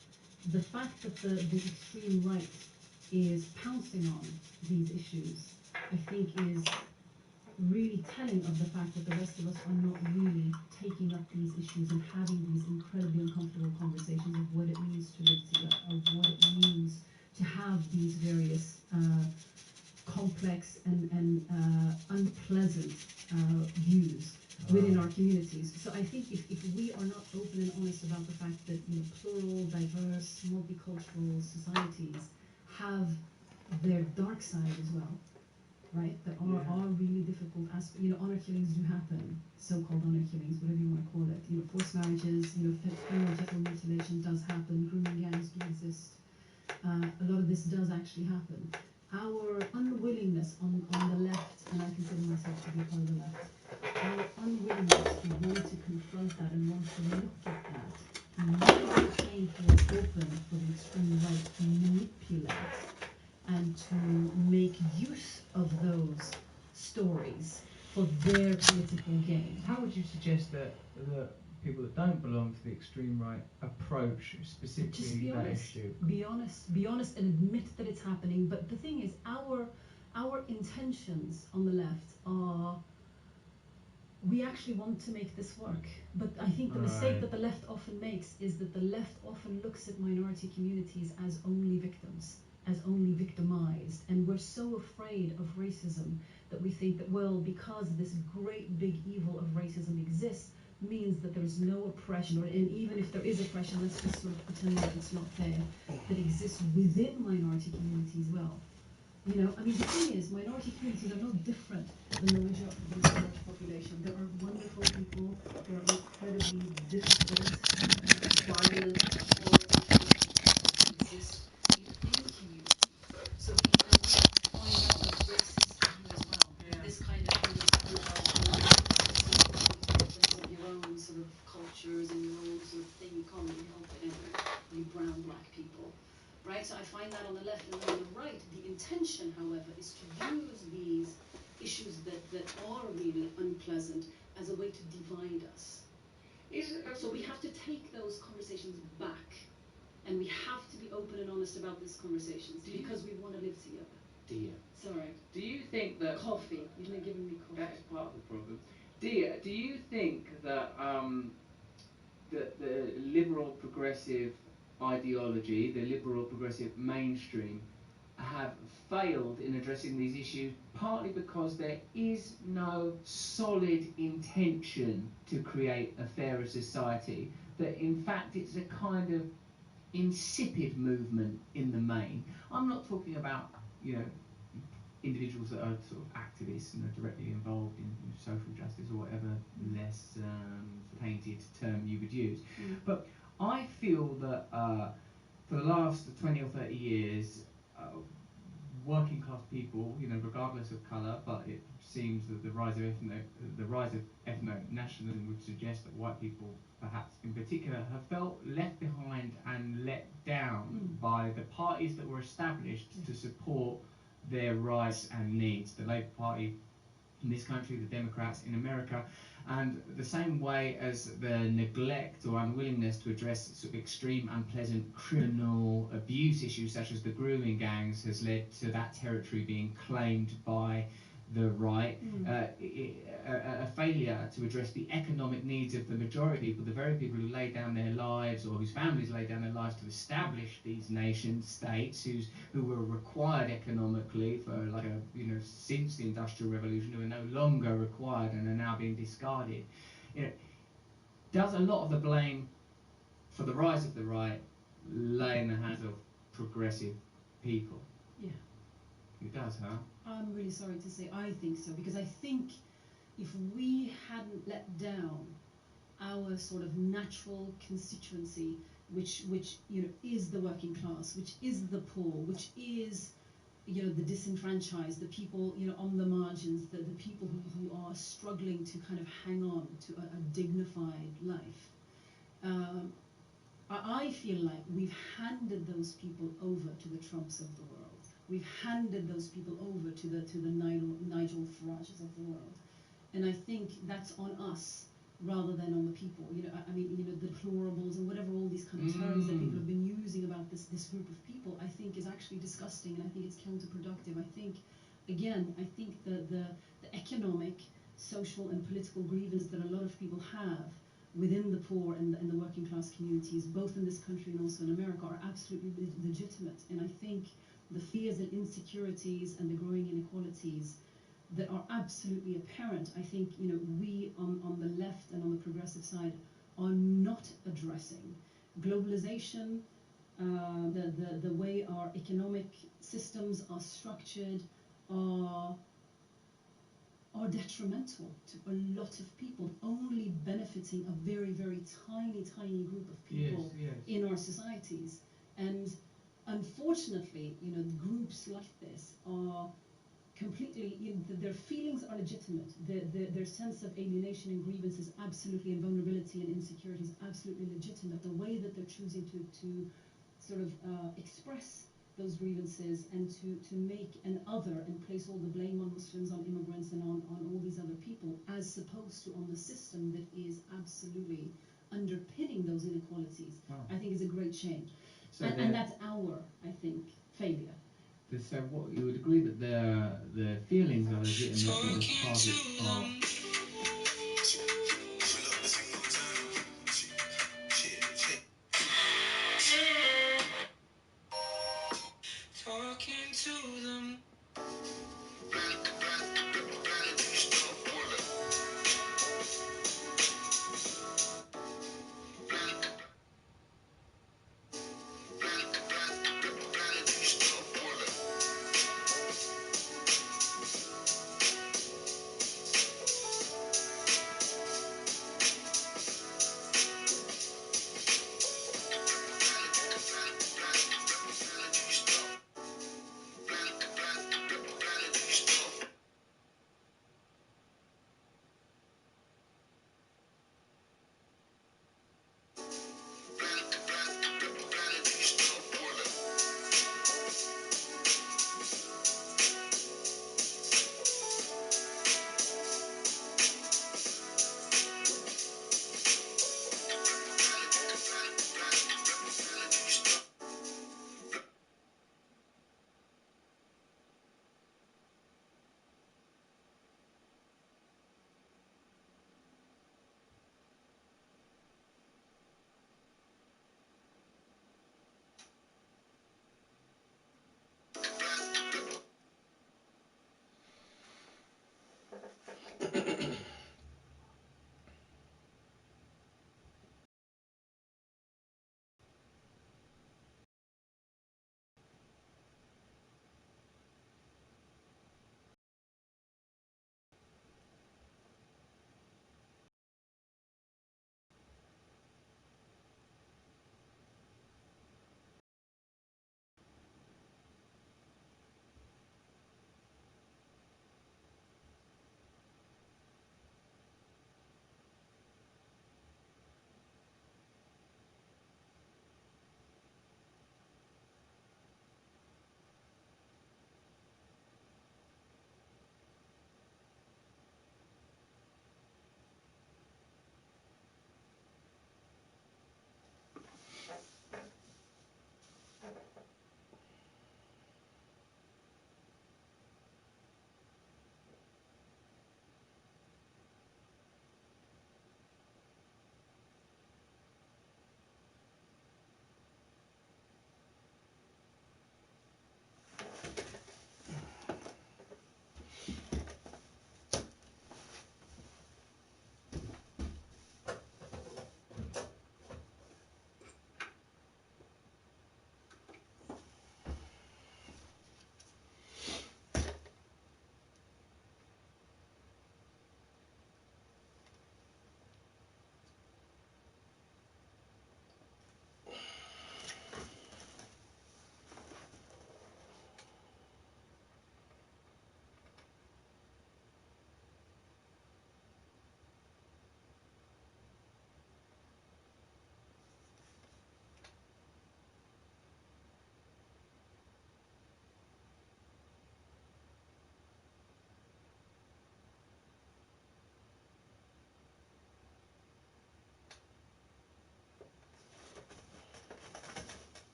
the fact that the extreme right is pouncing on these issues, I think is really telling of the fact that the rest of us are not really taking up these issues and having these incredibly uncomfortable conversations of what it means to live together, of what it means to have these various complex and unpleasant views within our communities. So I think if we are not open and honest about the fact that, you know, plural, diverse, multicultural societies have their dark side as well, right? There are really difficult aspects. You know, honor killings do happen, so-called honor killings, whatever you want to call it. You know, forced marriages, you know, female genital mutilation does happen. Grooming gangs do exist. A lot of this does actually happen. Our unwillingness on the left, and I consider myself to be part of the left, our unwillingness to want to confront that and want to look at that, and really playing towards open for the extreme right to manipulate and to make use of those stories for their political gain. How would you suggest that the people that don't belong to the extreme right approach specifically Just be that honest. issue? Be honest and admit that it's happening. But the thing is, our intentions on the left are, we actually want to make this work. But I think the mistake that the left often makes is that the left often looks at minority communities as only victims, as only victimized. And we're so afraid of racism that we think that, well, because this great big evil of racism exists, means that there's no oppression, and even if there is oppression, let's just sort of pretend that it's not there, that exists within minority communities as well. You know, I mean, the thing is, minority communities are no different than the majority population. There are wonderful people, there are incredibly difficult, violent, horrible people that exist within communities. So we can find out what's racist in you as well. Yeah. This kind of your own sort of cultures and your own sort of thing, you can't really help it anyway, you brown black people, right? So I find that on the left, and on the right, the intention, however, is to use these issues that are really unpleasant as a way to divide us. So we have to take those conversations back, and we have to be open and honest about these conversations because we want to live together. Dear. Sorry. Do you think that Coffee? You've been giving me coffee. That's part of the problem. Dear, do you think that that the liberal progressive ideology, the liberal progressive mainstream, have failed in addressing these issues partly because there is no solid intention to create a fairer society, that in fact it's a kind of insipid movement in the main? I'm not talking about, you know, individuals that are sort of activists and are directly involved in social justice or whatever less painted term you would use. But I feel that for the last 20 or 30 years, working class people, regardless of colour, but it seems that the rise of ethno-nationalism would suggest that white people, perhaps in particular, have felt left behind and let down by the parties that were established to support their rights and needs. The Labour Party in this country, the Democrats in America, and the same way as the neglect or unwillingness to address sort of extreme, unpleasant criminal abuse issues such as the grooming gangs has led to that territory being claimed by the right, a failure to address the economic needs of the majority of people, the very people who laid down their lives or whose families laid down their lives to establish these nation states, who were required economically for since the Industrial Revolution, who are no longer required and are now being discarded. Does a lot of the blame for the rise of the right lay in the hands of progressive people? Yeah. It does, huh? I'm really sorry to say I think so, because I think if we hadn't let down our sort of natural constituency, which is the working class, which is the poor, which is the disenfranchised, the people on the margins, the people who are struggling to kind of hang on to a dignified life. I feel like we've handed those people over to the Trumps of the world. We've handed those people over to the Nigel Farages of the world, and I think that's on us rather than on the people. The deplorables and whatever all these kind of terms that people have been using about this group of people, I think is actually disgusting, and I think it's counterproductive. I think the economic, social, and political grievance that a lot of people have within the poor and the working class communities, both in this country and also in America, are absolutely legitimate, and I think the fears and insecurities and the growing inequalities that are absolutely apparent, I think we on the left and on the progressive side are not addressing. Globalization, the way our economic systems are structured are detrimental to a lot of people, only benefiting a very, very tiny group of people in our societies. And unfortunately, groups like this are completely, their feelings are legitimate. Their sense of alienation and grievance is absolutely, and vulnerability and insecurity is absolutely legitimate. The way that they're choosing to sort of express those grievances and to make an other and place all the blame on Muslims, on immigrants, and on all these other people, as opposed to on the system that is absolutely underpinning those inequalities, I think is a great shame. So and that's our, I think, failure. So what you would agree that the feelings are legitimate, but the targets are. Talking to them.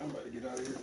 I'm about to get out of here.